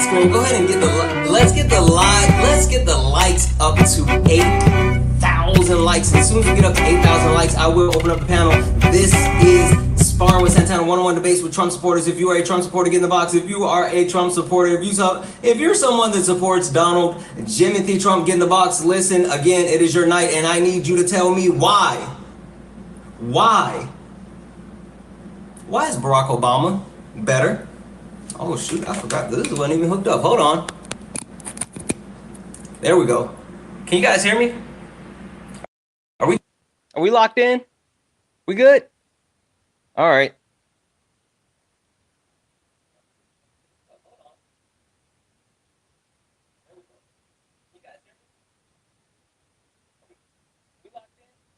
screen. Go ahead and get the let's get the likes up to 8,000 likes. As soon as we get up to 8,000 likes, I will open up the panel. This is Sparring with Santana, one-on-one debates with Trump supporters. If you are a Trump supporter, get in the box. If you are a Trump supporter, if you're someone that supports Donald Juneteenth Trump, get in the box. Listen, again, it is your night, and I need you to tell me why. Why is Barack Obama better? Oh shoot, I forgot this wasn't even hooked up. Hold on. There we go. Can you guys hear me? Are we locked in? We good? All right.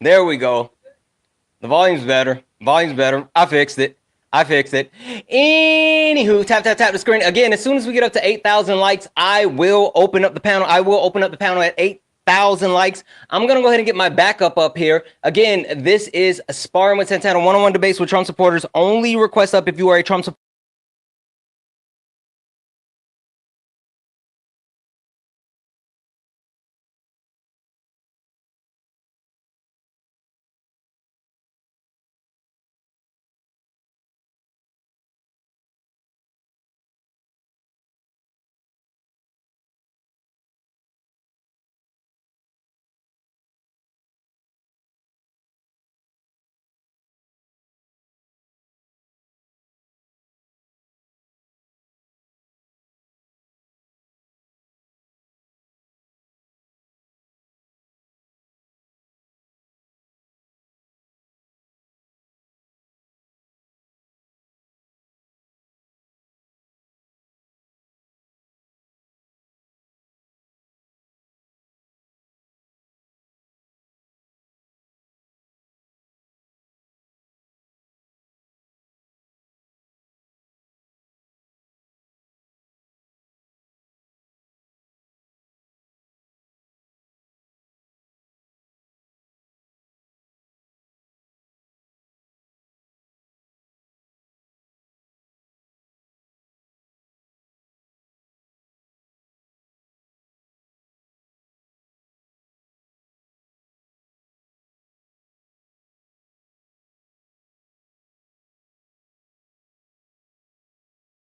There we go. The volume's better. I fixed it. Anywho, tap the screen. Again, as soon as we get up to 8,000 likes, I will open up the panel. At 8,000 likes. I'm going to go ahead and get my backup up here. Again, this is Sparring with Santana, one-on-one debates with Trump supporters. Only request up if you are a Trump supporter.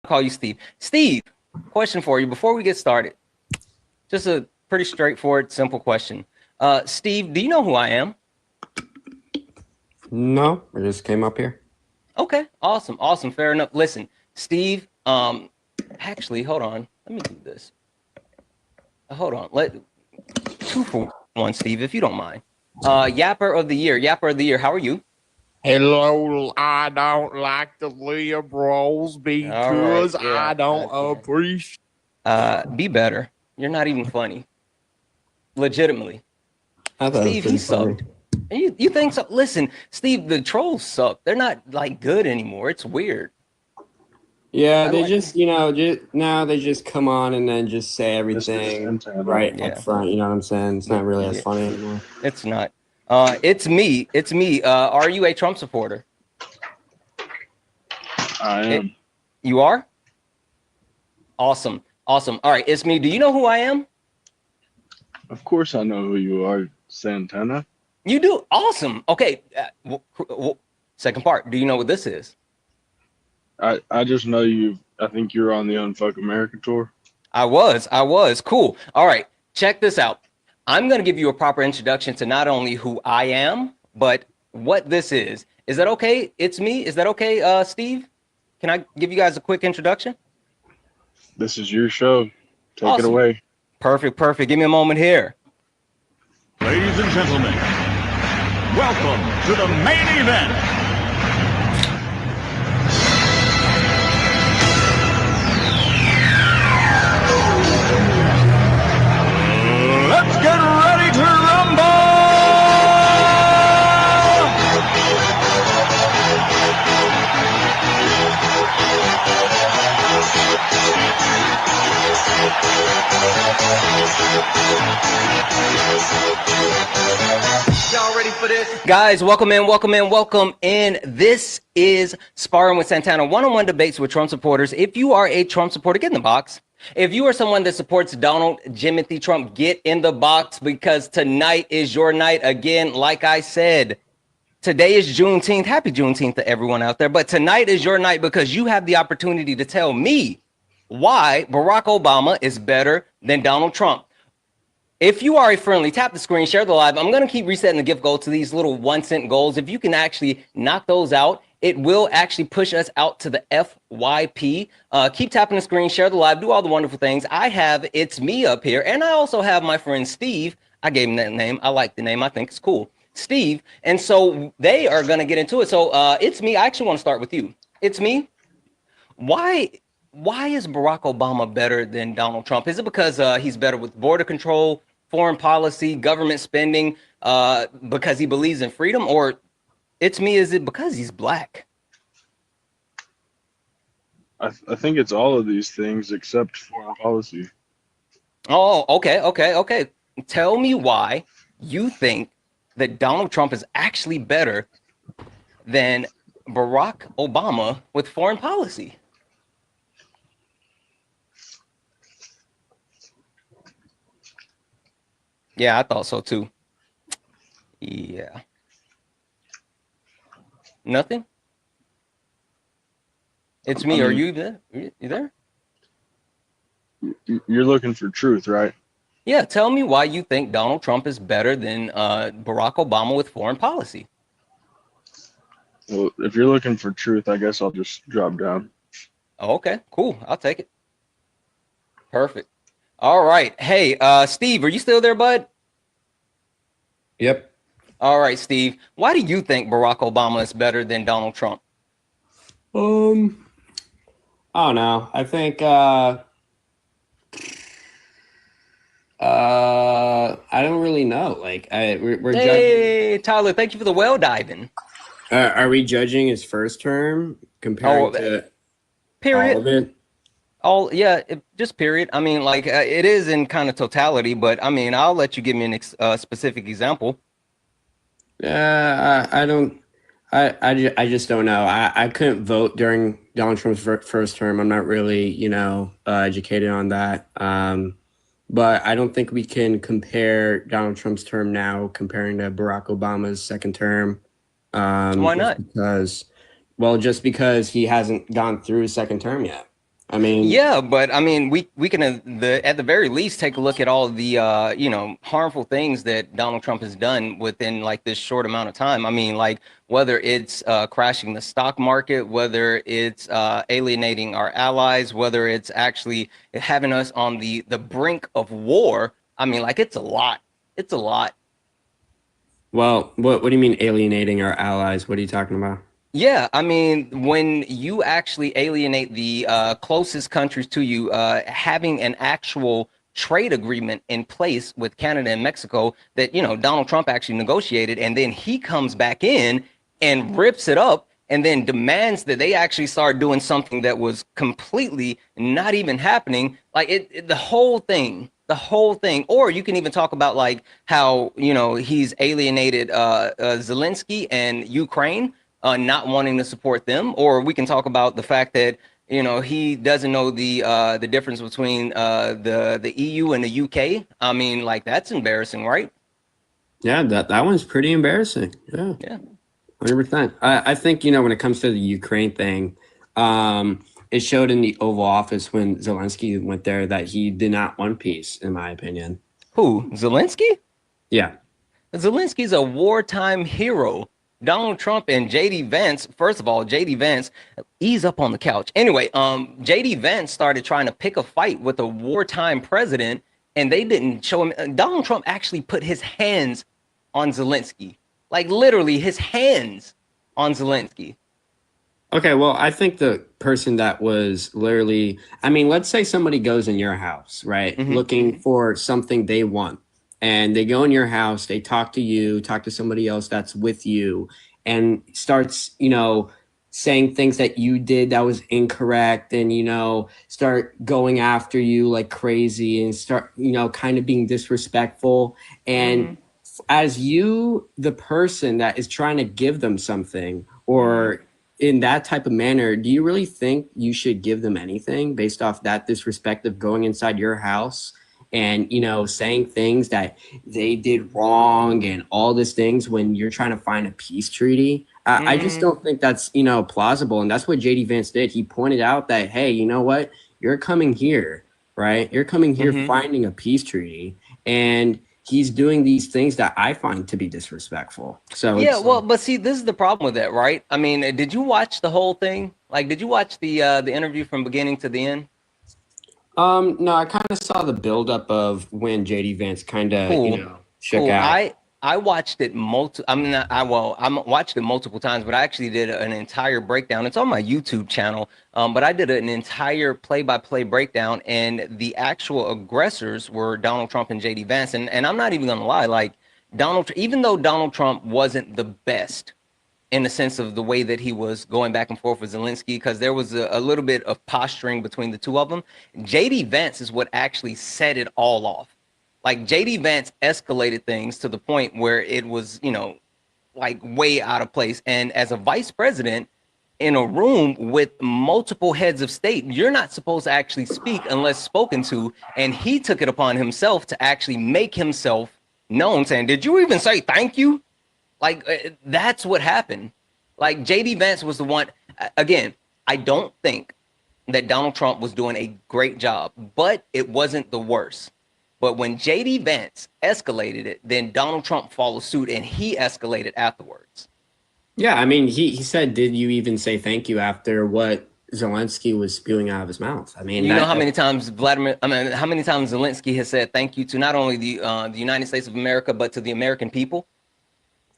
Call you Steve. Steve, question for you before we get started. Just a pretty straightforward, simple question. Steve, do you know who I am? No, I just came up here. Okay, awesome, fair enough. Listen, Steve, actually, hold on. Let me do this. Hold on. 2 for 1, Steve, if you don't mind. Yapper of the year. How are you? Hello, I don't like the liberals because right, yeah, I don't appreciate. Be better. You're not even funny. Legitimately. Steve, he sucked. You think so? Listen, Steve, the trolls suck. They're not like good anymore. It's weird. Yeah, they just, now they just come on and then just say everything right up front. You know what I'm saying? It's not really as funny anymore. It's not. It's me. Are you a Trump supporter? I am. You are? Awesome. All right, it's me. Do you know who I am? Of course I know who you are, Santana. You do? Awesome. Okay. Second part. Do you know what this is? I just know you. I think you're on the Unfuck America tour. I was. Cool. All right. Check this out. I'm going to give you a proper introduction to not only who I am, but what this is. Is that okay? It's me. Is that okay, Steve? Can I give you guys a quick introduction? This is your show. Take it away. Perfect. Give me a moment here. Ladies and gentlemen, welcome to the main event. Let's get ready to rumble! Y'all ready for this? Guys, welcome in. This is Sparring with Santana, one-on-one debates with Trump supporters. If you are a Trump supporter, get in the box. If you are someone that supports Donald Jimothy Trump, get in the box because tonight is your night. Again, like I said, today is Juneteenth. Happy Juneteenth to everyone out there. But tonight is your night because you have the opportunity to tell me why Barack Obama is better than Donald Trump. If you are a friendly, tap the screen, share the live. I'm going to keep resetting the gift goal to these little 1-cent goals. If you can actually knock those out, it will actually push us out to the FYP. Keep tapping the screen, share the live, do all the wonderful things. I have It's Me up here, and I also have my friend Steve. I gave him that name. I like the name. I think it's cool. Steve. And so they are going to get into it. So It's Me. I actually want to start with you. It's Me. Why is Barack Obama better than Donald Trump? Is it because he's better with border control, foreign policy, government spending, because he believes in freedom? Or It's Me, is it because he's black? I think it's all of these things except foreign policy. Oh, okay. Tell me why you think that Donald Trump is actually better than Barack Obama with foreign policy. Yeah, I thought so too. Yeah. Nothing? It's Me. Are you there? You there? You're looking for truth, right? Yeah, tell me why you think Donald Trump is better than Barack Obama with foreign policy. Well, if you're looking for truth, I guess I'll just drop down. Oh, okay, cool. I'll take it. Perfect. All right. Hey, Steve, are you still there, bud? Yep. All right, Steve. Why do you think Barack Obama is better than Donald Trump? I don't know. I think I don't really know. Like we're Hey, Tyler, thank you for the well diving. Are we judging his first term comparing to period? All of it? Yeah, just period. I mean, like it is in kind of totality, but I mean, I'll let you give me a specific example. I don't. I just don't know. I couldn't vote during Donald Trump's first term. I'm not really, educated on that. But I don't think we can compare Donald Trump's term now comparing to Barack Obama's second term. Why not? Just because he hasn't gone through his second term yet. I mean, yeah, but I mean, we can at the very least take a look at all the harmful things that Donald Trump has done within like this short amount of time. I mean, like whether it's crashing the stock market, whether it's alienating our allies, whether it's actually having us on the brink of war. I mean, like it's a lot. It's a lot. Well, what do you mean alienating our allies? What are you talking about? Yeah, I mean, when you actually alienate the closest countries to you, having an actual trade agreement in place with Canada and Mexico that, Donald Trump actually negotiated, and then he comes back in and rips it up and then demands that they actually start doing something that was completely not even happening. Like the whole thing. Or you can even talk about like how, he's alienated Zelensky and Ukraine. Not wanting to support them, or we can talk about the fact that he doesn't know the difference between the EU and the UK. I mean, like that's embarrassing, right? Yeah, that one's pretty embarrassing. Yeah, 100%. I think when it comes to the Ukraine thing, it showed in the Oval Office when Zelensky went there that he did not want peace, in my opinion. Who, Zelensky? Yeah, Zelensky's a wartime hero. Donald Trump and JD Vance, first of all, JD Vance, ease up on the couch. Anyway, JD Vance started trying to pick a fight with a wartime president, and they didn't show him. Donald Trump actually put his hands on Zelensky, like literally his hands on Zelensky. Okay, well, I think the person that was literally, let's say somebody goes in your house, right, looking for something they want. And they go in your house, they talk to you, talk to somebody else that's with you, and starts, saying things that you did that was incorrect, and, start going after you like crazy and start, kind of being disrespectful. And as you, the person that is trying to give them something or in that type of manner, do you really think you should give them anything based off that disrespect of going inside your house and, you know, saying things that they did wrong and all these things when you're trying to find a peace treaty? I just don't think that's, you know, plausible. And that's what JD Vance did. He pointed out that, hey, you know what? You're coming here, right? You're coming here finding a peace treaty. And he's doing these things that I find to be disrespectful. So Yeah, well, but see, this is the problem with that, right? I mean, did you watch the whole thing? Like, did you watch the interview from beginning to the end? no, I kind of saw the buildup of when JD Vance kind of, Cool. you know, shook Cool. out. I watched it I watched it multiple times, but I actually did an entire breakdown. It's on my YouTube channel. But I did an entire play-by-play breakdown, and the actual aggressors were Donald Trump and JD Vance. And I'm not even gonna lie, like even though Donald Trump wasn't the best in the sense of the way that he was going back and forth with Zelensky, because there was a little bit of posturing between the two of them, JD Vance is what actually set it all off. Like JD Vance escalated things to the point where it was, you know, like way out of place. And as a vice president in a room with multiple heads of state, you're not supposed to actually speak unless spoken to. And he took it upon himself to actually make himself known, saying, "Did you even say thank you?" Like that's what happened. Like JD Vance was the one. Again, I don't think that Donald Trump was doing a great job, but it wasn't the worst. But when JD Vance escalated it, then Donald Trump followed suit and he escalated afterwards. Yeah, I mean, he said, "Did you even say thank you?" after what Zelensky was spewing out of his mouth. I mean, You know how many times how many times Zelensky has said thank you to not only the United States of America, but to the American people?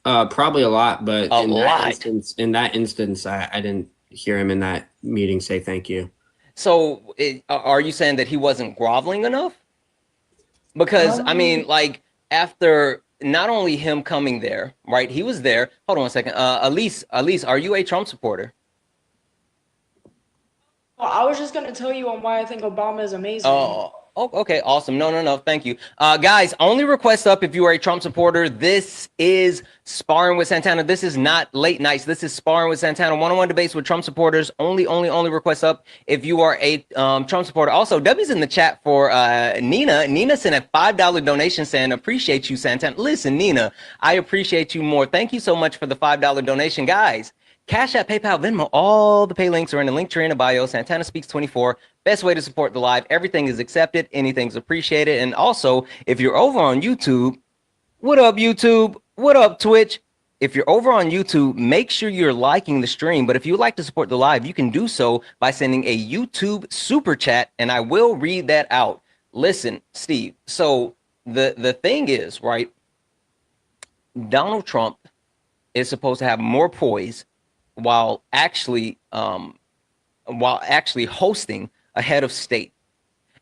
Probably a lot, but In that instance, I didn't hear him in that meeting say thank you. So are you saying that he wasn't groveling enough? Because I mean, like after not only him coming there, right? He was there. Hold on a second. Elise, are you a Trump supporter? Well, I was just going to tell you on why I think Obama is amazing. Oh, okay, awesome. No, thank you. Guys, only request up if you are a Trump supporter. This is Sparring with Santana. This is not late nights. This is Sparring with Santana. One-on-one debates with Trump supporters. Only request up if you are a Trump supporter. Also, W's in the chat for Nina. Nina sent a $5 donation saying, "Appreciate you, Santana." Listen, Nina, I appreciate you more. Thank you so much for the $5 donation, guys. Cash App, PayPal, Venmo, all the pay links are in the link tree in the bio. Santana Speaks 24. Best way to support the live. Everything is accepted. Anything's appreciated. And also, if you're over on YouTube, what up, YouTube? What up, Twitch? If you're over on YouTube, make sure you're liking the stream. But if you'd like to support the live, you can do so by sending a YouTube super chat, and I will read that out. Listen, Steve. So the thing is, right, Donald Trump is supposed to have more poise while actually hosting a head of state.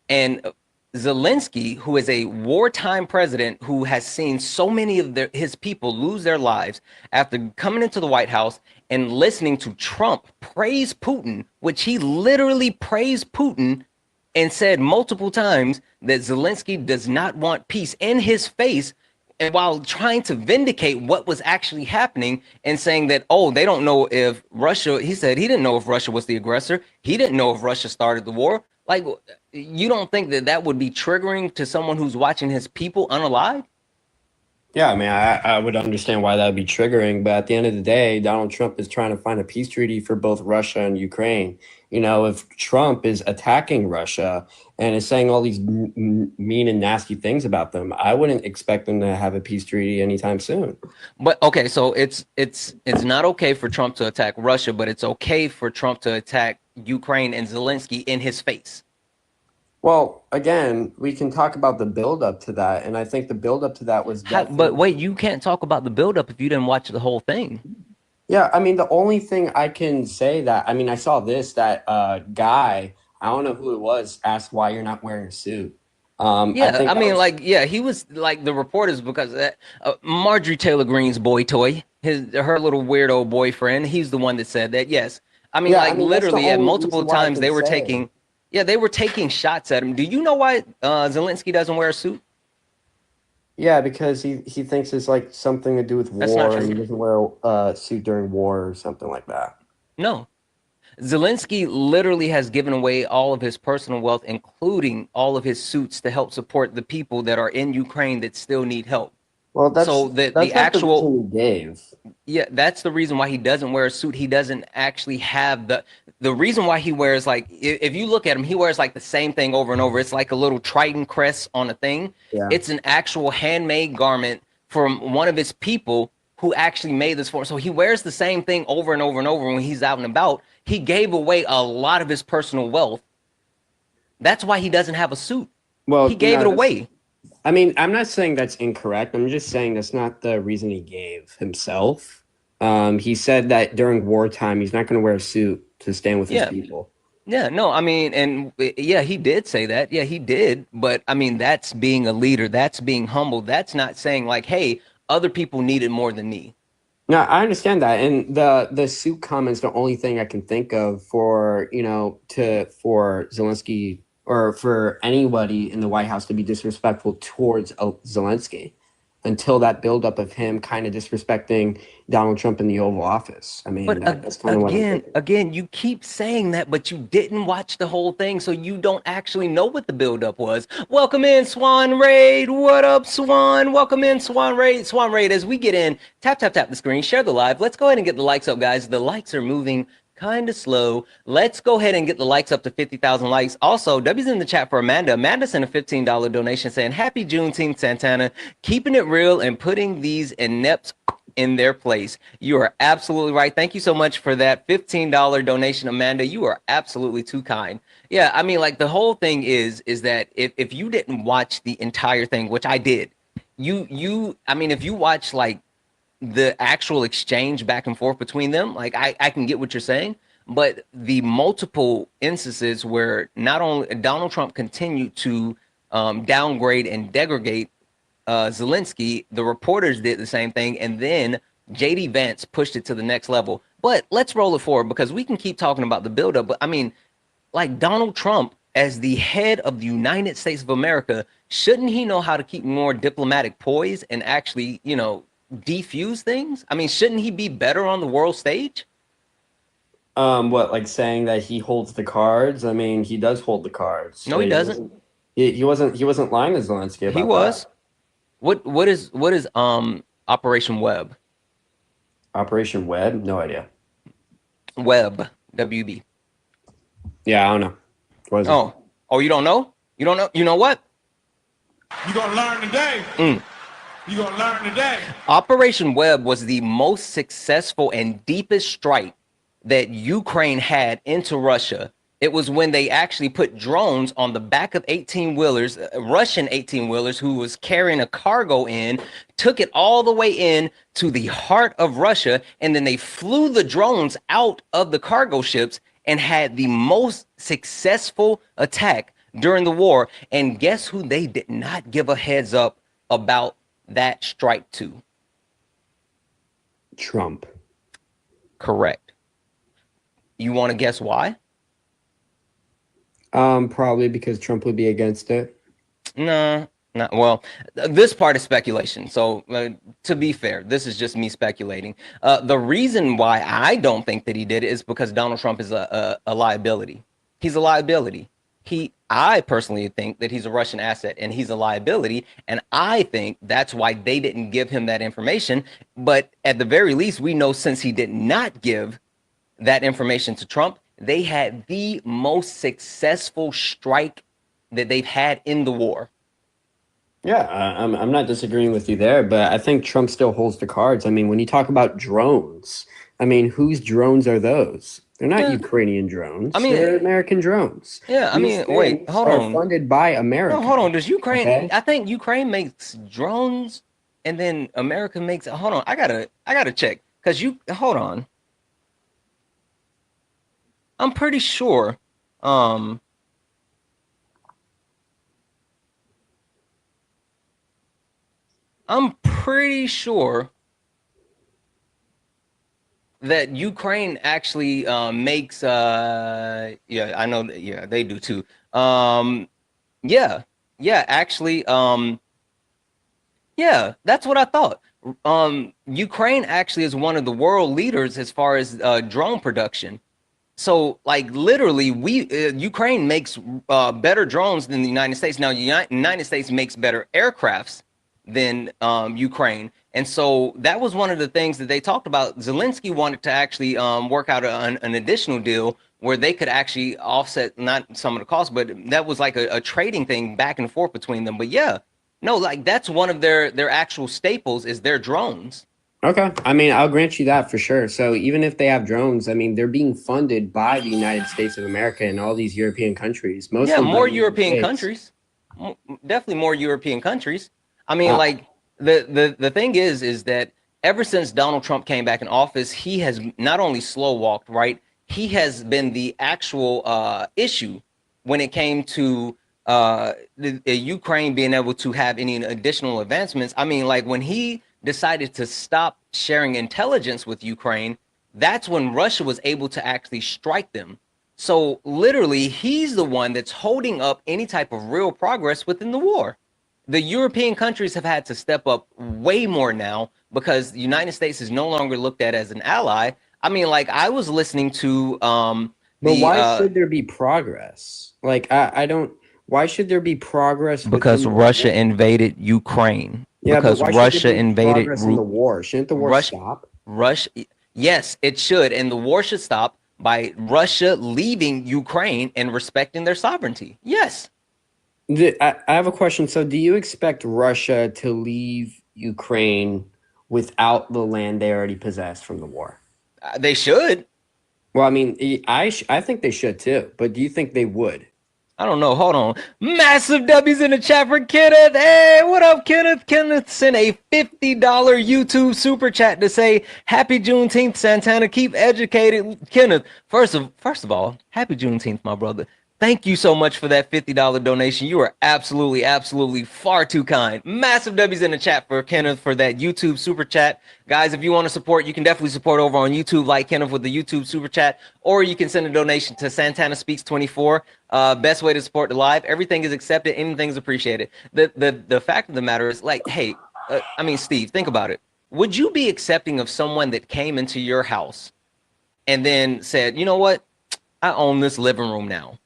And Zelensky, who is a wartime president who has seen so many of his people lose their lives after coming into the White House and listening to Trump praise Putin, which he literally praised Putin and said multiple times that Zelensky does not want peace in his face, and while trying to vindicate what was actually happening and saying that, oh, they don't know if Russia, he said he didn't know if Russia was the aggressor. He didn't know if Russia started the war. Like, you don't think that that would be triggering to someone who's watching his people unalive? Yeah, I mean, I would understand why that would be triggering, but at the end of the day, Donald Trump is trying to find a peace treaty for both Russia and Ukraine. You know, if Trump is attacking Russia and is saying all these mean and nasty things about them, I wouldn't expect them to have a peace treaty anytime soon. But okay, so it's not okay for Trump to attack Russia, but it's okay for Trump to attack Ukraine and Zelensky in his face. Well, again, we can talk about the buildup to that, and I think the buildup to that was But wait, you can't talk about the buildup if you didn't watch the whole thing. Yeah, I mean, the only thing I can say that, I mean, I saw that guy, I don't know who it was, asked why you're not wearing a suit. He was like the reporters, because Marjorie Taylor Greene's boy toy, her little weirdo boyfriend, he's the one that said that. Yes, I mean, literally at multiple times they were taking shots at him. Do you know why Zelensky doesn't wear a suit? Yeah, because he thinks it's like something to do with war, and he doesn't wear a suit during war or something like that. No. Zelensky literally has given away all of his personal wealth, including all of his suits, to help support the people that are in Ukraine that still need help. Well, So that's the not the actual reason he gave. yeah, that's the reason why he doesn't wear a suit. He doesn't actually have the reason why he wears, like, if you look at him, he wears like the same thing over and over. It's like a little Triton crest on a thing. Yeah. It's an actual handmade garment from one of his people who actually made this for him. So he wears the same thing over and over and over when he's out and about. He gave away a lot of his personal wealth. That's why he doesn't have a suit. Well, He gave it away. I mean, I'm not saying that's incorrect. I'm just saying that's not the reason he gave himself. He said that during wartime, he's not going to wear a suit to stand with his Yeah. people. Yeah, no, I mean, and yeah, he did say that. Yeah, he did. But I mean, that's being a leader. That's being humble. That's not saying like, hey, other people need it more than me. No, I understand that, and the suit comment's the only thing I can think of for for Zelensky or for anybody in the White House to be disrespectful towards Zelensky until that buildup of him kind of disrespecting Donald Trump in the Oval Office. I mean, But that's kind of what I'm thinking. again, you keep saying that, but you didn't watch the whole thing, so you don't actually know what the buildup was. Welcome in, Swan Raid. What up, Swan? Welcome in, Swan Raid. Swan Raid, as we get in, tap the screen, share the live. Let's go ahead and get the likes up, guys. The likes are moving kind of slow. Let's go ahead and get the likes up to 50,000 likes. Also, W's in the chat for Amanda. Amanda sent a $15 donation saying, Happy Juneteenth, Santana. Keeping it real and putting these inepts in their place. You are absolutely right. Thank you so much for that $15 donation, Amanda. You are absolutely too kind. Yeah, I mean, like, the whole thing is that if you didn't watch the entire thing, which I did, I mean, if you watch like the actual exchange back and forth between them, like I can get what you're saying, but the multiple instances where not only Donald Trump continued to downgrade and degrade Zelensky, the reporters did the same thing, and then JD Vance pushed it to the next level. But let's roll it forward because we can keep talking about the buildup. But I mean, like, Donald Trump, as the head of the United States of America, shouldn't he know how to keep more diplomatic poise and actually, defuse things? I mean, shouldn't he be better on the world stage? What, like saying that he holds the cards? I mean, he does hold the cards. No, he doesn't. He wasn't lying to Zelensky about He was. that. What is Operation Web? Operation Web? No idea. Web, WB. Yeah, I don't know. What is it? Oh, you don't know? You don't know? You know what? You gonna learn today. You gonna learn today. Operation Web was the most successful and deepest strike that Ukraine had into Russia. It was when they actually put drones on the back of 18-wheelers, Russian 18-wheelers, who was carrying a cargo in, took it all the way in to the heart of Russia, and then they flew the drones out of the cargo ships and had the most successful attack during the war. And guess who they did not give a heads up about that strike to? Trump. Correct. You want to guess why? Probably because Trump would be against it. No, not well. This part is speculation. So to be fair, this is just me speculating. The reason why I don't think that he did it is because Donald Trump is a liability. He's a liability. I personally think that he's a Russian asset and he's a liability. And I think that's why they didn't give him that information. But at the very least, we know since he did not give that information to Trump, they had the most successful strike that they've had in the war. Yeah, I'm not disagreeing with you there, but I think Trump still holds the cards. I mean, when you talk about drones, I mean, whose drones are those? They're not Ukrainian drones. I mean, they're American drones. Yeah, I mean, wait, hold on. Funded by America. No, hold on. Does Ukraine? Okay? I think Ukraine makes drones, and then America makes. Hold on, I gotta check because hold on. I'm pretty sure. I'm pretty sure that Ukraine actually makes yeah, I know that, yeah, they do too. Yeah, actually, yeah, that's what I thought. Ukraine actually is one of the world leaders as far as drone production. So, like, literally, Ukraine makes better drones than the United States. Now, United States makes better aircrafts than Ukraine, and so that was one of the things that they talked about. Zelensky wanted to actually work out an additional deal where they could actually offset not some of the costs, but that was like a trading thing back and forth between them. But yeah, no, like that's one of their actual staples is their drones. Okay. I mean, I'll grant you that for sure. So even if they have drones, I mean, they're being funded by the United States of America and all these European countries. Most Yeah, of them more by the United European States. countries. Definitely more European countries. I mean, Uh, like the thing is that ever since Donald Trump came back in office, he has not only slow walked, right? He has been the actual issue when it came to the Ukraine being able to have any additional advancements. I mean, like when he decided to stop sharing intelligence with Ukraine, that's when Russia was able to actually strike them. So literally, he's the one that's holding up any type of real progress within the war. The European countries have had to step up way more now because the United States is no longer looked at as an ally. I mean, like I was listening to but the why should there be progress? Like, I don't. Why should there be progress? because within the Russia war? invaded Ukraine. Yeah, Because but why should Russia there be invaded progress in the war? Shouldn't the war Russia. stop? Russia, yes, it should, and the war should stop by Russia leaving Ukraine and respecting their sovereignty. Yes, I have a question. So, do you expect Russia to leave Ukraine without the land they already possess from the war? they should. Well, I mean, I think they should too. But do you think they would? I don't know. Hold on. Massive W's in the chat for Kenneth. Hey, what up, Kenneth? Kenneth sent a $50 YouTube super chat to say Happy Juneteenth, Santana. Keep educated, Kenneth. First of all, Happy Juneteenth, my brother. Thank you so much for that $50 donation. You are absolutely far too kind. Massive W's in the chat for Kenneth for that YouTube super chat. Guys, if you want to support, you can definitely support over on YouTube like Kenneth with the YouTube super chat, or you can send a donation to Santana Speaks 24. Best way to support the live. Everything is accepted. Anything's appreciated. The fact of the matter is, like, hey, I mean, Steve, think about it. Would you be accepting of someone that came into your house and then said, you know what? I own this living room now.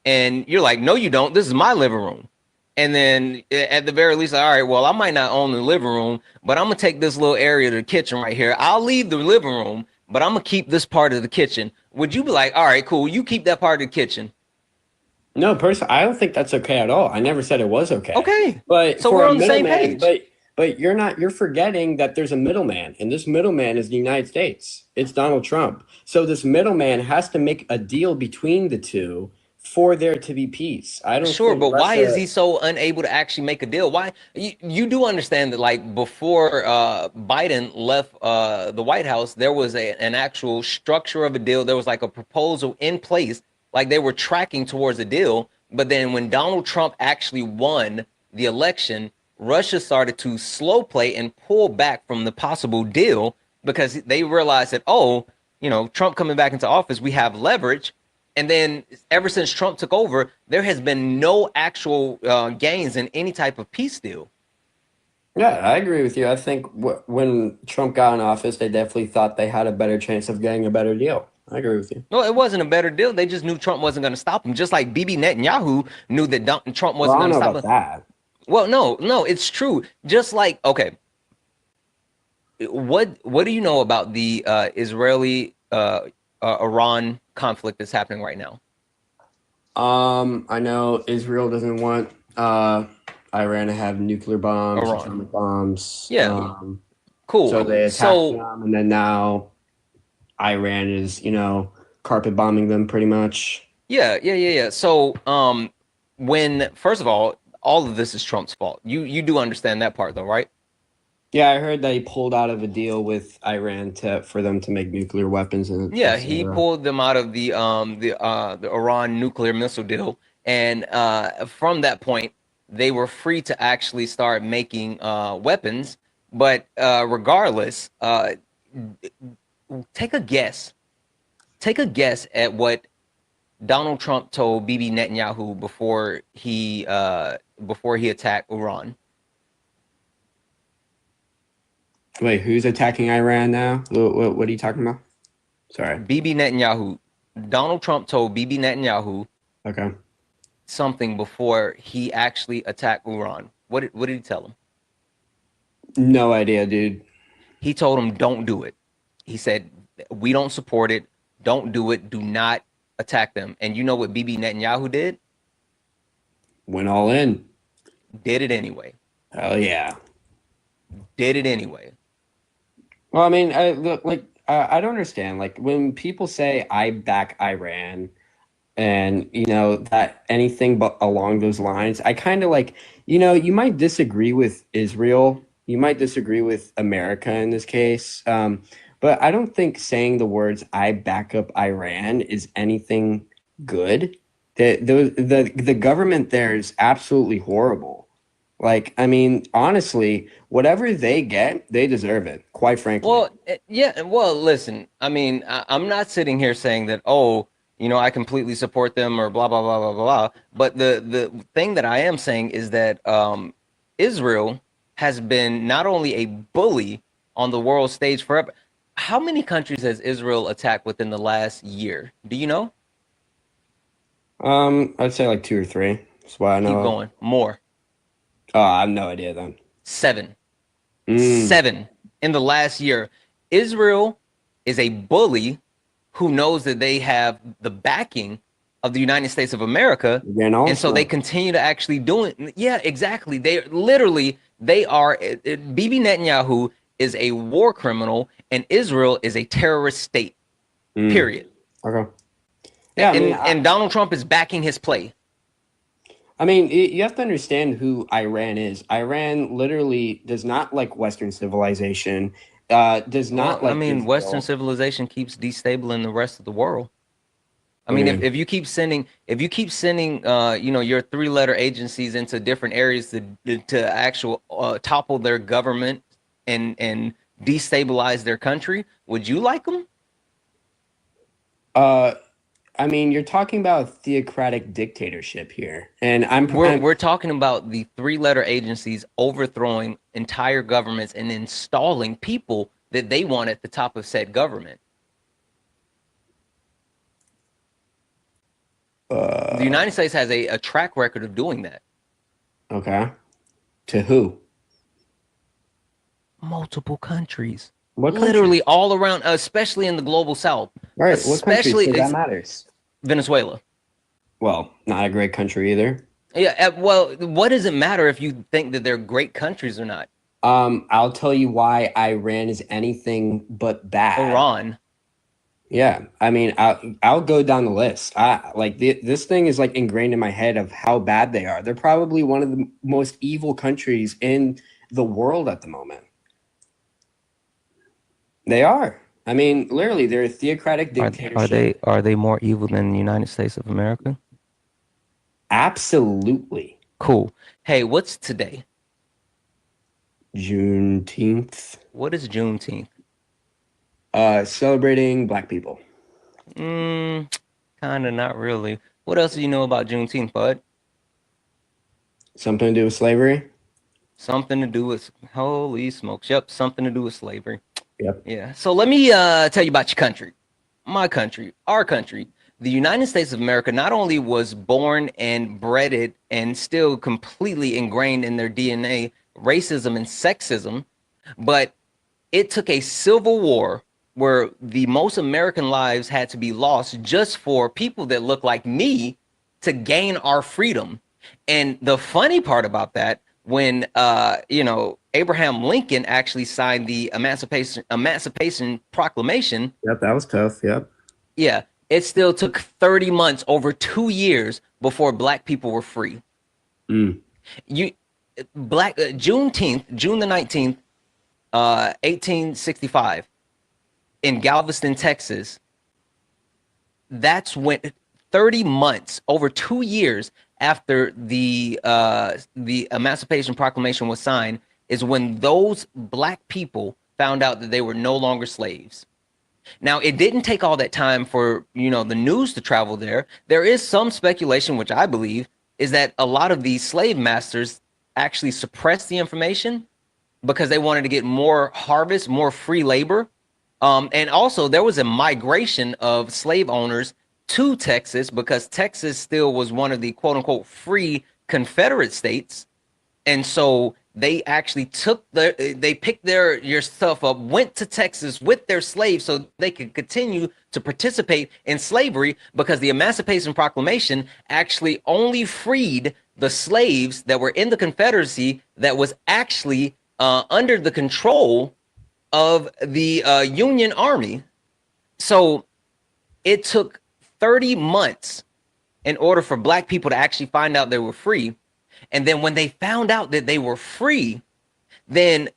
And you're like, no, you don't. This is my living room. And then at the very least, all right, well, I might not own the living room, but I'm going to take this little area of the kitchen right here. I'll leave the living room, but I'm going to keep this part of the kitchen. Would you be like, all right, cool, you keep that part of the kitchen? No, personally, I don't think that's okay at all. I never said it was okay. Okay. But So for we're a on the same middleman, page. But you're forgetting that there's a middleman, and this middleman is the United States. It's Donald Trump. So this middleman has to make a deal between the two for there to be peace. I don't Sure, think but why is Russia- he so unable to actually make a deal? Why you do understand that, like, before Biden left the White House, there was an actual structure of a deal. There was like a proposal in place, like they were tracking towards a deal. But then when Donald Trump actually won the election, Russia started to slow play and pull back from the possible deal because they realized that, oh, you know, Trump coming back into office, we have leverage. And then ever since Trump took over, there has been no actual gains in any type of peace deal. Yeah, I agree with you. I think when Trump got in office, they definitely thought they had a better chance of getting a better deal. I agree with you. No, it wasn't a better deal. They just knew Trump wasn't going to stop him. Just like Bibi Netanyahu knew that Trump Well, wasn't I going don't to know stop about him. that. Well, no, it's true. Just like, okay, what do you know about the Israeli Iran conflict that's happening right now? I know Israel doesn't want Iran to have nuclear bombs, Iran. atomic bombs. Yeah. Cool. So they attacked them, and then now Iran is, carpet bombing them pretty much. Yeah. So, when first of all of this is Trump's fault. You do understand that part, though, right? Yeah, I heard that he pulled out of a deal with Iran for them to make nuclear weapons. Yeah, he pulled them out of the Iran nuclear missile deal, and from that point, they were free to actually start making weapons. But regardless, take a guess. Take a guess at what Donald Trump told Bibi Netanyahu before he attacked Iran. Wait, who's attacking Iran now? What are you talking about? Sorry. Bibi Netanyahu. Donald Trump told Bibi Netanyahu Okay. something before he actually attacked Iran. What did he tell him? No idea, dude. He told him, don't do it. He said, we don't support it. Don't do it. Do not attack them. And you know what Bibi Netanyahu did? Went all in. Did it anyway. Hell yeah. Did it anyway. Well, I mean, I don't understand. Like when people say I back Iran, and that anything but along those lines, I kind of like, you might disagree with Israel, you might disagree with America in this case, but I don't think saying the words "I back up Iran" is anything good. The government there is absolutely horrible. Like, I mean, honestly, whatever they get, they deserve it, quite frankly. Well, yeah. Well, listen, I mean, I'm not sitting here saying that, oh, I completely support them or blah, blah, blah, blah, blah. But the thing that I am saying is that Israel has been not only a bully on the world stage forever. How many countries has Israel attacked within the last year? Do you know? I'd say like 2 or 3. That's why I know. Keep going. More. Oh, I have no idea then. 7. 7 in the last year. Israel is a bully who knows that they have the backing of the United States of America. And so they continue to actually do it. Yeah, exactly. They are, Bibi Netanyahu is a war criminal and Israel is a terrorist state, period. Okay. Yeah, and Donald Trump is backing his play. I mean, you have to understand who Iran is. Iran literally does not like Western civilization. Does not like. I mean, Israel. Western civilization keeps destabilizing the rest of the world. I mean, if you keep sending, your 3-letter agencies into different areas to actual topple their government and destabilize their country, would you like them? I mean, you're talking about theocratic dictatorship here, and we're talking about the 3-letter agencies overthrowing entire governments and installing people that they want at the top of said government. The United States has a track record of doing that. Okay. To who? Multiple countries. What literally all around, especially in the global south. Right. Especially that matters. Venezuela. Well, not a great country either. Yeah. Well, what does it matter if you think that they're great countries or not? I'll tell you why Iran is anything but bad. Iran. Yeah. I mean, I'll go down the list. This thing is like ingrained in my head of how bad they are. They're probably one of the most evil countries in the world at the moment. They are. I mean, literally, they're a theocratic dictatorship. Are they more evil than the United States of America? Absolutely. Cool. Hey, what's today? Juneteenth. What is Juneteenth? Celebrating Black people. Kind of, not really. What else do you know about Juneteenth, bud? Something to do with slavery? Something to do with, holy smokes. Yep, something to do with slavery. Yep. Yeah. So let me tell you about your country, my country, our country. The United States of America not only was born and bred and still completely ingrained in their DNA racism and sexism, but it took a civil war where the most American lives had to be lost just for people that look like me to gain our freedom. And the funny part about that, when Abraham Lincoln actually signed the Emancipation Proclamation. Yep, that was tough. Yep. Yeah, it still took 30 months, over 2 years, before Black people were free. Juneteenth, June the 19th, 1865, in Galveston, Texas. That's when 30 months, over 2 years after the Emancipation Proclamation was signed, is when those Black people found out that they were no longer slaves. Now, it didn't take all that time for, the news to travel there. There is some speculation, which I believe, is that a lot of these slave masters actually suppressed the information because they wanted to get more harvest, more free labor. And also there was a migration of slave owners to Texas because Texas still was one of the quote unquote free Confederate states. And so they actually they picked your stuff up, went to Texas with their slaves so they could continue to participate in slavery, because the Emancipation Proclamation actually only freed the slaves that were in the Confederacy that was actually under the control of the Union Army. So it took 30 months in order for Black people to actually find out they were free. And then when they found out that they were free, then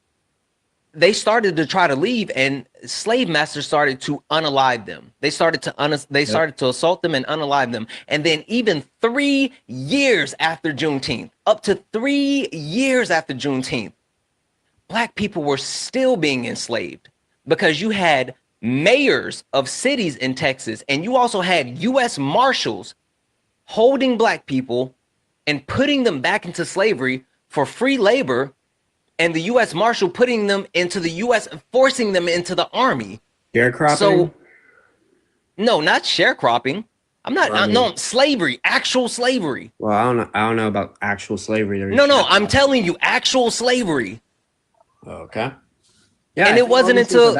they started to try to leave, and slave masters started to unalive them. They started to assault them and unalive them. And then even 3 years after Juneteenth, up to 3 years after Juneteenth, Black people were still being enslaved, because you had mayors of cities in Texas, and you also had U.S. Marshals holding Black people and putting them back into slavery for free labor, and the U.S. Marshal putting them into the U.S., forcing them into the army. Sharecropping? So, no, not sharecropping. No, slavery, actual slavery. Well, I don't know about actual slavery. No, I'm telling you, actual slavery. Okay. Yeah, and it wasn't until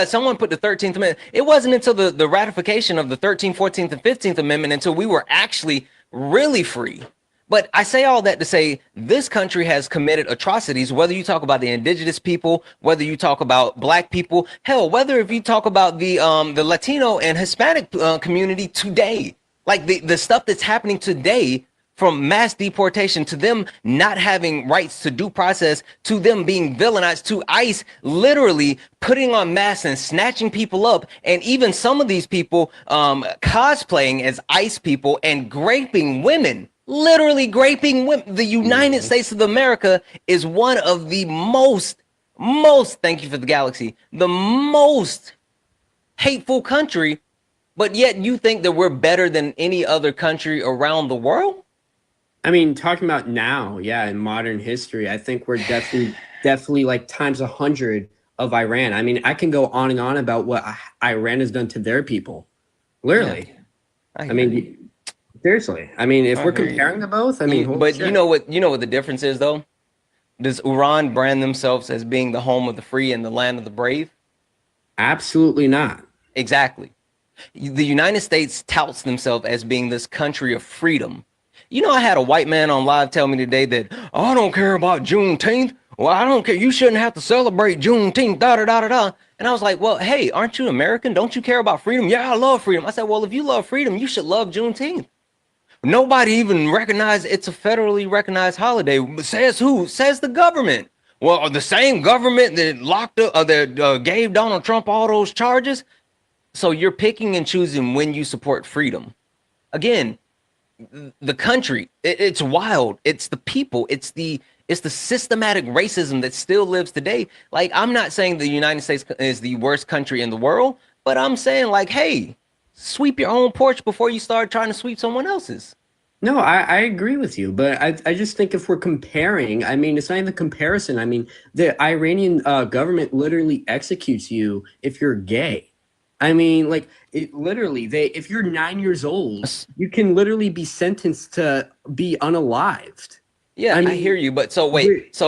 someone put the 13th Amendment. It wasn't until the ratification of the 13th, 14th, and 15th Amendment until we were actually really free. But I say all that to say this country has committed atrocities, whether you talk about the indigenous people, whether you talk about Black people, hell, whether if you talk about the Latino and Hispanic community today, like the stuff that's happening today, from mass deportation to them not having rights to due process, to them being villainized, to ICE literally putting on masks and snatching people up, and even some of these people cosplaying as ICE people and raping women. Literally raping women. The United States of America is one of the most, thank you for the galaxy, the most hateful country, but yet you think that we're better than any other country around the world? I mean, talking about now, in modern history, I think we're definitely like times 100 of Iran. I mean, I can go on and on about what Iran has done to their people. Literally. Yeah. I mean, seriously. I mean, if we're comparing the both, I mean, but shit. you know what the difference is, though? Does Iran brand themselves as being the home of the free and the land of the brave? Absolutely not. Exactly. The United States touts themselves as being this country of freedom. You know, I had a white man on live tell me today that, oh, I don't care about Juneteenth. Well, I don't care. You shouldn't have to celebrate Juneteenth, da-da-da-da-da. And I was like, well, hey, aren't you American? Don't you care about freedom? Yeah, I love freedom. I said, well, if you love freedom, you should love Juneteenth. Nobody even recognized it's a federally recognized holiday. Says who? Says the government. Well, the same government that locked up, that gave Donald Trump all those charges. So you're picking and choosing when you support freedom. Again, the country, it's wild. It's the people. It's the systematic racism that still lives today. Like, I'm not saying the United States is the worst country in the world, but I'm saying, like, hey, sweep your own porch before you start trying to sweep someone else's. No, I agree with you, but I just think if we're comparing, I mean, it's not even comparison. I mean, the Iranian government literally executes you if you're gay. I mean, like, if you're 9 years old, you can literally be sentenced to be unalived. Yeah, I mean, I hear you, but so wait,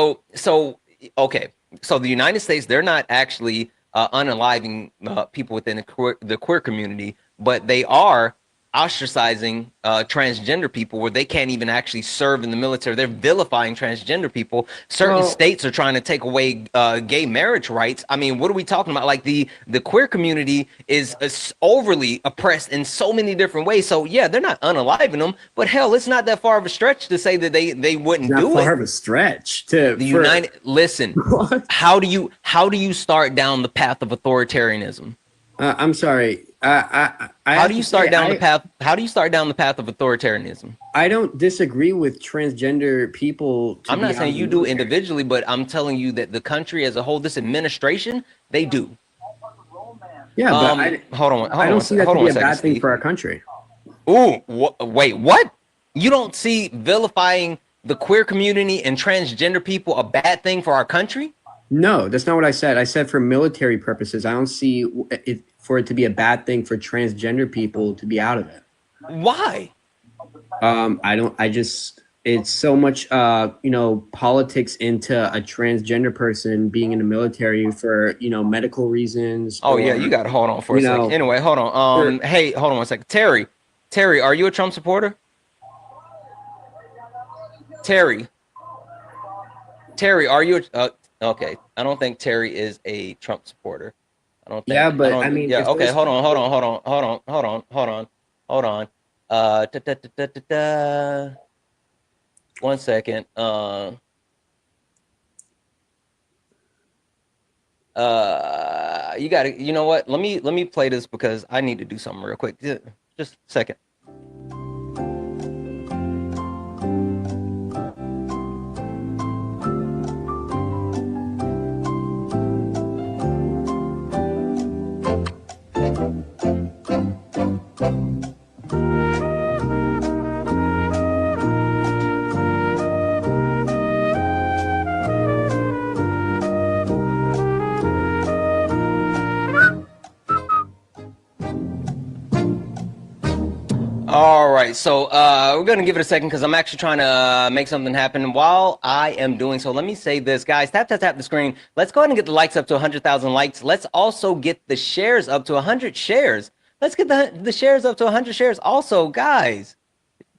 okay, so the United States, they're not actually unaliving people within the queer community, but they are ostracizing transgender people where they can't even actually serve in the military. They're vilifying transgender people. Certain states are trying to take away gay marriage rights. I mean, what are we talking about? Like, the queer community is overly oppressed in so many different ways. So yeah, they're not unaliving them, but hell, it's not that far of a stretch to say that they wouldn't do it. Not far of a stretch to the United. Listen, how do you start down the path of authoritarianism? I'm sorry. How do you start down the path? How do you start down the path of authoritarianism? I don't disagree with transgender people. I'm not saying you do individually, but I'm telling you that the country as a whole, this administration, they do. Yeah, but I don't see that to be a bad thing for our country. Ooh, wait, what? You don't see vilifying the queer community and transgender people a bad thing for our country? No, that's not what I said. I said for military purposes, I don't see it for it to be a bad thing for transgender people to be out of it. Why? I don't. I just it's so much politics into a transgender person being in the military for medical reasons. Oh yeah, you got to hold on for a second. Anyway, hold on. Hey, hold on one second. Terry, are you a Trump supporter? Terry, are you? Okay, I don't think Terry is a Trump supporter. I don't think. Yeah, but I mean, yeah. Okay, hold on. One second. You got to. You know what? Let me play this because I need to do something real quick. Just a second. All right, so we're going to give it a second because I'm actually trying to make something happen. While I am doing so, let me say this, guys. Tap the screen. Let's go ahead and get the likes up to 100,000 likes. Let's also get the shares up to 100 shares. Let's get the shares up to 100 shares. Also, guys,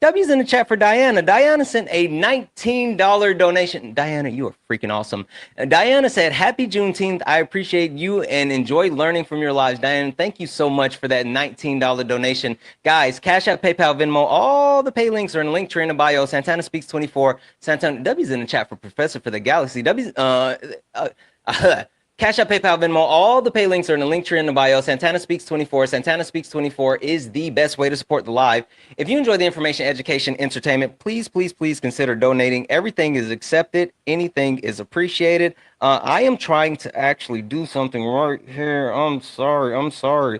W's in the chat for Diana. Diana sent a $19 donation. Diana, you are freaking awesome. Diana said, "Happy Juneteenth. I appreciate you and enjoy learning from your lives." Diana, thank you so much for that $19 donation. Guys, Cash App, PayPal, Venmo, all the pay links are in the link tree in the bio. Santana Speaks 24. Santana, W's in the chat for Professor for the Galaxy. Cash App, PayPal, Venmo, all the pay links are in the link tree in the bio. Santana Speaks 24. Santana Speaks 24 is the best way to support the live. If you enjoy the information, education, entertainment, please consider donating. Everything is accepted. Anything is appreciated. I am trying to actually do something right here. I'm sorry. I'm sorry.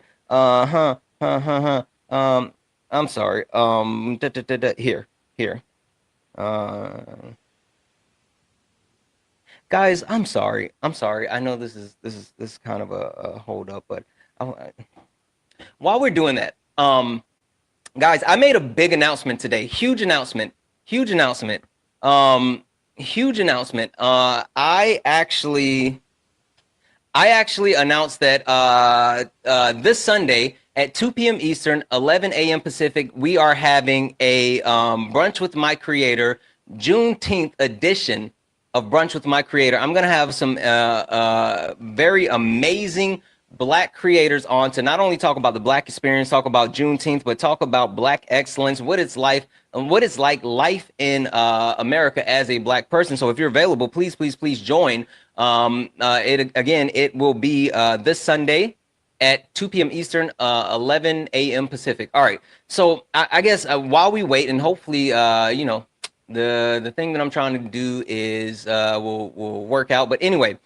Here. Guys, I'm sorry. I know this is kind of a hold up, but while we're doing that, guys, I made a big announcement today. Huge announcement. I actually announced that this Sunday at 2 p.m. Eastern, 11 a.m. Pacific, we are having a brunch with my creator, Juneteenth edition of Brunch with My Creator. I'm going to have some very amazing Black creators on to not only talk about the Black experience, talk about Juneteenth, but talk about Black excellence, what it's like life in America as a Black person. So if you're available, please join. It will be this Sunday at 2 p.m. Eastern, 11 a.m. Pacific. All right. So I guess while we wait, and hopefully, the thing that I'm trying to do is will work out. But anyway,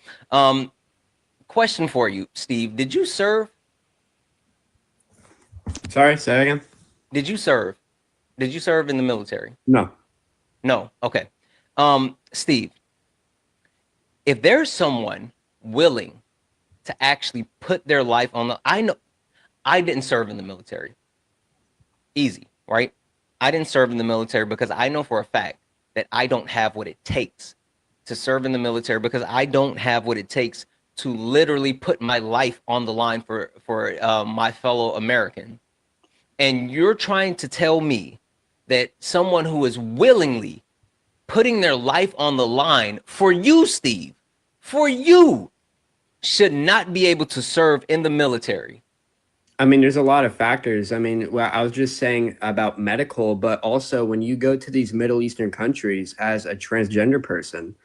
question for you, Steve. Did you serve? Sorry, say that again. Did you serve? Did you serve in the military? No. Okay. Steve, if there's someone willing to actually put their life on the, I know I didn't serve in the military. Easy, right? I didn't serve in the military because I know for a fact that I don't have what it takes to serve in the military, because I don't have what it takes to literally put my life on the line for my fellow American. And you're trying to tell me that someone who is willingly putting their life on the line for you, Steve, for you, should not be able to serve in the military? I mean, there's a lot of factors. I mean, well, I was just saying about medical, but also when you go to these Middle Eastern countries as a transgender person,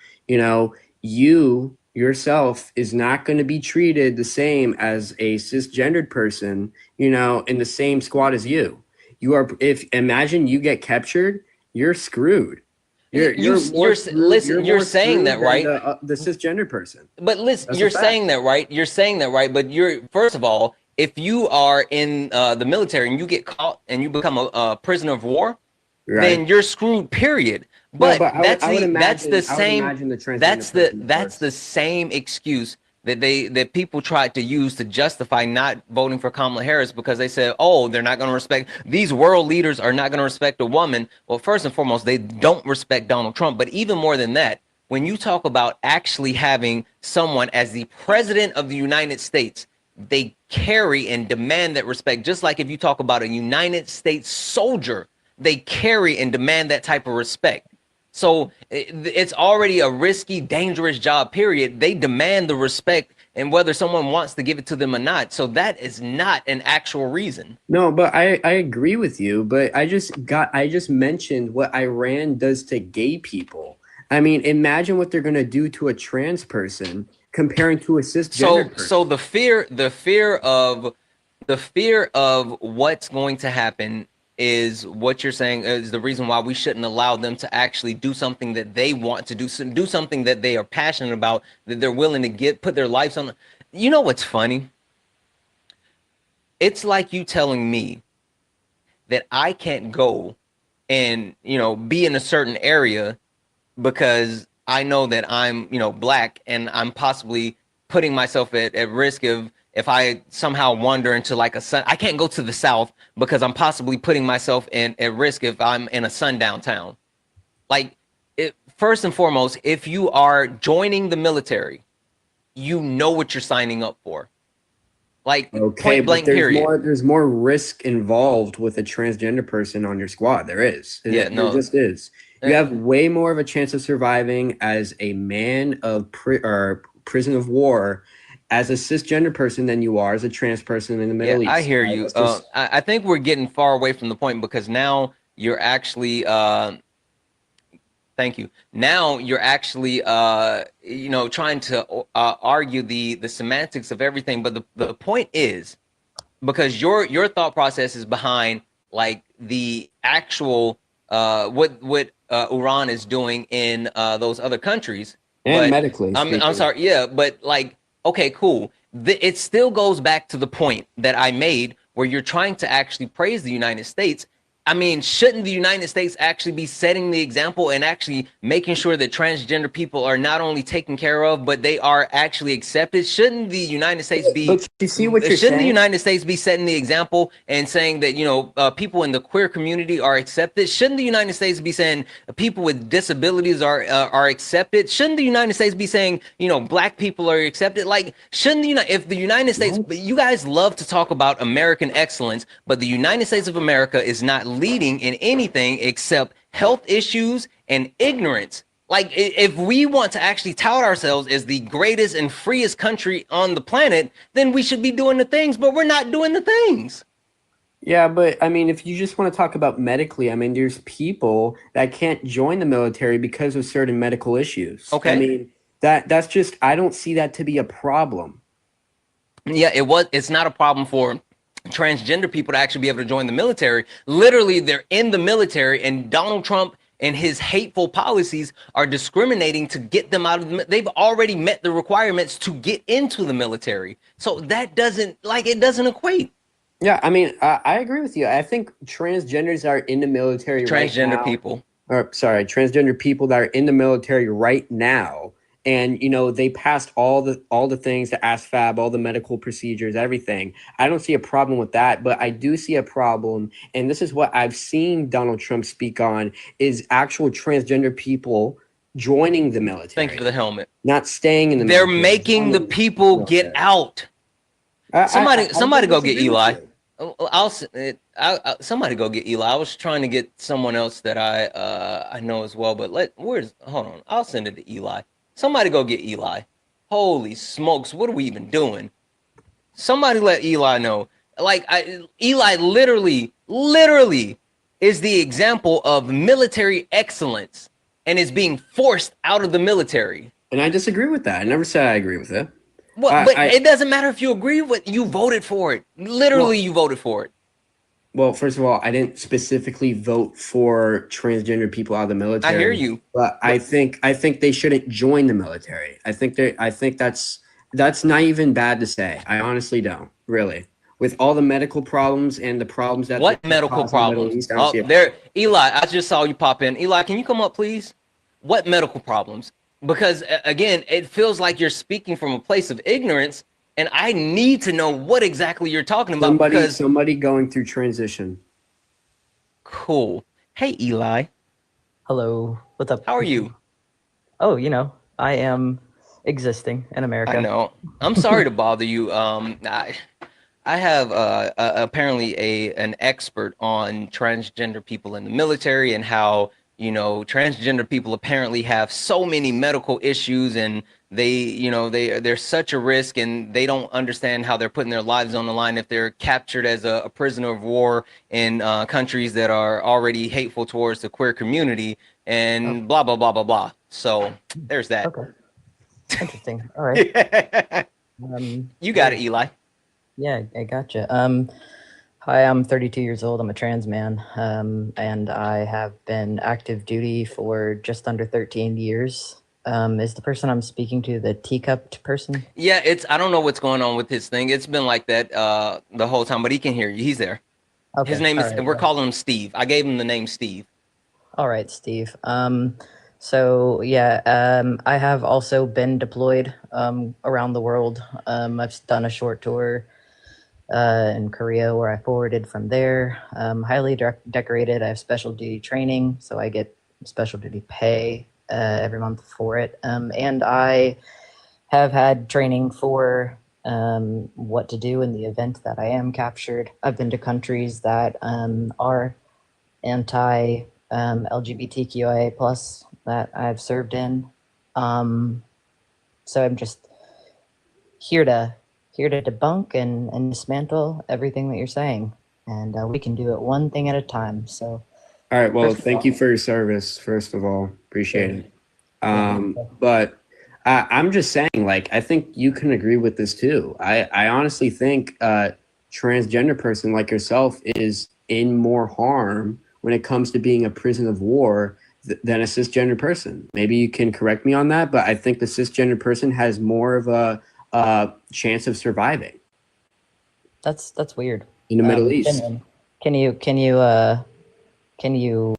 you yourself is not going to be treated the same as a cisgendered person, in the same squad as you. Imagine you get captured, you're screwed. You're saying that, right? The cisgender person. But listen, you're saying that, right? But first of all, if you are in the military and you get caught and you become a prisoner of war, right, then you're screwed, period. But but that's I would the imagine, that's the I would same imagine the transgender that's person the first. same excuse that people tried to use to justify not voting for Kamala Harris, because they said, oh, they're not going to respect, these world leaders are not going to respect a woman. Well, first and foremost, they don't respect Donald Trump. But even more than that, when you talk about actually having someone as the president of the United States, they carry and demand that respect. Just like if you talk about a United States soldier, they carry and demand that type of respect. So it's already a risky, dangerous job, period. They demand the respect, and whether someone wants to give it to them or not. So that is not an actual reason. No, but I agree with you, but I just mentioned what Iran does to gay people. I mean, imagine what they're gonna do to a trans person comparing to a cisgender person. So the fear of what's going to happen is what you're saying is the reason why we shouldn't allow them to actually do something that they want to do something that they are passionate about, that they're willing to put their lives on. You know what's funny? It's like you telling me that I can't go and, be in a certain area because I know that I'm, black, and I'm possibly putting myself at risk if I somehow wander into like I can't go to the South because I'm possibly putting myself at risk if I'm in a sundown town. Like, first and foremost, if you are joining the military, you know what you're signing up for. Like, Okay, point blank, but period. there's more risk involved with a transgender person on your squad. There is. Yeah, no. There just is. You have way more of a chance of surviving as a man of prison of war as a cisgender person than you are as a trans person in the Middle East. I hear you. I think we're getting far away from the point, because now you're actually thank you. Now you're actually trying to argue the semantics of everything. But the point is, because your thought process is behind like the actual what Iran is doing in those other countries. And but medically I'm sorry, yeah, but like, okay, cool. It still goes back to the point that I made, where you're trying to actually praise the United States. I mean, shouldn't the United States actually be setting the example and actually making sure that transgender people are not only taken care of, but they are actually accepted? Shouldn't the United States be? But you see what you're Shouldn't the saying? United States be setting the example and saying that people in the queer community are accepted? Shouldn't the United States be saying people with disabilities are accepted? Shouldn't the United States be saying black people are accepted? Like, shouldn't if the United States? You guys love to talk about American excellence, but the United States of America is not leading in anything except health issues and ignorance. Like, if we want to actually tout ourselves as the greatest and freest country on the planet, then we should be doing the things, but we're not doing the things. Yeah, but I mean, if you just want to talk about medically, I mean, there's people that can't join the military because of certain medical issues. Okay. I mean, that's just, I don't see that to be a problem. Yeah, it's not a problem for transgender people to actually be able to join the military. Literally, they're in the military, and Donald Trump and his hateful policies are discriminating to get them out of the. They've already met the requirements to get into the military, so that doesn't equate. Yeah, I mean, I agree with you. I think transgenders are in the military Transgender right now. people. Transgender people that are in the military right now. And, they passed all the things, the ASFAB, all the medical procedures, everything. I don't see a problem with that, but I do see a problem. And this is what I've seen Donald Trump speak on, is actual transgender people joining the military. Thank you for the helmet. Not staying in the military. They're making the people get out. Somebody go get Eli. Somebody go get Eli. I was trying to get someone else that I know as well, but hold on. I'll send it to Eli. Somebody go get Eli. Holy smokes, what are we even doing? Somebody let Eli know. Like, Eli literally is the example of military excellence and is being forced out of the military. And I disagree with that. I never said I agree with it. Well, but it doesn't matter if you agree with it. You voted for it. Literally, you voted for it. Well, first of all, I didn't specifically vote for transgender people out of the military. I hear you, but I think they shouldn't join the military. I think that's not even bad to say. I honestly don't, really. with all the medical problems and the problems that What medical problems? Oh, there, Eli. I just saw you pop in. Eli, can you come up, please? What medical problems? Because again, it feels like you're speaking from a place of ignorance, and I need to know what exactly you're talking about. Somebody going through transition. Cool. Hey, Eli. Hello. What's up? How are you? Oh, I am existing in America. I know. I'm sorry to bother you. I have apparently an expert on transgender people in the military and how, transgender people apparently have so many medical issues, and they're such a risk, and they don't understand how they're putting their lives on the line if they're captured as a prisoner of war in countries that are already hateful towards the queer community and blah, blah, blah, blah, blah. So there's that. Okay. Interesting. All right. You got it, Eli. Yeah, I gotcha. Hi, I'm 32 years old. I'm a trans man, and I have been active duty for just under 13 years. Is the person I'm speaking to the teacupped person? Yeah, I don't know what's going on with his thing. It's been like that the whole time, but he can hear you. He's there. Okay. His name is, right, we're calling him Steve. I gave him the name Steve. All right, Steve. So yeah, I have also been deployed around the world. I've done a short tour in Korea where I forwarded from there. Highly decorated. I have special duty training, so I get special duty pay every month for it. And I have had training for what to do in the event that I am captured. I've been to countries that are anti LGBTQIA plus that I've served in. So I'm just here to debunk and dismantle everything that you're saying, and we can do it one thing at a time. So, all right. Well, thank you for your service. First of all, appreciate it. But I'm just saying, like, I think you can agree with this too. I honestly think a transgender person like yourself is in more harm when it comes to being a prisoner of war than a cisgender person. Maybe you can correct me on that, but I think the cisgender person has more of a chance of surviving. That's weird. In the Middle East. Can you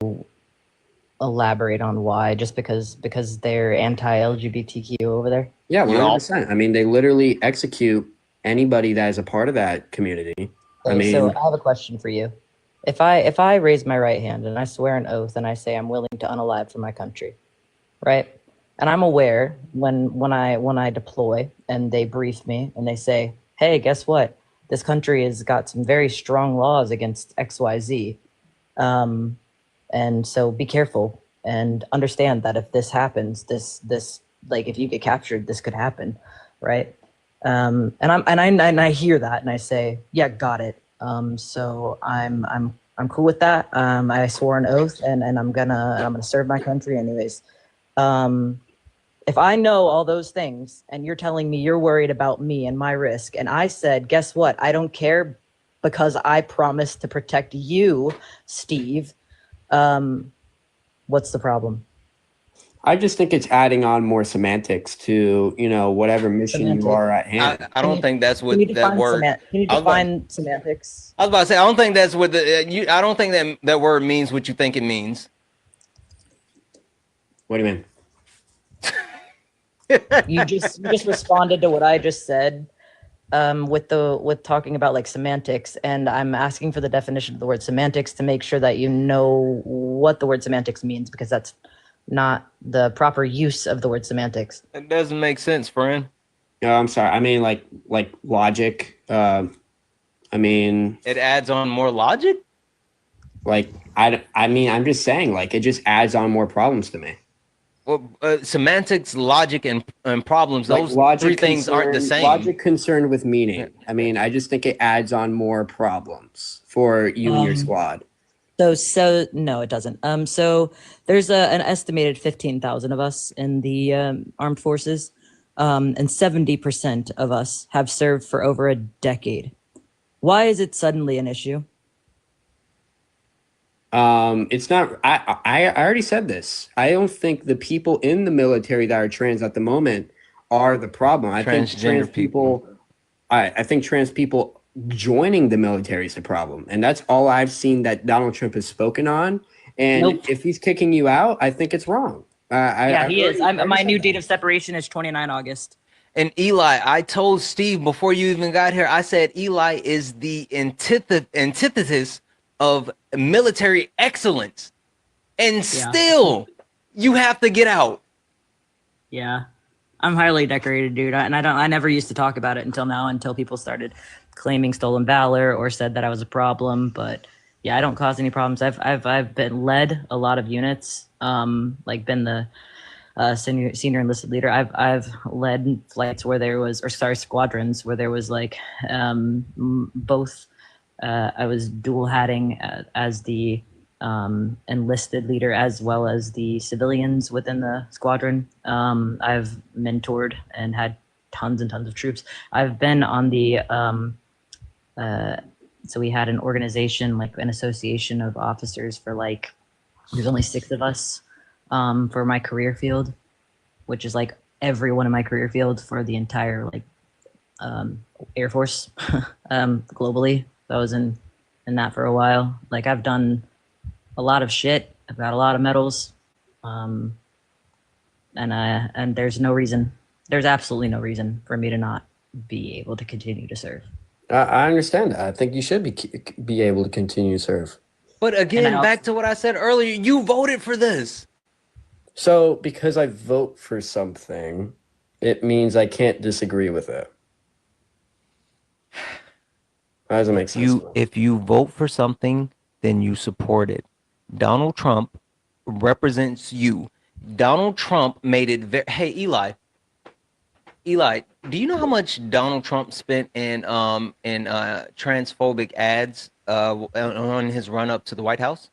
elaborate on why? Just because they're anti-LGBTQ over there? Yeah, 100%. I mean, they literally execute anybody that is a part of that community. So I have a question for you. If I raise my right hand and I swear an oath and I say I'm willing to unalive for my country, right? And I'm aware when I deploy and they brief me and they say, hey, guess what? This country has got some very strong laws against XYZ. And so be careful and understand that if this happens, this like if you get captured, this could happen, right? And I hear that and I say, yeah, got it. So I'm cool with that. I swore an oath and I'm gonna serve my country anyways. If I know all those things and you're telling me you're worried about me and my risk, and I said, guess what? I don't care because I promised to protect you, Steve. What's the problem? I just think it's adding on more semantics to, whatever mission you are at hand. I don't think that's what that word. Can you define semantics? I was about to say, I don't think that's what I don't think that word means what you think it means. What do you mean? You just responded to what I just said with talking about like semantics, and I'm asking for the definition of the word semantics to make sure that you know what the word semantics means, because that's not the proper use of the word semantics. It doesn't make sense, friend. I'm sorry. I mean, like logic. I mean, it adds on more logic. Like I mean, I'm just saying, like, it just adds on more problems to me. Well, semantics, logic, and problems, like those three things aren't the same. Logic concerned with meaning. I mean, I just think it adds on more problems for you and your squad. So no, it doesn't. So there's an estimated 15,000 of us in the armed forces, and 70% of us have served for over a decade. Why is it suddenly an issue? It's not. I already said this. I don't think the people in the military that are trans at the moment are the problem. I think trans people joining the military is the problem. And that's all I've seen that Donald Trump has spoken on. And if he's kicking you out, I think it's wrong. He is. My new date of separation is 29 August. And Eli, I told Steve before you even got here, I said Eli is the antithesis of military excellence. And still, you have to get out. Yeah. I'm highly decorated, dude. I never used to talk about it until now, until people started claiming stolen valor or said that I was a problem. But yeah, I don't cause any problems. I've been led a lot of units, like been the senior enlisted leader. I've led flights where there was, squadrons where there was like both. I was dual hatting as the enlisted leader as well as the civilians within the squadron. I've mentored and had tons and tons of troops. I've been on the so we had an organization, like an association of officers for like, there's only 6 of us for my career field, which is like everyone in my career field for the entire like Air Force globally. So I was in that for a while. Like I've done a lot of shit. I've got a lot of medals, and there's absolutely no reason for me to not be able to continue to serve. I understand that. I think you should be able to continue to serve. But again, back to what I said earlier, you voted for this. So because I vote for something, it means I can't disagree with it. That doesn't make sense. If you vote for something, then you support it. Donald Trump represents you. Donald Trump made it very. Hey, Eli, do you know how much Donald Trump spent in transphobic ads on his run up to the White House?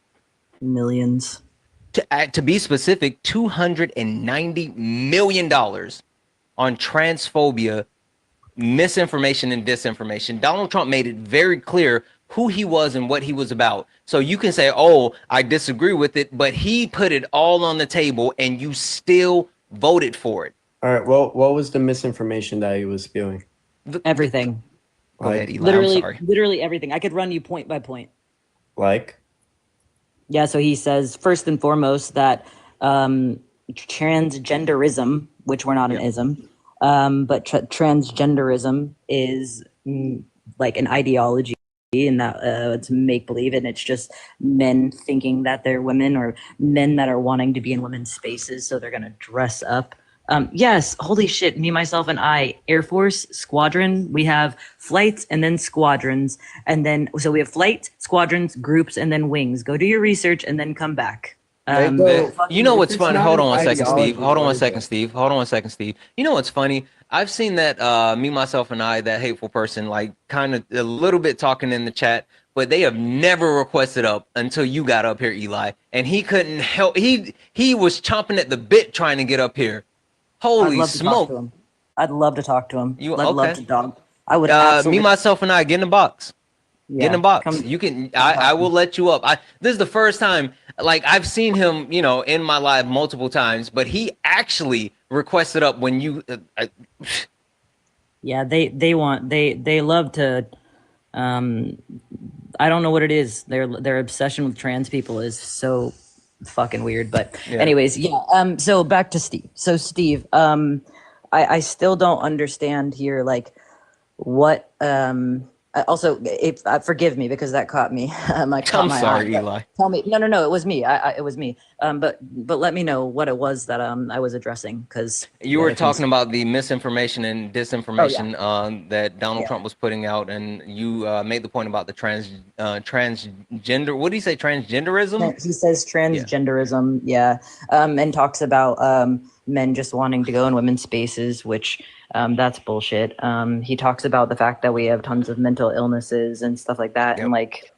Millions. To be specific, $290 million on transphobia, misinformation, and disinformation. Donald Trump made it very clear who he was and what he was about. So you can say, oh, I disagree with it, but he put it all on the table and you still voted for it. All right. Well, what was the misinformation that he was spewing? Everything. Like, Literally everything. I could run you point by point. Like? Yeah, so he says, first and foremost, that transgenderism, which we're not an ism, but transgenderism is like an ideology, and that it's make-believe, and it's just men thinking that they're women, or men that are wanting to be in women's spaces, so they're going to dress up. Yes, holy shit, me, myself, and I, Air Force, squadron, we have flights and then squadrons, and then, so we have flights, squadrons, groups, and then wings. Go do your research and then come back. You know what's funny? Hold on one second, Steve. Hold on one second, Steve. You know what's funny? I've seen that me, myself, and I, that hateful person, like kind of a little bit talking in the chat, but they have never requested up until you got up here, Eli, and he couldn't help. He was chomping at the bit trying to get up here. Holy smoke! I'd love to talk to him. I'd love to talk. I would. Me, myself, and I, get in the box. Yeah, get in the box. You can. I will let you up. This is the first time. Like I've seen him, in my life multiple times, but he actually requested up when you. Yeah, they love to. I don't know what it is. Their obsession with trans people is so fucking weird, but anyways, so back to Steve. So Steve, I still don't understand here, like what also, if forgive me because that caught me. I'm sorry, Eli. Tell me, no, it was me. It was me. But let me know what it was that I was addressing, because you were talking about the misinformation and disinformation that Donald Trump was putting out, and you made the point about the transgender. What did he say? Transgenderism. He says transgenderism. Yeah, and talks about men just wanting to go in women's spaces, which. That's bullshit. He talks about the fact that we have tons of mental illnesses and stuff like that, and like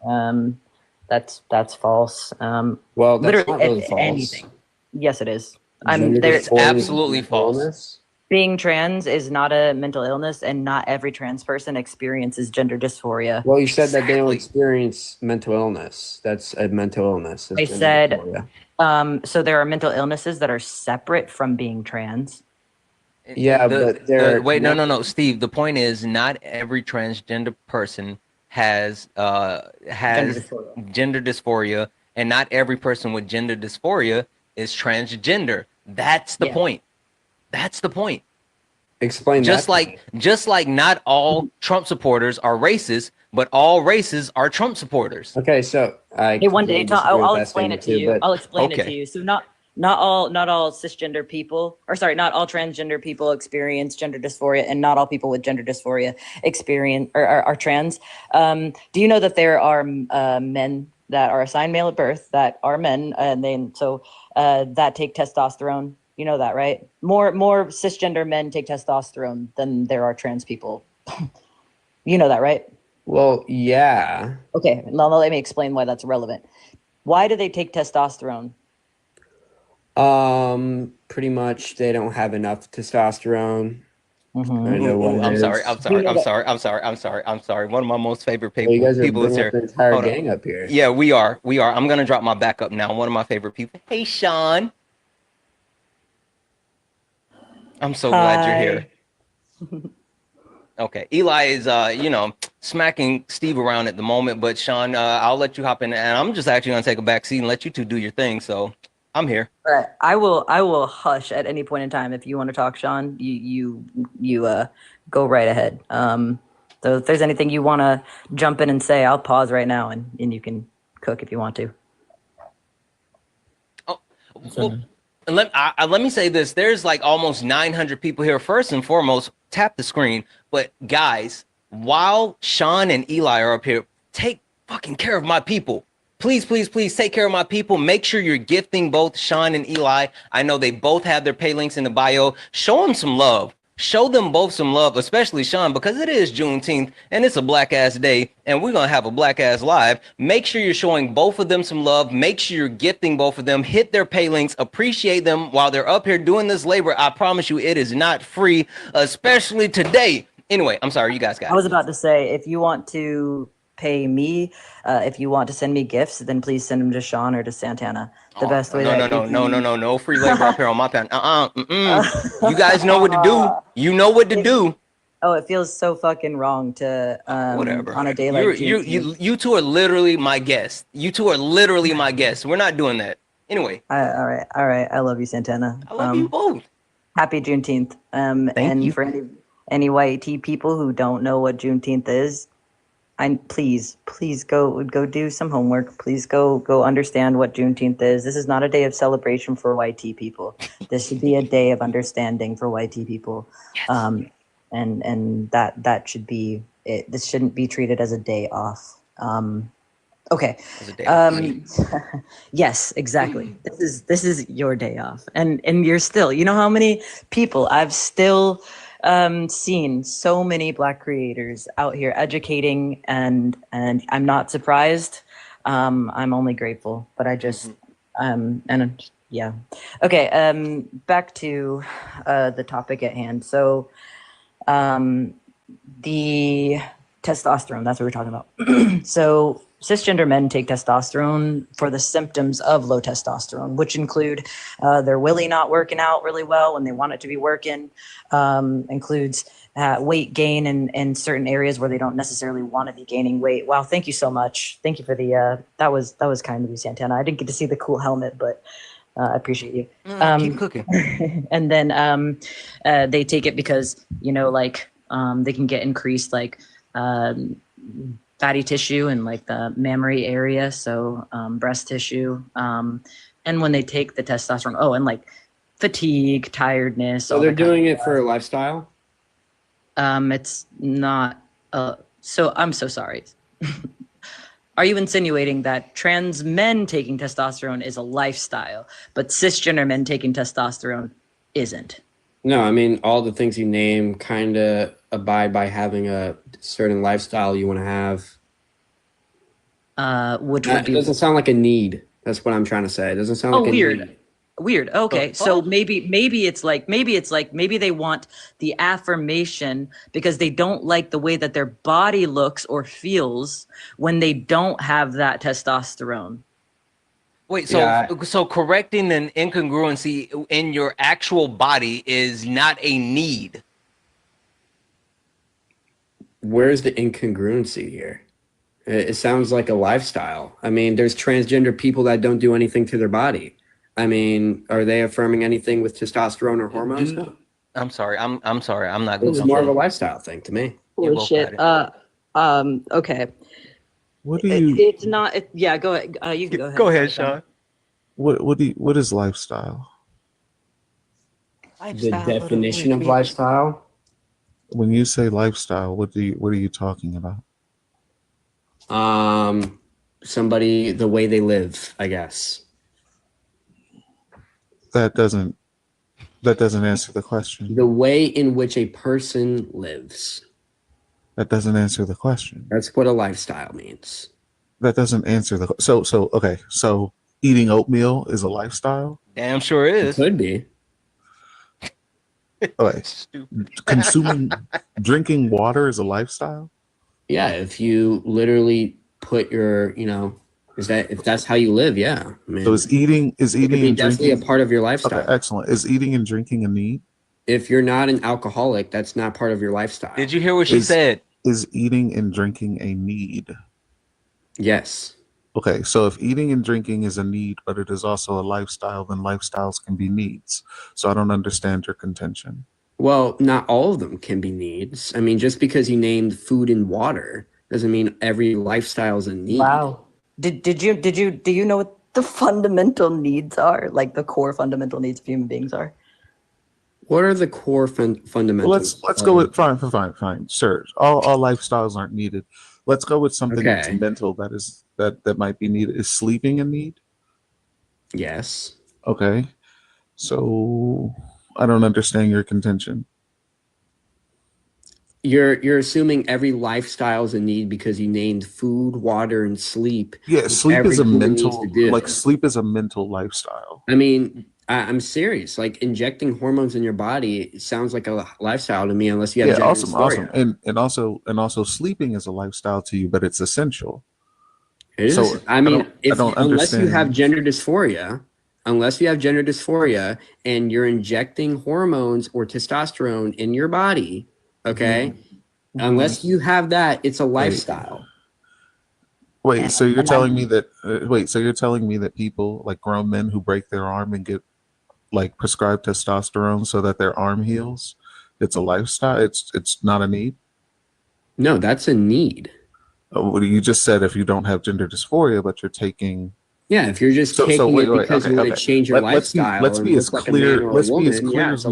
that's false. Well, that's literally not really false. Anything. Yes, it is. It's absolutely false. Being trans is not a mental illness, and not every trans person experiences gender dysphoria. Well, you said that they don't experience mental illness. That's a mental illness. I said, so there are mental illnesses that are separate from being trans. Yeah, but they're wait, no, Steve. The point is, not every transgender person has gender dysphoria, and not every person with gender dysphoria is transgender. That's the point. That's the point. Explain just that. Just like not all Trump supporters are racist, but all races are Trump supporters. Okay, so hey, one day, Tom, I'll explain it to you. But, I'll explain it to you. So not all cisgender people, or sorry, not all transgender people experience gender dysphoria, and not all people with gender dysphoria experience or are trans. Do you know that there are men that are assigned male at birth that are men, and that take testosterone? You know that, right? More cisgender men take testosterone than there are trans people. You know that, right? Well, yeah. Okay, now let me explain why that's relevant. Why do they take testosterone? Pretty much they don't have enough testosterone. I'm sorry. One of my most favorite people. Well, you guys are people is bringing here. up the entire gang up here. Yeah, we are. I'm gonna drop my backup now. One of my favorite people. Hey, Sean. I'm so glad you're here. Okay, Eli is smacking Steve around at the moment, but Sean, I'll let you hop in, and I'm just actually gonna take a back seat and let you two do your thing. So I'm here. All right. I will hush at any point in time if you want to talk, Sean. You go right ahead. So if there's anything you want to jump in and say, I'll pause right now, and you can cook if you want to. Oh, well, let me say this. There's like almost 900 people here. First and foremost, tap the screen. But guys, while Sean and Eli are up here, take fucking care of my people. Please, please, please take care of my people. Make sure you're gifting both Sean and Eli. I know they both have their pay links in the bio. Show them some love. Show them both some love, especially Sean, because it is Juneteenth and it's a black ass day and we're going to have a black ass live. Make sure you're showing both of them some love. Make sure you're gifting both of them. Hit their pay links. Appreciate them while they're up here doing this labor. I promise you it is not free, especially today. Anyway, I'm sorry. You guys got it. I was about to say, if you want to pay me, if you want to send me gifts, then please send them to Sean or to Santana. The best way. No free labor up here on my pen. You guys know what to do. You know what to do. Oh, it feels so fucking wrong to whatever on a day like you two are literally my guests. You two are literally my guests. We're not doing that. Anyway. All right. I love you, Santana. I love you both. Happy Juneteenth. Thank you. For any white tea people who don't know what Juneteenth is, please go do some homework. Please go understand what Juneteenth is. This is not a day of celebration for white tea people. This should be a day of understanding for white tea people. Yes. And that should be it. This shouldn't be treated as a day off. Okay. As a day off. Yes, exactly. This is your day off. And you're still, you know how many people I've still seen so many Black creators out here educating, and I'm not surprised. I'm only grateful, but I just yeah. Okay. Back to the topic at hand. So, the testosterone. That's what we're talking about. So, cisgender men take testosterone for the symptoms of low testosterone, which include their willy not working out really well when they want it to be working, includes weight gain in certain areas where they don't necessarily want to be gaining weight. Wow, thank you so much. Thank you for the, that was kind of you, Santana. I didn't get to see the cool helmet, but I appreciate you. Keep cooking. And then they take it because, they can get increased fatty tissue in the mammary area, so breast tissue, and when they take the testosterone, and fatigue, tiredness. So they're doing it for a lifestyle? It's not. So I'm so sorry. Are you insinuating that trans men taking testosterone is a lifestyle, but cisgender men taking testosterone isn't? No, I mean, all the things you name kind of abide by having a certain lifestyle you want to have. Which would be... It doesn't sound like a need. That's what I'm trying to say. It doesn't sound like a need. Weird. Okay. So maybe they want the affirmation because they don't like the way that their body looks or feels when they don't have that testosterone. Wait, so correcting an incongruency in your actual body is not a need. Where's the incongruency here? It sounds like a lifestyle. I mean, there's transgender people that don't do anything to their body. I mean, are they affirming anything with testosterone or hormones? No. I'm sorry. I'm sorry. I'm not going It's more of a lifestyle thing to me. Bullshit. Okay. What do you? It's not. Yeah, go ahead. You can go ahead. Go ahead, Sean. What is lifestyle? The definition of lifestyle. When you say lifestyle, what are you talking about? Somebody, the way they live, I guess. That doesn't answer the question. The way in which a person lives. That doesn't answer the question. That's what a lifestyle means. That doesn't answer the okay. So eating oatmeal is a lifestyle? Damn sure it is. It could be. Okay. Drinking water is a lifestyle? Yeah, if you literally put your, if that's how you live, yeah. I mean, So is eating and definitely drinking a part of your lifestyle. Okay, excellent. Is eating and drinking a need? If you're not an alcoholic, that's not part of your lifestyle. Did you hear what she said? Is eating and drinking a need? Yes. Okay, so if eating and drinking is a need, but it is also a lifestyle, then lifestyles can be needs. So I don't understand your contention. Well, not all of them can be needs. I mean, just because you named food and water doesn't mean every lifestyle is a need. Wow. Do you know what the fundamental needs are? Like the core fundamental needs of human beings are? What are the core fundamentals? Let's go with fine. Sure. All lifestyles aren't needed. Let's go with something that's mental that might be needed. Is sleeping a need? Yes. Okay. So I don't understand your contention. You're assuming every lifestyle is a need because you named food, water, and sleep. Yeah, sleep is a sleep is a mental lifestyle. I mean, I'm serious. Like injecting hormones in your body sounds like a lifestyle to me, unless you have gender dysphoria. And also sleeping is a lifestyle to you, but it's essential. It is. So unless you have gender dysphoria, and you're injecting hormones or testosterone in your body, okay? Mm-hmm. Unless you have that, it's a lifestyle. Wait, so you're telling me that people like grown men who break their arm and get like prescribed testosterone so that their arm heals, it's a lifestyle? It's not a need? No, that's a need. Well, you just said if you don't have gender dysphoria, but you're taking. Yeah, if you're just taking it because you want to change your lifestyle. Let's be as clear as we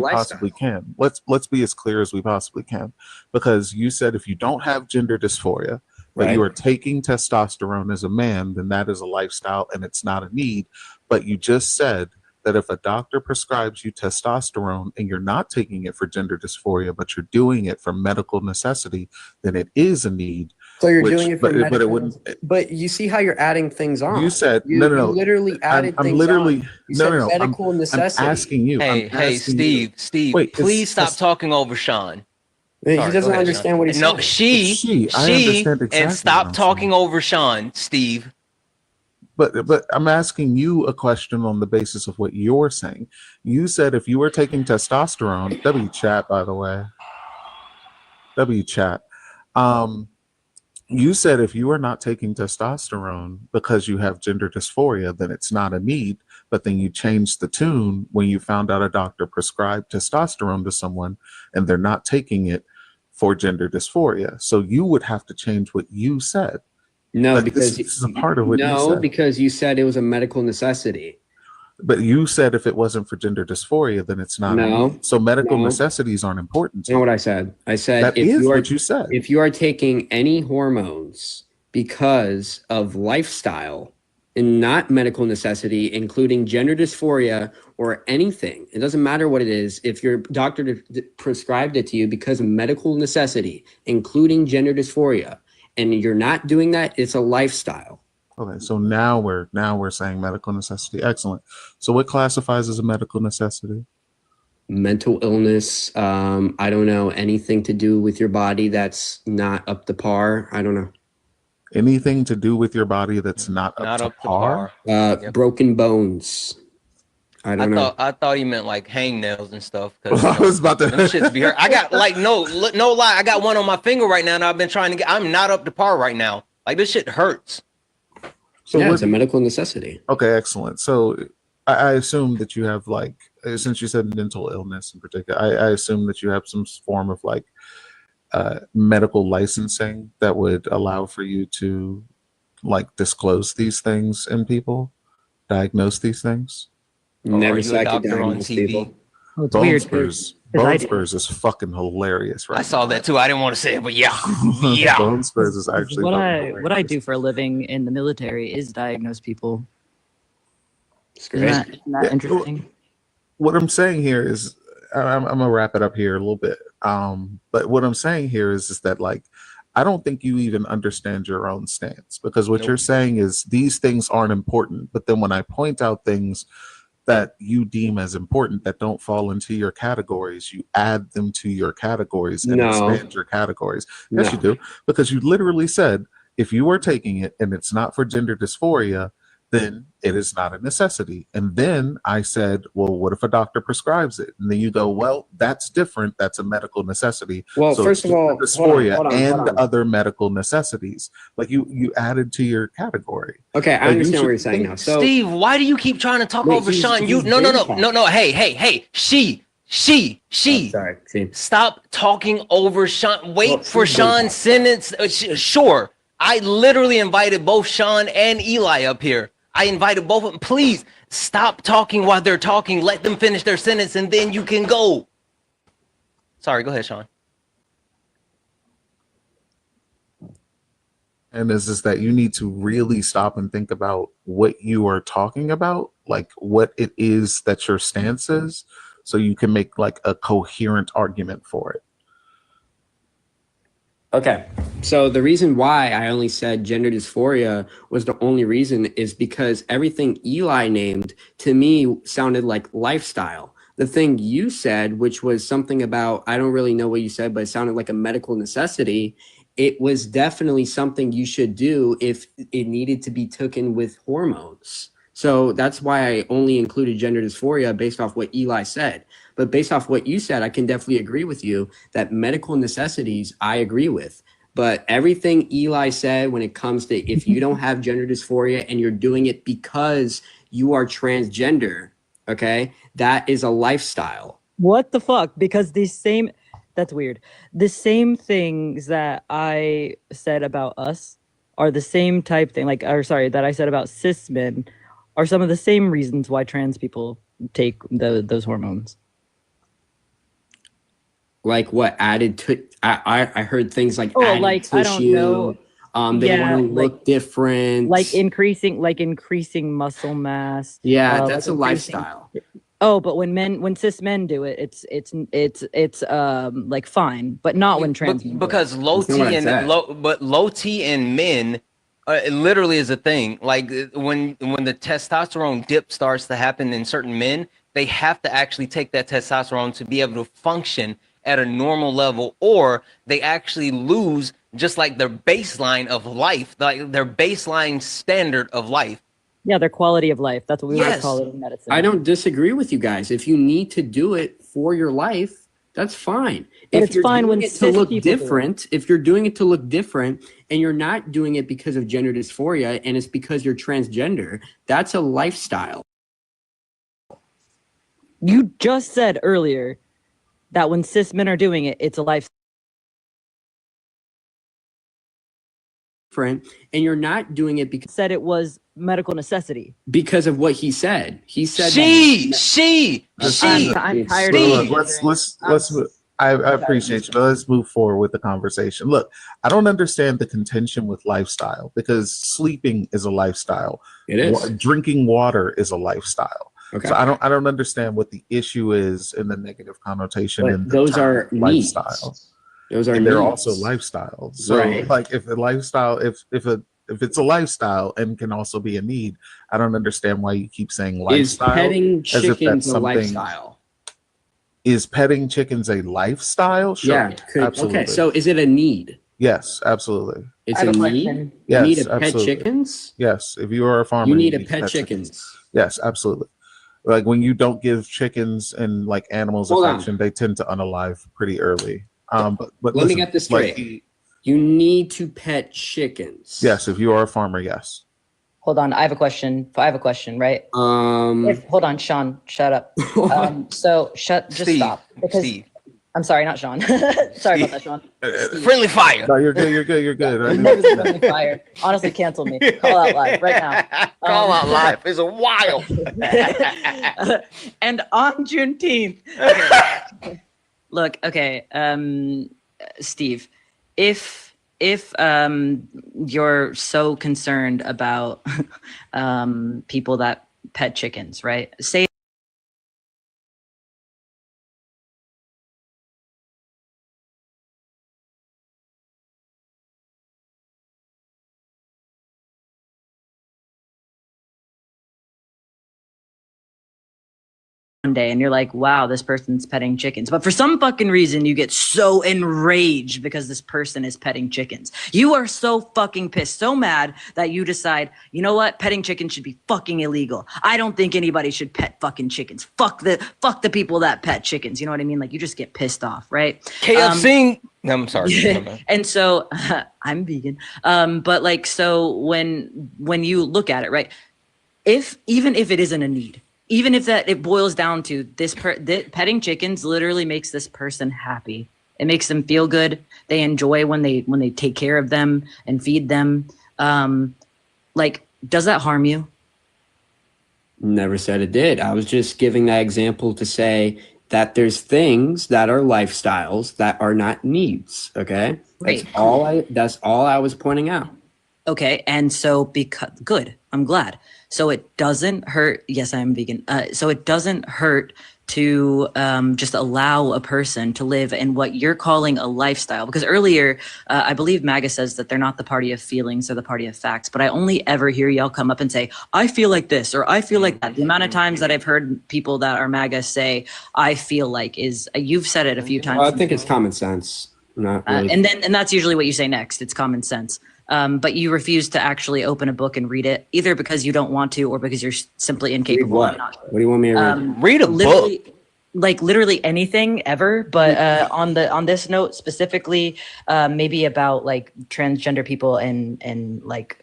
possibly can. Let's be as clear as we possibly can, because you said if you don't have gender dysphoria, but you are taking testosterone as a man, then that is a lifestyle and it's not a need. But you just said that if a doctor prescribes you testosterone and you're not taking it for gender dysphoria, but you're doing it for medical necessity, then it is a need. So you're doing it for medical, but it wouldn't. But you see how you're adding things on. You said you literally added things on. You said medical necessity. I'm asking you. Hey, Steve. Wait, please stop talking over Sean. He doesn't understand what he's saying. No, she, and stop talking over Sean, Steve. But I'm asking you a question on the basis of what you're saying. You said if you were taking testosterone, W-chat, by the way. W-chat. You said if you are not taking testosterone because you have gender dysphoria, then it's not a need. But then you changed the tune when you found out a doctor prescribed testosterone to someone and they're not taking it for gender dysphoria. So you would have to change what you said. No, like because this is a part of what you said. Because you said it was a medical necessity. But you said if it wasn't for gender dysphoria, then it's not. No. So medical necessities aren't important. You know what I said? I said that is what you said. If you are taking any hormones because of lifestyle and not medical necessity, including gender dysphoria or anything, it doesn't matter what it is. If your doctor prescribed it to you because of medical necessity, including gender dysphoria, and you're not doing that, it's a lifestyle. Okay, so now we're saying medical necessity. Excellent. So what classifies as a medical necessity? Mental illness. I don't know, anything to do with your body that's not up to par. I don't know. Anything to do with your body that's not up to par? Broken bones. I don't know. I thought he meant like hangnails and stuff. Cause I was about to. Them shits be hurt. I got like no lie. I got one on my finger right now, and I've been trying to get. I'm not up to par right now. Like this shit hurts. So yeah, it's a medical necessity. Okay, excellent. So I assume that you have like, since you said mental illness in particular, I assume that you have some form of like medical licensing that would allow for you to like disclose these things in people, diagnose these things. Never said I could diagnose people. Oh, it's weird. Bone Spurs is fucking hilarious, right? I saw that too. I didn't want to say it, but yeah, yeah. Bone Spurs is actually what I do for a living in the military is diagnose people. It's great. Isn't that interesting? What I'm saying here is, I'm gonna wrap it up here a little bit. But what I'm saying here is that like, I don't think you even understand your own stance, because what you're saying is these things aren't important. But then when I point out things that you deem as important that don't fall into your categories, you add them to your categories and expand your categories. Yes, you do, because you literally said if you are taking it and it's not for gender dysphoria, then it is not a necessity. And then I said, well, what if a doctor prescribes it? And then you go, well, that's different. That's a medical necessity. Well, so first of all, dysphoria hold on. Other medical necessities, like you added to your category. Okay, I understand what you're saying now. So, Steve, why do you keep trying to talk over Sean? No. Hey. She. Sorry. Stop talking over Sean. Wait for Sean's sentence. Sure. I literally invited both Sean and Eli up here. I invited both of them. Please stop talking while they're talking. Let them finish their sentence and then you can go. Sorry, go ahead, Sean. And is that you need to really stop and think about what you are talking about, like what it is that your stance is, so you can make like a coherent argument for it. Okay, so the reason why I only said gender dysphoria was the only reason is because everything Eli named to me sounded like lifestyle. The thing you said, which was something about, I don't really know what you said, but it sounded like a medical necessity. It was definitely something you should do if it needed to be taken with hormones. So that's why I only included gender dysphoria based off what Eli said. But based off what you said, I can definitely agree with you that medical necessities, I agree with. But everything Eli said when it comes to if you don't have gender dysphoria and you're doing it because you are transgender, okay, that is a lifestyle. What the fuck? Because that's weird. The same things that I said about us are the same type thing, that I said about cis men are some of the same reasons why trans people take those hormones. Like what added to? I heard things like added tissue. I don't know. They want to look different. Like increasing muscle mass. Yeah, that's a lifestyle. Oh, but when cis men do it, it's like fine, but not when trans men because low T and men. It literally is a thing. Like when the testosterone dip starts to happen in certain men, they have to actually take that testosterone to be able to function at a normal level, or they actually lose just like their baseline of life, like their baseline standard of life. Yeah, their quality of life. That's what we would call it in medicine. I don't disagree with you guys. If you need to do it for your life, that's fine. But if you're doing it to look different, if you're doing it to look different and you're not doing it because of gender dysphoria and it's because you're transgender, that's a lifestyle. You just said earlier that when cis men are doing it, it's a lifestyle. And you're not doing it because said it was medical necessity because of what he said. He said I'm tired of let's I appreciate you, but let's move forward with the conversation. Look, I don't understand the contention with lifestyle because sleeping is a lifestyle. It is. Drinking water is a lifestyle. Okay. So I don't understand what the issue is in the negative connotation. But in those are lifestyle. Needs. Those are and needs. They're also lifestyles. So right. like if a lifestyle, if it's a lifestyle and can also be a need, I don't understand why you keep saying lifestyle. Is petting chickens a lifestyle? Is petting chickens a lifestyle? Sure. Yeah. Absolutely. Okay. So is it a need? Yes, absolutely. It's I have a a need. question. You Yes, need to pet absolutely. chickens. Yes, if you are a farmer, You need to to pet chickens. chickens. Yes, absolutely. Like when you don't give chickens and like animals Hold on. affection, they tend to unalive pretty early. But Let listen, me get this like straight. You need to pet chickens. yes, if you are a farmer, yes. Hold on, I have a question. Right? Hold on, Sean, shut up. Just Steve, stop. Because Steve. I'm sorry, not Sean. Sorry about that, Sean. Friendly fire. No, you're good. You're good. You're good. I Never know. friendly fire. Honestly, cancel me. Call out live right now. Call out live. It's a wild. And on Juneteenth. Look, okay, Steve, if you're so concerned about people that pet chickens, right? Say one day and you're like, wow, this person's petting chickens. But for some fucking reason, you get so enraged because this person is petting chickens. You are so fucking pissed, so mad that you decide, you know what? Petting chickens should be fucking illegal. I don't think anybody should pet fucking chickens. Fuck the people that pet chickens. You know what I mean? Like you just get pissed off, right? KFC. No, I'm sorry. And so I'm vegan. But like, so when you look at it, right? Even if it isn't a need, even if that it boils down to this petting chickens literally makes this person happy. It makes them feel good. They enjoy when they take care of them and feed them. Like, does that harm you? Never said it did. I was just giving that example to say that there's things that are lifestyles that are not needs. Okay, Right. That's all I was pointing out. Okay, and so good. I'm glad. So it doesn't hurt. Yes, I am vegan. So it doesn't hurt to just allow a person to live in what you're calling a lifestyle. Because earlier, I believe MAGA says that they're not the party of feelings, they're the party of facts. But I only ever hear y'all come up and say, I feel like this, or I feel like that. The amount of times that I've heard people that are MAGA say, I feel like is, you've said it a few times. Well, I think it's common sense. Not really. And that's usually what you say next. It's common sense. But you refuse to actually open a book and read it, either because you don't want to or because you're simply incapable. What? What do you want me to read? Read a book. Like literally anything ever. But on this note specifically, maybe about like transgender people and like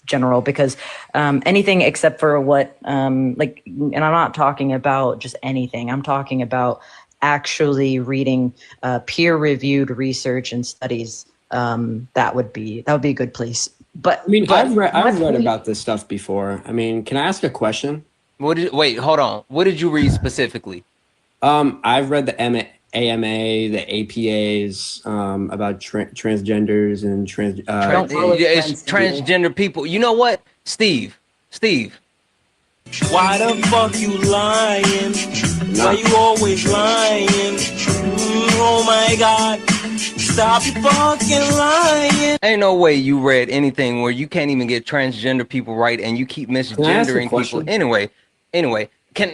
general, because anything except for what like, and I'm not talking about just anything. I'm talking about actually reading peer-reviewed research and studies. That would be a good place. But I mean, I've read about this stuff before. I mean, can I ask a question? Wait, hold on. What did you read specifically? I've read the AMA, the APAs about transgenders and transgender people. You know what, Steve? Why the fuck you lying? Why you always lying? Oh my God. Stop fucking lying. Ain't no way you read anything where you can't even get transgender people right and you keep misgendering people. Anyway,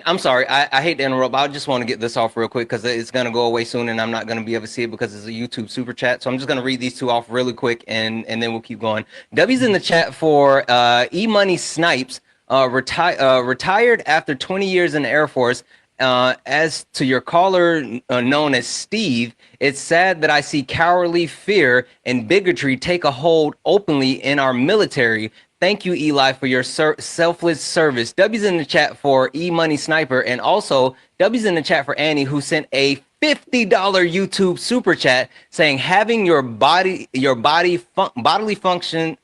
I'm sorry, I hate to interrupt, but I just want to get this off real quick because it's going to go away soon and I'm not going to be able to see it because it's a YouTube super chat. So I'm just going to read these two off really quick and then we'll keep going. W's in the chat for E-Money Snipes, retired after 20 years in the Air Force. As to your caller known as Steve, it's sad that I see cowardly fear and bigotry take a hold openly in our military. Thank you, Eli, for your selfless service. W's in the chat for E-Money Sniper, and also W's in the chat for Annie, who sent a $50 YouTube super chat saying having your body function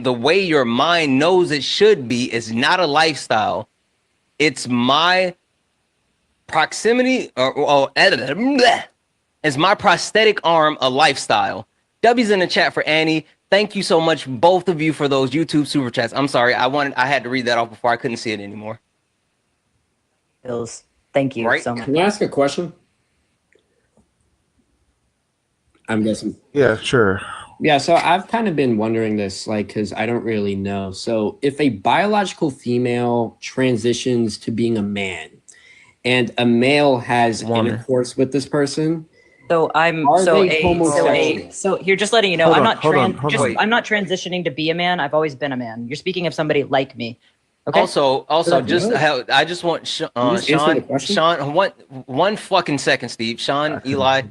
the way your mind knows it should be is not a lifestyle. It's my proximity is my prosthetic arm a lifestyle. W's in the chat for Annie. Thank you so much, both of you, for those YouTube super chats. I'm sorry, I had to read that off before I couldn't see it anymore. Thank you so much. Can I ask a question? I'm guessing. Yeah, sure. Yeah, so I've kind of been wondering this, like, because I don't really know. So if a biological female transitions to being a man and a male has intercourse with this person, So I'm Are so they homosexual? so here, just letting you know, Hold I'm on, not hold on, hold on. I'm not transitioning to be a man. I've always been a man. You're speaking of somebody like me. Okay. Also, just how I just want just answer the Sean, question? Sean, one fucking second, Steve, Sean, Eli,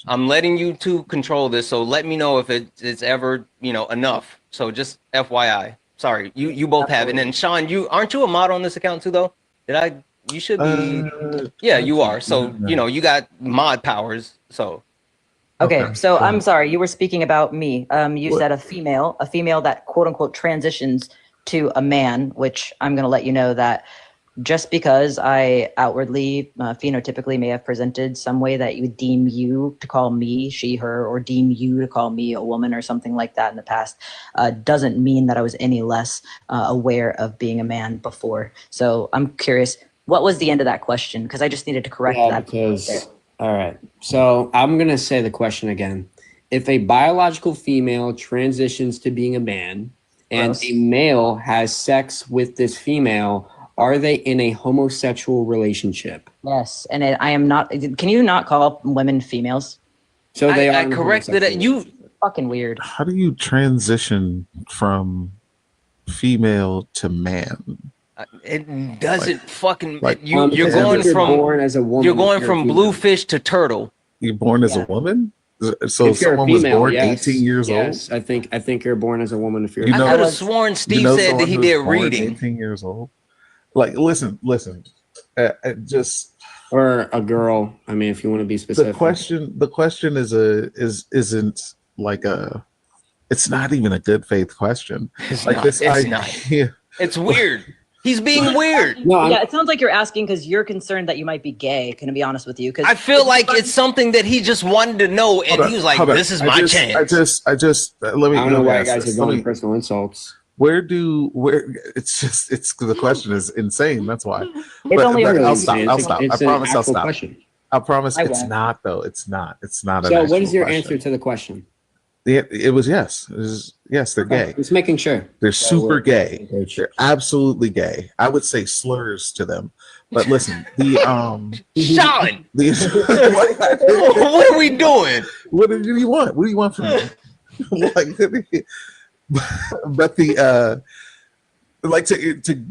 I'm letting you two control this, so let me know if it's ever enough. So just FYI. Sorry, you both have it. And then Sean, aren't you a mod on this account too, though? You should be. Yeah, you are. So you got mod powers. So. Okay, so I'm sorry, you were speaking about me. You said a female that quote unquote transitions to a man, which I'm going to let you know that just because I outwardly, phenotypically may have presented some way that you would deem you to call me she, her, or deem you to call me a woman or something like that in the past, doesn't mean that I was any less aware of being a man before. So I'm curious, what was the end of that question? Because I just needed to correct that. Because, all right. So I'm going to say the question again. If a biological female transitions to being a man and a male has sex with this female, are they in a homosexual relationship? Yes, and I am not. Can you not call women females? So they are. I corrected it. You fucking weird. How do you transition from female to man? It doesn't like you're going from born as a woman. You're going from bluefish to turtle. You're born as a woman. So if you're someone a female, was born yes, 18 years yes, old. I think you're born as a woman if you're. I could have sworn Steve said that he did reading. 18 years old. Like, listen. Just or a girl. I mean, if you want to be specific. The question isn't like a. It's not even a good faith question. It's like not. this It's idea. not. It's weird. He's being weird. No, yeah, it sounds like you're asking because you're concerned that you might be gay. Can I be honest with you? Because I feel like it's something that he just wanted to know, and he was like, "This is my chance." I just let me. I don't know why you guys are going personal insults. It's the question is insane. That's why. I'll stop. I promise I'll stop. I promise it's not though. It's not. So what is your answer to the question? It was yes. Yes, they're gay. Just making sure. They're super gay. They're absolutely gay. I would say slurs to them. But listen, Sean, what are we doing? What do you want? What do you want from me? But to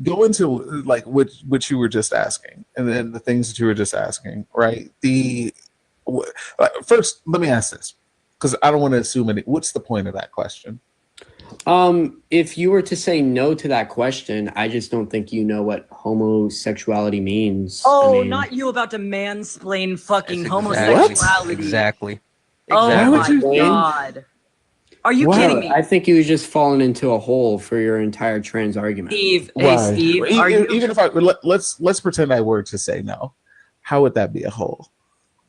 go into like what you were just asking, and then the things that you were just asking, right? First, let me ask this. Because I don't want to assume any. What's the point of that question? If you were to say no to that question, I just don't think you know what homosexuality means. Oh, not you about to mansplain fucking homosexuality. Exactly. Oh my god. Are you kidding me? I think you was just fallen into a hole for your entire trans argument. Steve, hey Steve, even if let's pretend I were to say no, how would that be a hole?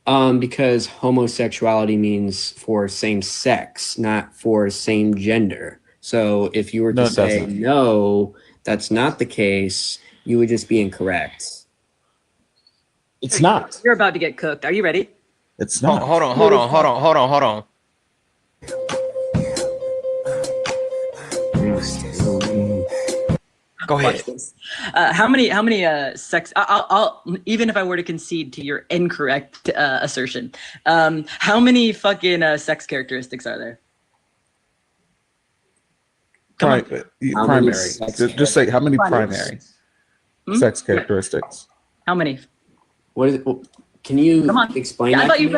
Because homosexuality means for same sex, not for same gender. So if you were to say no, that's not the case, you would just be incorrect. It's not. You're about to get cooked. Are you ready? It's not. Hold on. Go ahead. How many sex? I'll even if I were to concede to your incorrect assertion, how many fucking sex characteristics are there? Primary. Just say how many primary sex characteristics. How many? What is it? Can you explain? Yeah, I thought you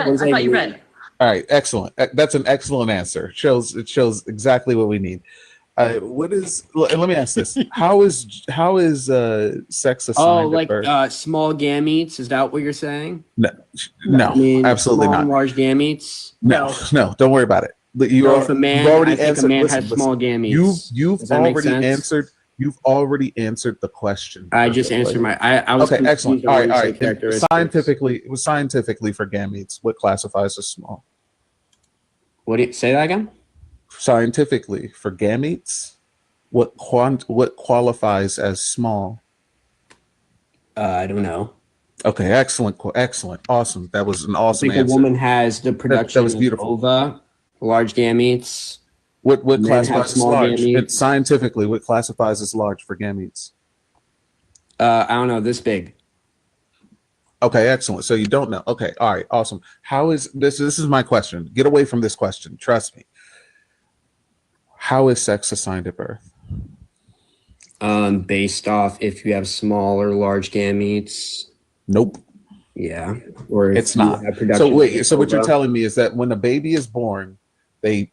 read. All right, excellent. That's an excellent answer. It shows exactly what we need. Let me ask this: How is sex assigned? Like small gametes? Is that what you're saying? No, I mean, absolutely not. Large gametes? No, don't worry about it. If a man has small gametes. You've already answered the question. I just answered I was okay. Excellent. All right. Scientifically for gametes, what classifies as small? What do you say that again? Scientifically for gametes, what qualifies as small? I don't know. Okay, excellent, awesome. That was an awesome answer. A woman has the production that was beautiful. of ova, large gametes. What classifies as large? Scientifically, what classifies as large for gametes? I don't know. This big. Okay, excellent. So you don't know. Okay, all right, awesome. How is this? This is my question. Get away from this question. Trust me. How is sex assigned at birth? Based off if you have small or large gametes. Nope. Yeah, or it's not. So wait. So what you're telling me is that when a baby is born, they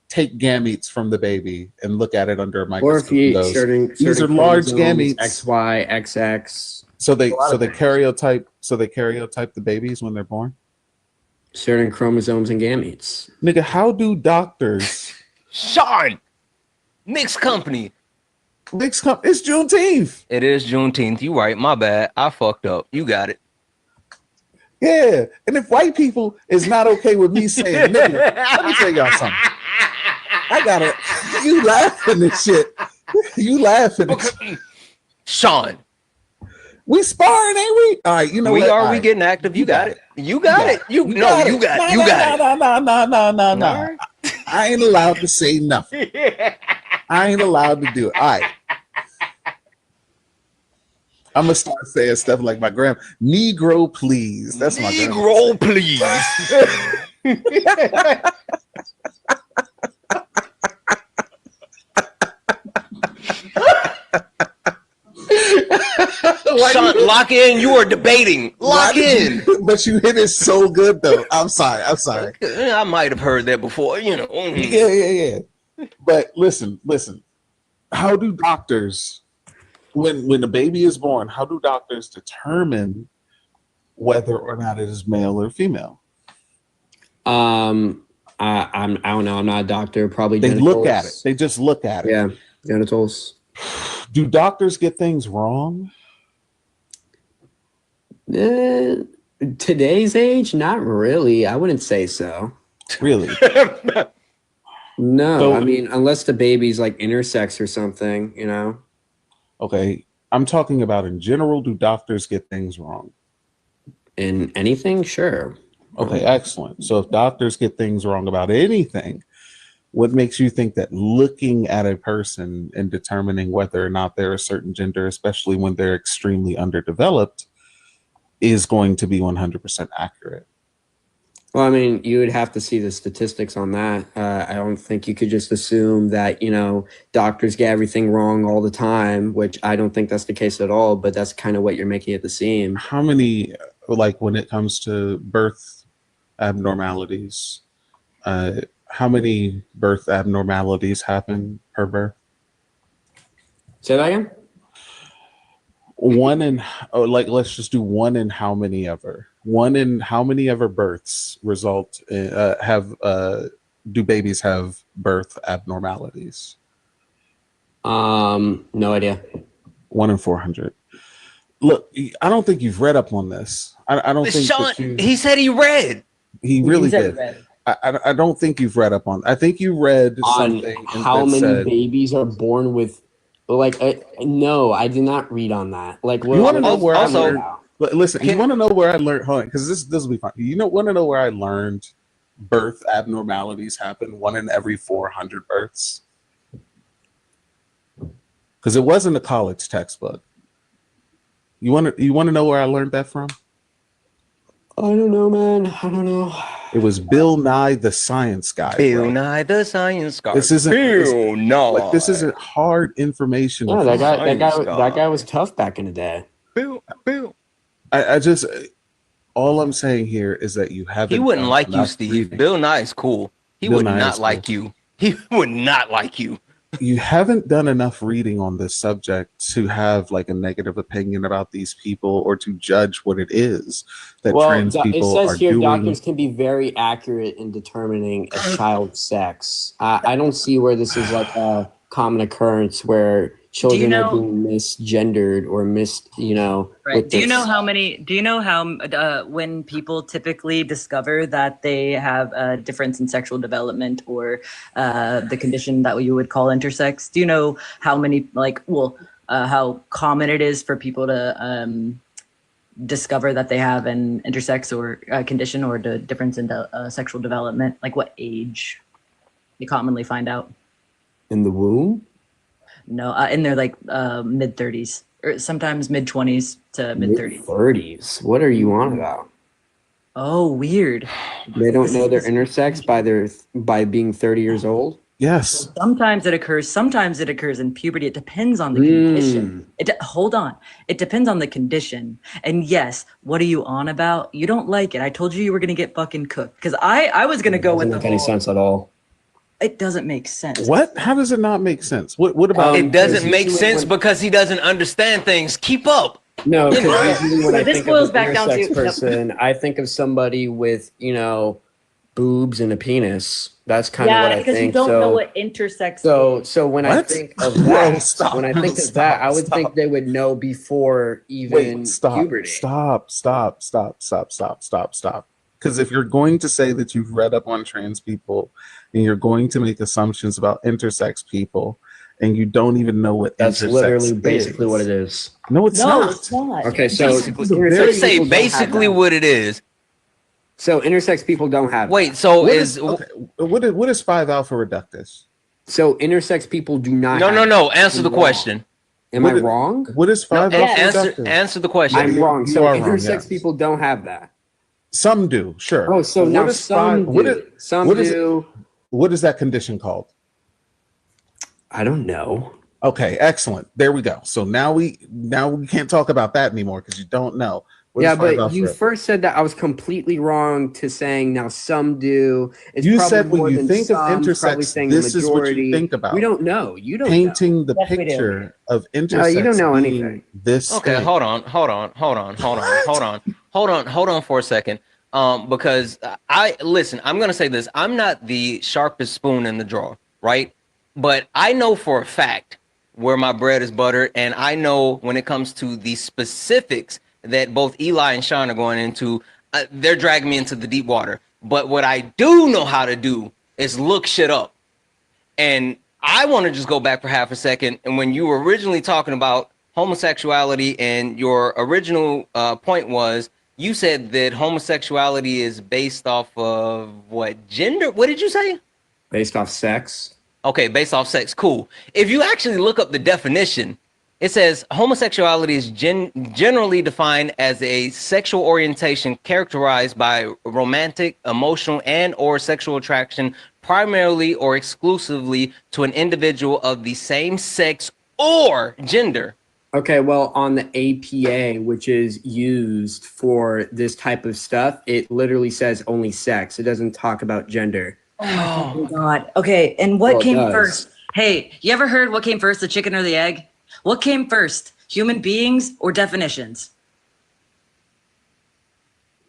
take gametes from the baby and look at it under a microscope. Or if you certain these are large gametes, XY, XX. So they karyotype the babies when they're born. Certain chromosomes and gametes. Nigga, how do doctors? Sean, mixed company. It's Juneteenth. It is Juneteenth. You right. My bad. I fucked up. You got it. Yeah, and if white people is not okay with me saying nigga, let me tell y'all something. You laughing at shit. You laughing at shit. Sean. We sparring, ain't we? All right, you know we what? are. We getting active. You got it. You got it. You got it. No. I ain't allowed to say nothing. I ain't allowed to do it. All right. I'm gonna start saying stuff like my grandma. Negro, please. That's my Negro, please. Sean, lock in. You are debating. Lock in. But you hit it so good, though. I'm sorry. I might have heard that before. You know. Yeah. But listen. How do doctors, when the baby is born, how do doctors determine whether or not it is male or female? I don't know. I'm not a doctor. Probably they genitals. Look at it. They just look at it. Yeah, genitals. Do doctors get things wrong? Today's age, not really. I wouldn't say so. Really? No, so, I mean, unless the baby's like intersex or something, you know. Okay, I'm talking about in general. Do doctors get things wrong? In anything, sure. Okay, excellent. So if doctors get things wrong about anything, what makes you think that looking at a person and determining whether or not they're a certain gender, especially when they're extremely underdeveloped, is going to be 100% accurate? Well, I mean, you would have to see the statistics on that. I don't think you could just assume that, you know, doctors get everything wrong all the time, which I don't think that's the case at all, but that's kind of what you're making it to seem. How many, like when it comes to birth abnormalities, how many birth abnormalities happen per birth? Say that again? Let's just do one in how many ever. One in how many ever births result in, do babies have birth abnormalities? No idea. 1 in 400. Look, I don't think you've read up on this. I don't think Sean, he said he read. He really did. I don't think you've read up on. I think you read something on how many babies are born with. Like, no, I did not read on that. Like, you want to know where I learned? Listen, you want to know where I learned? Hold on, because this will be fun. Want to know where I learned birth abnormalities happen 1 in every 400 births? Because it wasn't a college textbook. You want to know where I learned that from? I don't know, man. I don't know. It was Bill Nye the Science Guy. Nye the Science Guy. This isn't this isn't hard information. No, that guy was tough back in the day. Bill. I just all I'm saying here is that you haven't. He wouldn't like you, Steve. Reading. Bill Nye is cool. He would not like you. He would not like you. You haven't done enough reading on this subject to have like a negative opinion about these people or to judge what it is that trans people are doing. It says here doctors can be very accurate in determining a child's sex. I don't see where this is like a common occurrence where children are being misgendered or Right. Do you know how when people typically discover that they have a difference in sexual development or the condition that you would call intersex? Do you know how many how common it is for people to discover that they have an intersex or condition or the difference in sexual development? Like what age you commonly find out? In the womb? No, in their mid 30s. or sometimes mid-20s to mid-30s. 30s. What are you on about? Oh, weird. They don't know they're intersex by being 30 years old? Yes. Sometimes it occurs. Sometimes it occurs in puberty. It depends on the condition. Hold on. It depends on the condition. And yes, what are you on about? You don't like it. I told you were going to get fucking cooked. Because I was going to go with Doesn't make any sense at all. It doesn't make sense. What? How does it not make sense? What about it? Doesn't make sense because he doesn't understand things. Keep up. No, because usually when I this think boils of an back down intersex to person, I think of somebody with, boobs and a penis. That's kind of what I think. Yeah, because you don't know what intersex is. So when I think of that, I would think they would know before even puberty. Stop. Because if you're going to say that you've read up on trans people and you're going to make assumptions about intersex people and you don't even know what that's intersex literally basically what it is. No, it's not. It's not. Okay, so say basically what it is. So intersex people don't have Wait, that. so what is 5-alpha reductus? So intersex people do not No. Answer the question. Am I wrong? What is 5-alpha reductus? Answer the question. I'm wrong. So intersex yes. people don't have that. Some do, sure. Oh, so now some do. Some do. What is that condition called? I don't know. Okay, excellent. There we go. So now we can't talk about that anymore because you don't know. Yeah, but you first said that I was completely wrong to saying now some do. It's you probably said when more you than think of some, intersex, this is what you think about. We don't know. You don't painting know. the picture of intersex. No, you don't know anything. This okay, thing. hold on for a second. Because I'm gonna say this. I'm not the sharpest spoon in the drawer, right? But I know for a fact where my bread is buttered, and I know when it comes to the specifics that both Eli and Sean are going into, they're dragging me into the deep water. But what I do know how to do is look shit up. And I want to just go back for half a second. And when you were originally talking about homosexuality, and your original point was, you said that homosexuality is based off of what gender? What did you say? Based off sex. Okay, based off sex. Cool. If you actually look up the definition, it says homosexuality is generally defined as a sexual orientation characterized by romantic, emotional, and or sexual attraction primarily or exclusively to an individual of the same sex or gender. Okay, well, on the APA, which is used for this type of stuff, it literally says only sex. It doesn't talk about gender. Oh my God. Okay, and what came first? Hey, you ever heard what came first, the chicken or the egg? What came first, human beings or definitions?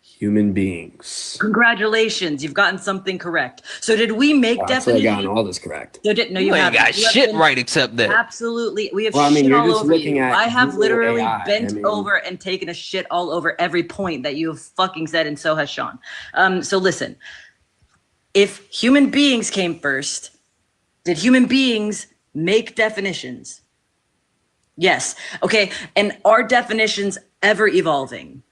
Human beings. Congratulations, you've gotten something correct. So did we make definitions? I've gotten all this correct. No, you ain't got shit right except that. Absolutely. We have shit all over you. I have literally bent over and taken a shit all over every point that you have fucking said, and so has Sean. So listen, if human beings came first, did human beings make definitions? Yes. Okay. And are definitions ever evolving?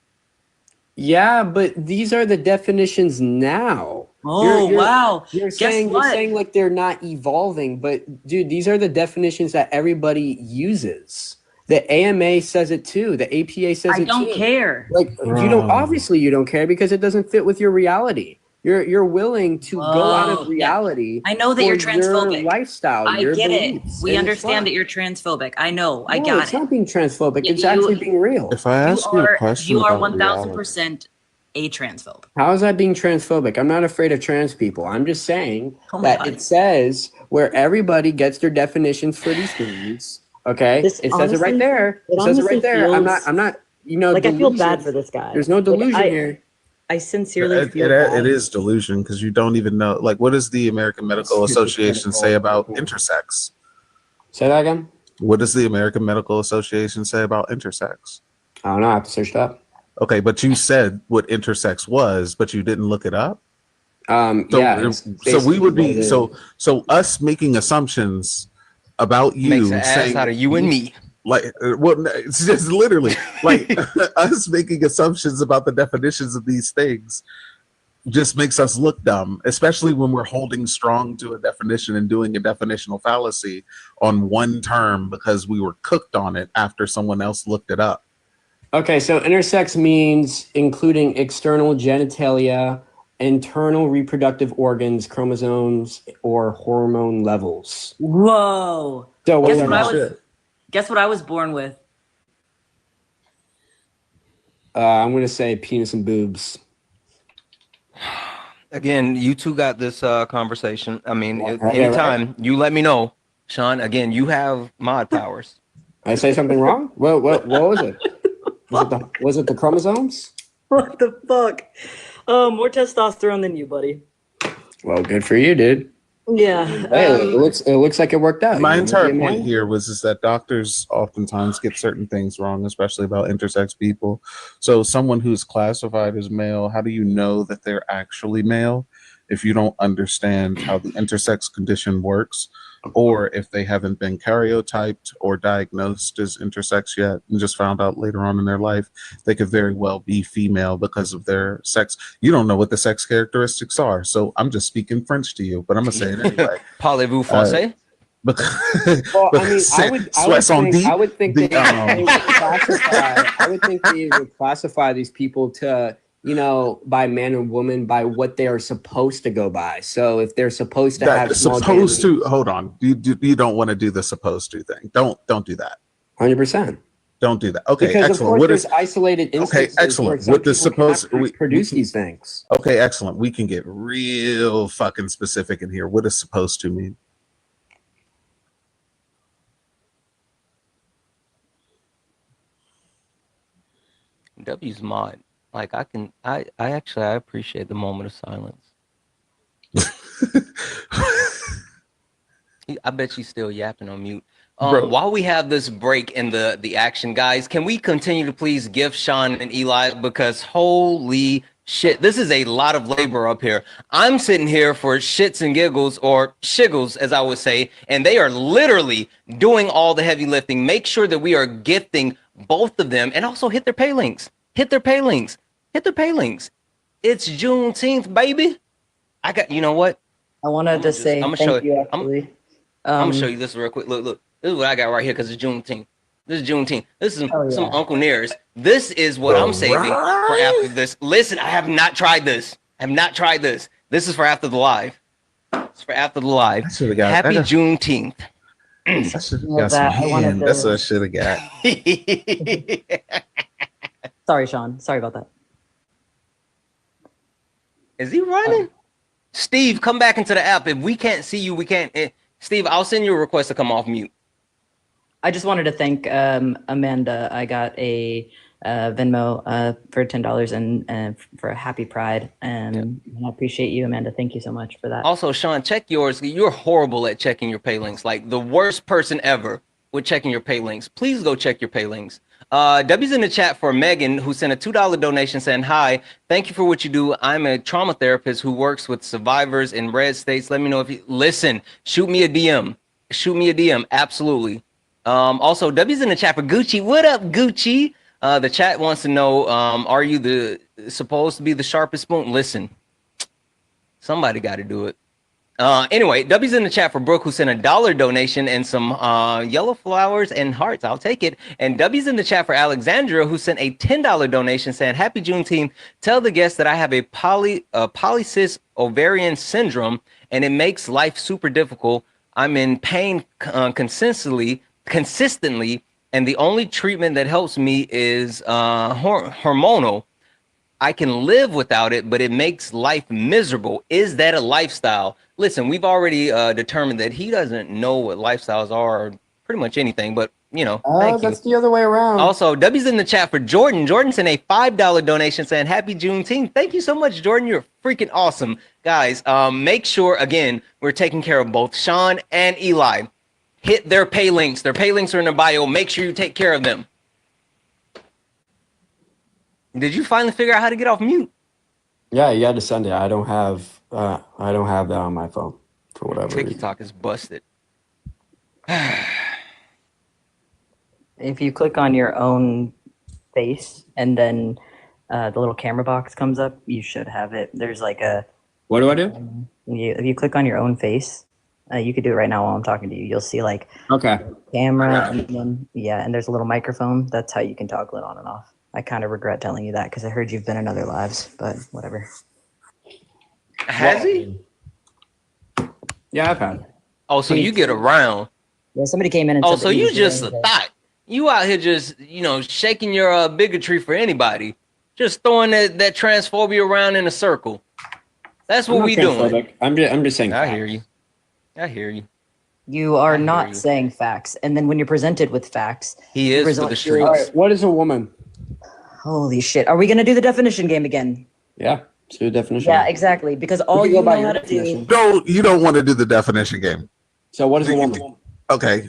Yeah, but these are the definitions now. Oh, wow. You're saying like they're not evolving, but dude, these are the definitions that everybody uses. The AMA says it too. The APA says it too. I don't care. Like you don't, obviously you don't care because it doesn't fit with your reality. You're willing to go out of reality. I know that you're transphobic. Your lifestyle. I get it. We understand that you're transphobic. I know. I got it. It's not being transphobic. It's actually being real. If I ask you a question, you are 1,000% a transphobe. How is that being transphobic? I'm not afraid of trans people. I'm just saying that it says where everybody gets their definitions for these things. Okay, it says it right there. It says it right there. I'm not. You know, like I feel bad for this guy. There's no delusion here. I sincerely feel bad. It is delusion because you don't even know. Like, what does the American Medical Association say about intersex? Say that again. What does the American Medical Association say about intersex? I don't know. I have to search it up. Okay, but you said what intersex was, but you didn't look it up. So we would be so us making assumptions about you makes an saying ass out of you and me. Like, well, it's just literally like us making assumptions about the definitions of these things just makes us look dumb, especially when we're holding strong to a definition and doing a definitional fallacy on one term because we were cooked on it after someone else looked it up. Okay, so intersex means including external genitalia, internal reproductive organs, chromosomes, or hormone levels. Whoa. So Guess what I was born with? I'm going to say penis and boobs. Again, you two got this conversation. I mean, Okay, anytime right. you let me know, Sean. Again, you have mod powers. I say something wrong? What was it? Was it the chromosomes? What the fuck? More testosterone than you, buddy. Well, good for you, dude. Yeah. Hey, it looks like it worked out. My entire point here was that doctors oftentimes get certain things wrong, especially about intersex people. So someone who's classified as male, how do you know that they're actually male if you don't understand how the intersex condition works, or if they haven't been karyotyped or diagnosed as intersex yet and just found out later on in their life they could very well be female because of their sex. You don't know what the sex characteristics are, so I'm just speaking French to you, but I'm gonna say it anyway. Parlez-vous français? Well, I would think they would classify these people to, you know, by man and woman by what they are supposed to go by. So if they're supposed to have supposed to, hold on, you don't want to do the supposed to thing. Don't do that. 100%. Don't do that. Okay, because excellent. Of course there's isolated instances. Okay, excellent. What the supposed produce these things? Okay, excellent. We can get real fucking specific in here. What does supposed to mean? W's mod. Like I appreciate the moment of silence. I bet she's still yapping on mute. While we have this break in the action, guys, can we continue to please give Sean and Eli, because holy shit, this is a lot of labor up here. I'm sitting here for shits and giggles, or shiggles, as I would say, and they are literally doing all the heavy lifting. Make sure that we are gifting both of them, and also hit their pay links. Hit their pay links. Hit their pay links. It's Juneteenth, baby. You know what? I wanted to say thank you, actually. I'm gonna show you this real quick. Look. This is what I got right here because it's Juneteenth. This is Juneteenth. This is some Uncle Nears. This is what I'm saving for after this. Listen, I have not tried this. This is for after the live. It's for after the live. Happy Juneteenth. That's what I should have got. Sorry, Sean. Sorry about that. Is he running? Steve, come back into the app. If we can't see you, we can't. Steve, I'll send you a request to come off mute. I just wanted to thank Amanda. I got a Venmo for $10 and for a happy Pride. And I appreciate you, Amanda. Thank you so much for that. Also, Sean, check yours. You're horrible at checking your pay links. Like the worst person ever with checking your pay links. Please go check your pay links. W's in the chat for Megan, who sent a $2 donation saying, "Hi, thank you for what you do. I'm a trauma therapist who works with survivors in red states. Let me know if you listen. Shoot me a DM. Absolutely." Also, W's in the chat for Gucci. What up, Gucci? The chat wants to know, are you supposed to be the sharpest spoon? Listen, somebody got to do it. Anyway, W's in the chat for Brooke, who sent a $1 donation and some yellow flowers and hearts. I'll take it. And W's in the chat for Alexandria, who sent a $10 donation saying, "Happy Juneteenth. Tell the guests that I have a polycystic ovarian syndrome, and it makes life super difficult. I'm in pain consistently, and the only treatment that helps me is hormonal. I can live without it, but it makes life miserable. Is that a lifestyle?" Listen, we've already determined that he doesn't know what lifestyles are, or pretty much anything, but you know, that's the other way around. Also, W's in the chat for Jordan. Jordan sent a $5 donation saying, "Happy Juneteenth." Thank you so much, Jordan. You're freaking awesome. Guys, make sure, again, we're taking care of both Sean and Eli. Hit their pay links. Their pay links are in their bio. Make sure you take care of them. Did you finally figure out how to get off mute? Yeah, you had to send it. I don't have that on my phone for whatever reason. TikTok is busted. If you click on your own face and then the little camera box comes up. You should have it. There's like a. What do I do? If you click on your own face, you could do it right now while I'm talking to you. You'll see like Okay. camera, and then and there's a little microphone. That's how you can toggle it on and off. I kind of regret telling you that because I heard you've been in other lives, but whatever. Has he? Yeah, I've had. Oh, so you get around. Yeah, somebody came in and Oh, said so that he you was just a wearing thought. You out here just, shaking your bigotry for anybody. Just throwing that transphobia around in a circle. That's what we doing. I'm just saying. I hear you. I hear you. You are not saying facts, and then when you're presented with facts, he is for the streets. All right, what is a woman? Holy shit! Are we gonna do the definition game again? Yeah, let's do the definition. Yeah, exactly. Because all you know how to do. No, you don't want to do the definition game. So what is a woman? Okay.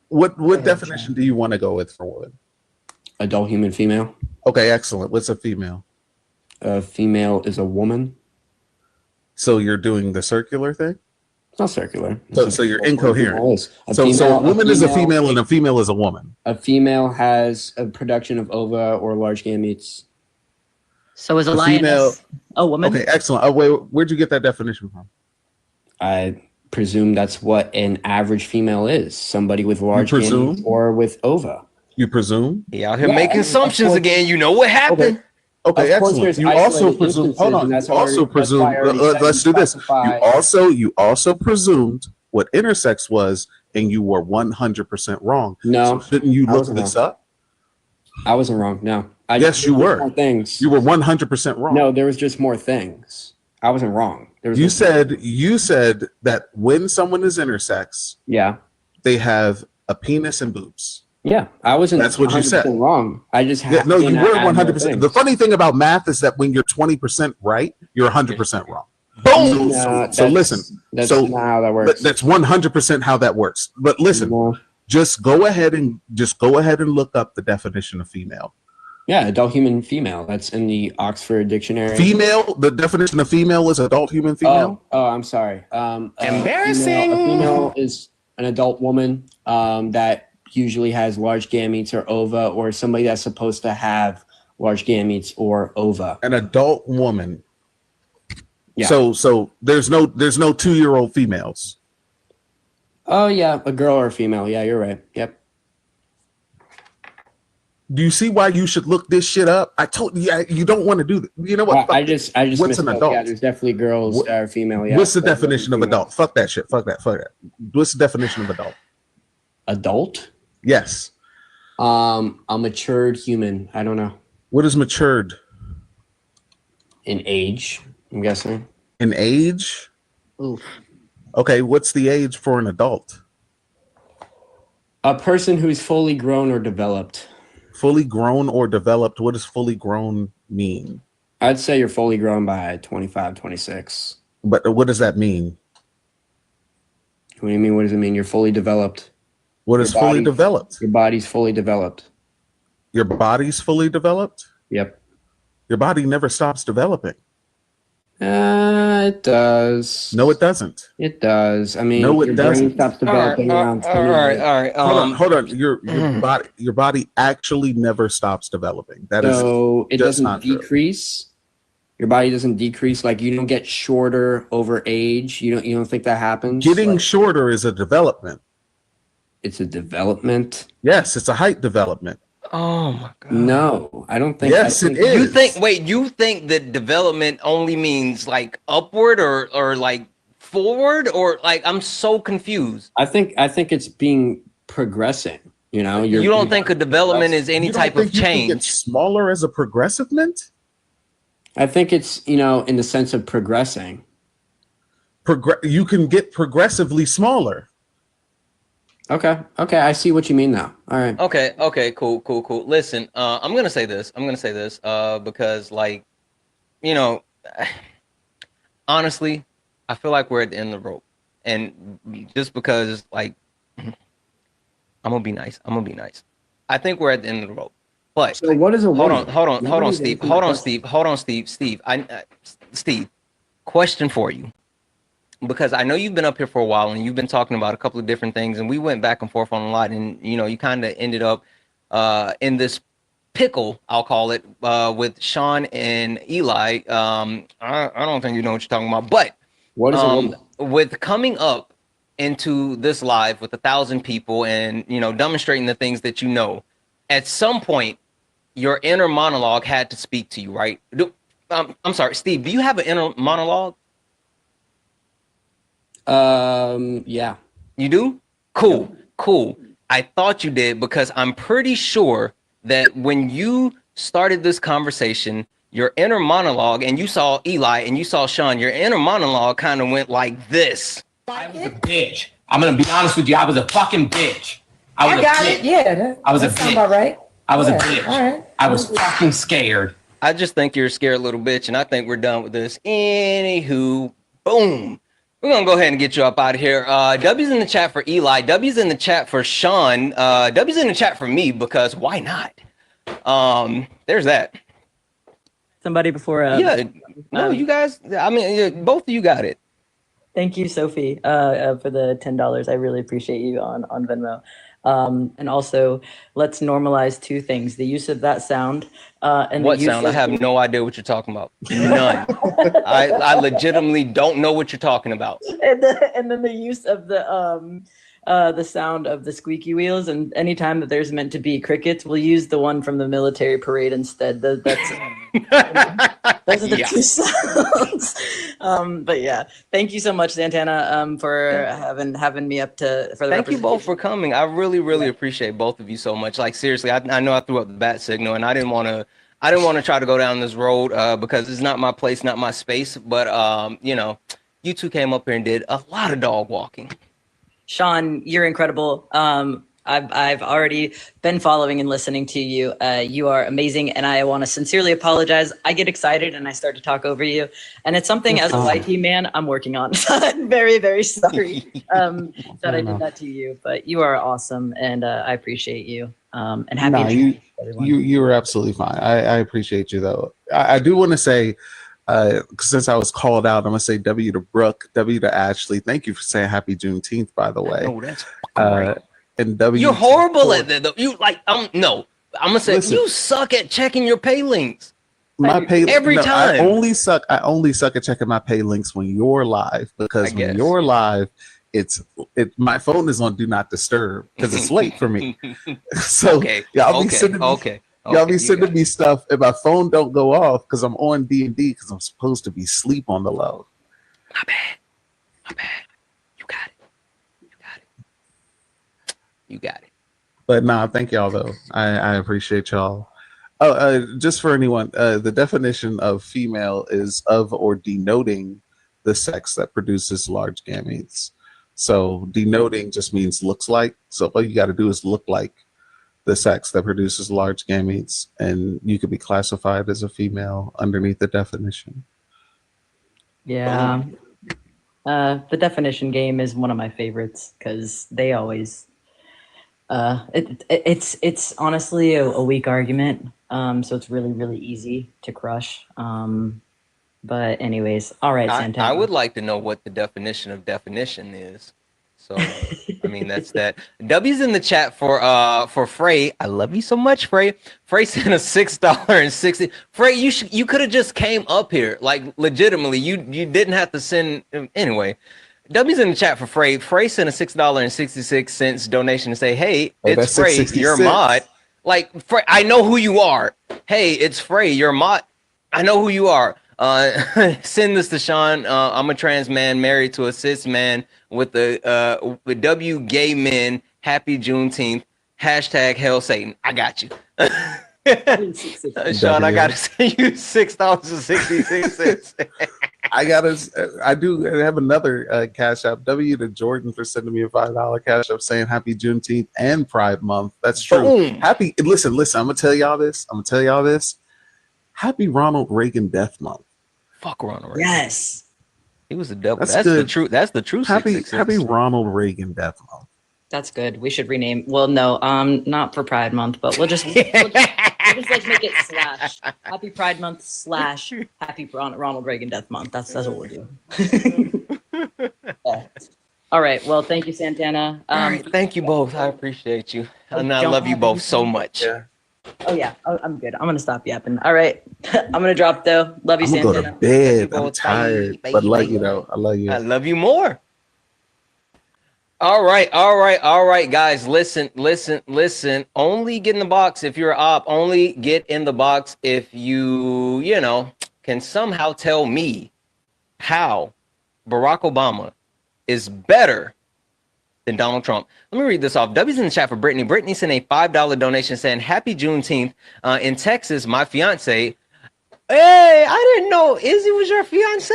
What definition do you want to go with for woman? Adult human female. Okay, excellent. What's a female? A female is a woman. So you're doing the circular thing? It's not circular. So you're incoherent. So a female, woman is a female and a female is a woman. A female has a production of ova or large gametes. So is a lioness a woman? Okay, excellent. Oh, wait, where'd you get that definition from? I presume that's what an average female is. Somebody with large gametes or with ova. You presume? He out here making assumptions again. You know what happened. Okay, excellent. You also presume. Hold on. You also presume. Let's do this. You also presumed what intersex was, and you were 100% wrong. No, so shouldn't you look this up? I wasn't wrong. No. Yes, you were. Things. You were 100% wrong. No, there was just more things. I wasn't wrong. You said that when someone is intersex, they have a penis and boobs. Yeah, I wasn't. That's what you said. Wrong. I just have no. You were 100%. The funny thing about math is that when you're 20% right, you're 100% wrong. Boom. So listen. That's not how that works. That's 100% how that works. But listen, just go ahead and look up the definition of female. Yeah, adult human female. That's in the Oxford Dictionary. Female. The definition of female is adult human female. Oh, I'm sorry. Embarrassing. A female is an adult woman that usually has large gametes or ova, or somebody that's supposed to have large gametes or ova. An adult woman. Yeah. So there's no 2-year-old females. Oh yeah, a girl or a female. Yeah, you're right. Yep. Do you see why you should look this shit up? I told you you don't want to do that. You know what? I just what's an adult? Yeah, there's definitely girls that are female. Yeah. What's the definition of adult? Fuck that shit. Fuck that. What's the definition of adult? Adult? Yes. A matured human. I don't know. What is matured? In age, I'm guessing. In age? Ooh. Okay, what's the age for an adult? A person who's fully grown or developed. Fully grown or developed? What does fully grown mean? I'd say you're fully grown by 25, 26. But what does that mean? What do you mean? What does it mean? You're fully developed. What is fully developed? Your body's fully developed. Your body's fully developed? Yep. Your body never stops developing. It does. No, it doesn't. It does. I mean, no, it your doesn't. brain stops developing around 20 all right. Hold on. Your body actually never stops developing. That is so it just doesn't decrease. True. Your body doesn't decrease. Like you don't get shorter over age. You don't think that happens? Getting shorter is a development. It's a development. Yes, it's a height development. Oh my god. No, I don't think. Yes, it is. You think that development only means like upward or like forward, or like I'm so confused. I think it's being progressing. You know, you don't think a development is any type of change? It's smaller as a progressivement. I think it's in the sense of progressing. You can get progressively smaller. Okay, I see what you mean now. All right. Okay, cool. Listen, I'm gonna say this because honestly, I feel like we're at the end of the rope, and just because I'm gonna be nice. I think we're at the end of the rope. But so what is a woman? Hold on, Steve. Steve, question for you. Because I know you've been up here for a while and you've been talking about a couple of different things, and we went back and forth on a lot, and you kind of ended up in this pickle, I'll call it, with Sean and Eli. I don't think you know what you're talking about, but what is it? With coming up into this live with 1,000 people and, you know, demonstrating the things that you know, at some point, your inner monologue had to speak to you, right? I'm sorry, Steve, do you have an inner monologue? Yeah. You do? Cool, cool. I thought you did because I'm pretty sure that when you started this conversation, your inner monologue, and you saw Eli and you saw Sean, your inner monologue kind of went like this. I was a bitch. I'm gonna be honest with you. I was a fucking bitch. I got it. Yeah, I was a bitch. About right. I was a bitch. All right. I was fucking scared. I just think you're a scared little bitch, and I think we're done with this. Anywho, boom. We're gonna go ahead and get you up out of here. W's in the chat for Eli. W's in the chat for Sean. W's in the chat for me because why not? There's that. Somebody before. No, you guys. I mean, both of you got it. Thank you, Sophie, for the $10. I really appreciate you on Venmo. And also, let's normalize two things: the use of that sound and what the use sound? I have no idea what you're talking about. None. I legitimately don't know what you're talking about. And then the use of the sound of the squeaky wheels. And anytime that there's meant to be crickets, we'll use the one from the military parade instead. Those are the two sounds. But yeah, thank you so much, Santana, for having me up for the. Thank you both for coming. I really appreciate both of you so much. Like seriously, I know I threw up the bat signal, and I didn't want to try to go down this road because it's not my place, not my space. But you know, you two came up here and did a lot of dog walking. Sean, you're incredible. I've already been following and listening to you. You are amazing, and I want to sincerely apologize. I get excited and I start to talk over you, and it's something as a YT man I'm working on. I'm very, very sorry that I did that to you, but you are awesome, and I appreciate you. And happy. You were absolutely fine. I appreciate you though. I do want to say. Since I was called out, I'm gonna say W to Brooke, W to Ashley. Thank you for saying Happy Juneteenth, by the way. Oh, that's great. And W. You're horrible at that though. You like no. I'm gonna say you suck at checking your pay links. My pay every time. I only suck at checking my pay links when you're live because when you're live, my phone is on do not disturb because it's late for me. So y'all be sending me stuff and my phone don't go off because I'm on D&D because I'm supposed to be asleep on the low. My bad. You got it. But nah, thank y'all though. I appreciate y'all. Just for anyone, the definition of female is of or denoting the sex that produces large gametes. So denoting just means looks like. So all you got to do is look like the sex that produces large gametes, and you could be classified as a female underneath the definition. Yeah. The definition game is one of my favorites because they always it's honestly a weak argument. So it's really easy to crush. But anyways, all right, Santana. I would like to know what the definition of definition is. So, I mean, that's that. W's in the chat for Frey. I love you so much, Frey. Frey sent a $6.60. Frey, you could have just came up here, like legitimately. You didn't have to send anyway. W's in the chat for Frey. Frey sent a $6.66 donation to say, "Hey, it's Frey, you're mod." Like Frey, I know who you are. Hey, it's Frey, you're mod. I know who you are. Send this to Sean. I'm a trans man married to a cis man with W gay men. Happy Juneteenth. Hashtag Hail Satan. I got you. Sean, I gotta send you $6.66. I do have another cash app. W to Jordan for sending me a $5 cash app saying Happy Juneteenth and Pride Month. That's true. Boom. Listen. I'm gonna tell y'all this. Happy Ronald Reagan Death Month. Fuck Ronald Reagan. Yes. He was the devil. That's the truth. That's the truth. Happy Ronald Reagan Death Month. That's good. We should rename. Well, no, not for Pride Month, but we'll just like make it slash Happy Pride Month slash Happy Ronald Reagan Death Month. That's what we'll do. Yeah. All right. Well, thank you, Santana. All right, thank you both. I appreciate you, and I love you both so much. Yeah. Oh yeah, I'm good. I'm gonna stop yapping. All right, I'm gonna drop though. Love you, I'm gonna go Santana. to bed. I'm both. tired, Bye, but love bye. you though. I love you. I love you more. All right, guys. Listen. Only get in the box if you're up. Only get in the box if you can somehow tell me how Barack Obama is better than Donald Trump. Let me read this off. W's in the chat for Brittany. Brittany sent a $5 donation saying, "Happy Juneteenth in Texas. My fiance." Hey, I didn't know Izzy was your fiance.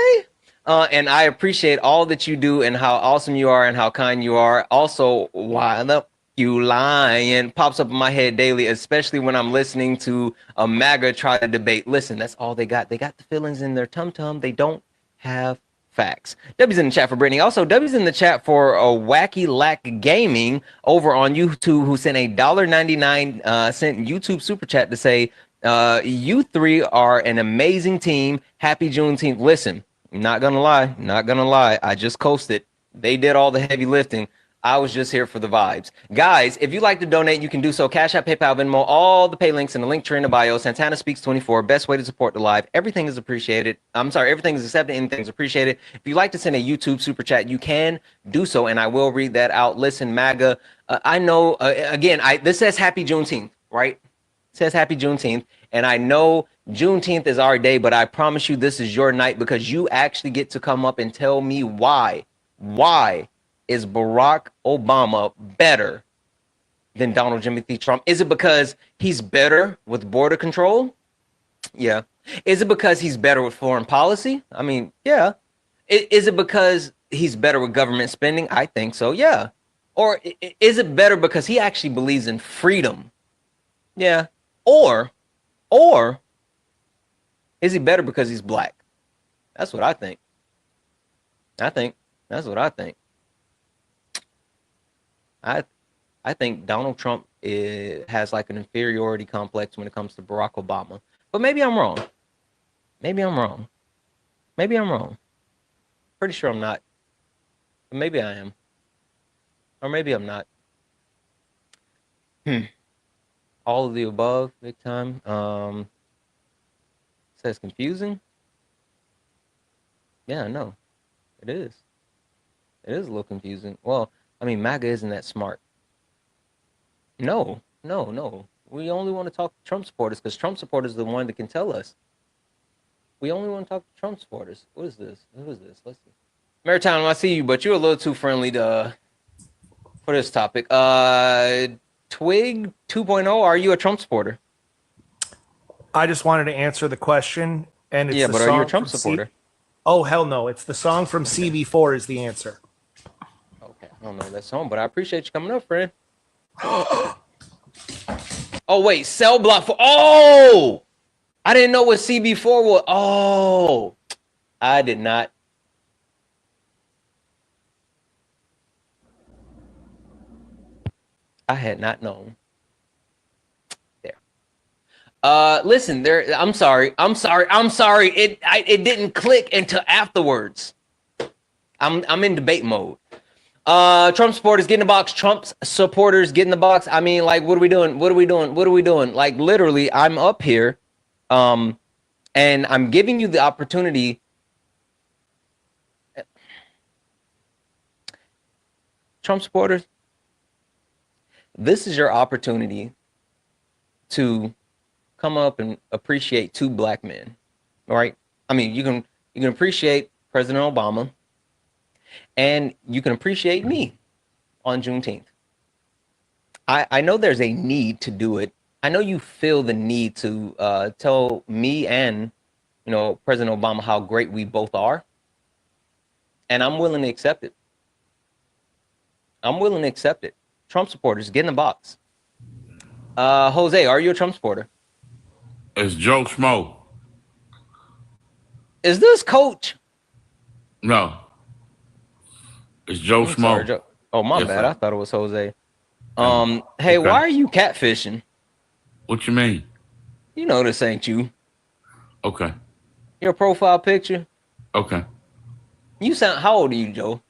And I appreciate all that you do and how awesome you are and how kind you are. Also, why the you lying pops up in my head daily, especially when I'm listening to a MAGA try to debate. Listen, that's all they got. They got the feelings in their tum-tum. They don't have facts. W's in the chat for Brittany. Also, W's in the chat for a Wacky Lack Gaming over on YouTube, who sent a $1.99 YouTube super chat to say, you three are an amazing team. Happy Juneteenth. Listen, not gonna lie. I just coasted. They did all the heavy lifting. I was just here for the vibes. Guys, if you'd like to donate, you can do so. Cash App, PayPal, Venmo, all the pay links in the link tree in the bio. Santana Speaks 24, best way to support the live. Everything is appreciated. I'm sorry, everything is accepted. Anything is appreciated. If you'd like to send a YouTube super chat, you can do so, and I will read that out. Listen, MAGA, I know, again, this says Happy Juneteenth, right? It says Happy Juneteenth, and I know Juneteenth is our day, but I promise you this is your night because you actually get to come up and tell me why. Why is Barack Obama better than Donald Timothy Trump? Is it because he's better with border control? Yeah. Is it because he's better with foreign policy? I mean, yeah. Is it because he's better with government spending? I think so, yeah. Or is it better because he actually believes in freedom? Yeah. Or is he better because he's black? That's what I think. That's what I think. I think Donald Trump has like an inferiority complex when it comes to Barack Obama. But maybe I'm wrong. Maybe I'm wrong. Pretty sure I'm not. But maybe I am. Or maybe I'm not. All of the above, big time. Says confusing. Yeah, I know. It is. It is a little confusing. Well, I mean, MAGA isn't that smart. No. We only want to talk to Trump supporters because Trump supporters are the one that can tell us. We only want to talk to Trump supporters. What is this? Who is this? Let's see. Maritime, I see you, but you're a little too friendly for this topic. Twig 2.0, are you a Trump supporter? I just wanted to answer the question. And it's but are you a Trump supporter? Oh, hell no. It's the song from CB4 is the answer. Okay, I don't know that song, but I appreciate you coming up, friend. Oh, wait, Cell Block 4. Oh! I didn't know what CB4 was. Oh! I did not. I had not known. There. Listen, I'm sorry. It didn't click until afterwards. I'm in debate mode. Trump supporters get in the box. Trump's supporters get in the box. I mean, like, what are we doing? Like, literally, I'm up here, and I'm giving you the opportunity. Trump supporters, this is your opportunity to come up and appreciate two black men. All right. I mean, you can appreciate President Obama. And you can appreciate me on Juneteenth. I know there's a need to do it. I know you feel the need to tell me and, President Obama how great we both are. And I'm willing to accept it. Trump supporters, get in the box. Jose, are you a Trump supporter? It's Joe Schmo. Is this Coach? No. It's Joe Schmo. Sorry, Joe. Oh, my bad. I thought it was Jose. Hey, okay. Why are you catfishing? What you mean? You know this ain't you. Okay. Your profile picture? Okay. You sound, how old are you, Joe?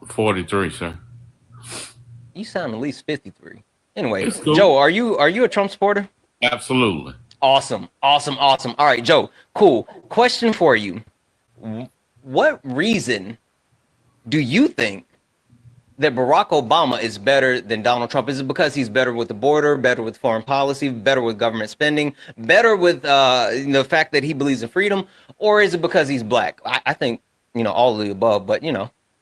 43, sir. You sound at least 53. Anyway, It's cool. Joe, are you a Trump supporter? Absolutely. Awesome. All right, Joe. Cool. Question for you. What reason do you think that Barack Obama is better than Donald Trump? Is it because he's better with the border, better with foreign policy, better with government spending, better with the fact that he believes in freedom, or is it because he's black? I think, all of the above, but,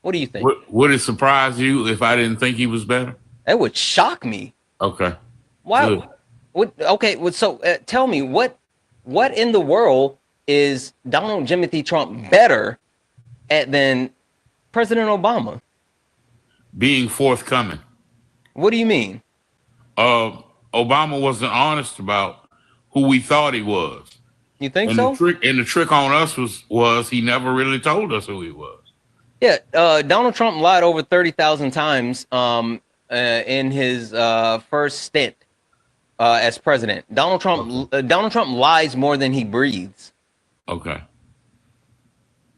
what do you think? Would it surprise you if I didn't think he was better? That would shock me. Okay. Wow. So tell me, what in the world is Donald Jimothy Trump better at than President Obama? Being forthcoming. What do you mean? Obama wasn't honest about who we thought he was. You think so? The trick on us was he never really told us who he was. Yeah, Donald Trump lied over 30,000 times in his first stint as president. Donald Trump lies more than he breathes. Okay.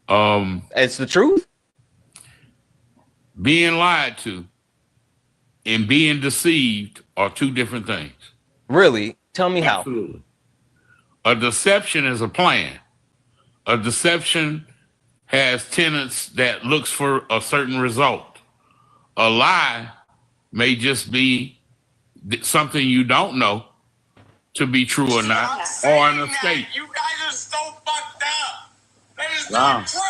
It's the truth. Being lied to and being deceived are two different things. Really? Tell me how. Absolutely. A deception is a plan. A deception has tenets that looks for a certain result. A lie may just be something you don't know to be true or not, or an escape. You guys are so fucked up. That is Wow. not true.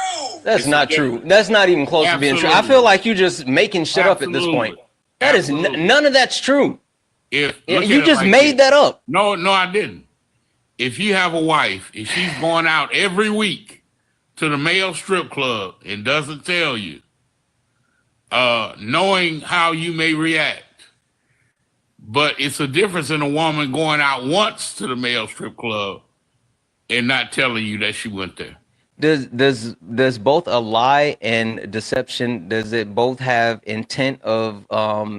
That's not true. That's not even close to being true. I feel like you're just making shit up at this point. That is none of that's true. You just made that up. No, I didn't. If you have a wife, if she's going out every week to the male strip club and doesn't tell you, knowing how you may react, but it's a difference in a woman going out once to the male strip club and not telling you that she went there. Does both a lie and deception, does it both have intent of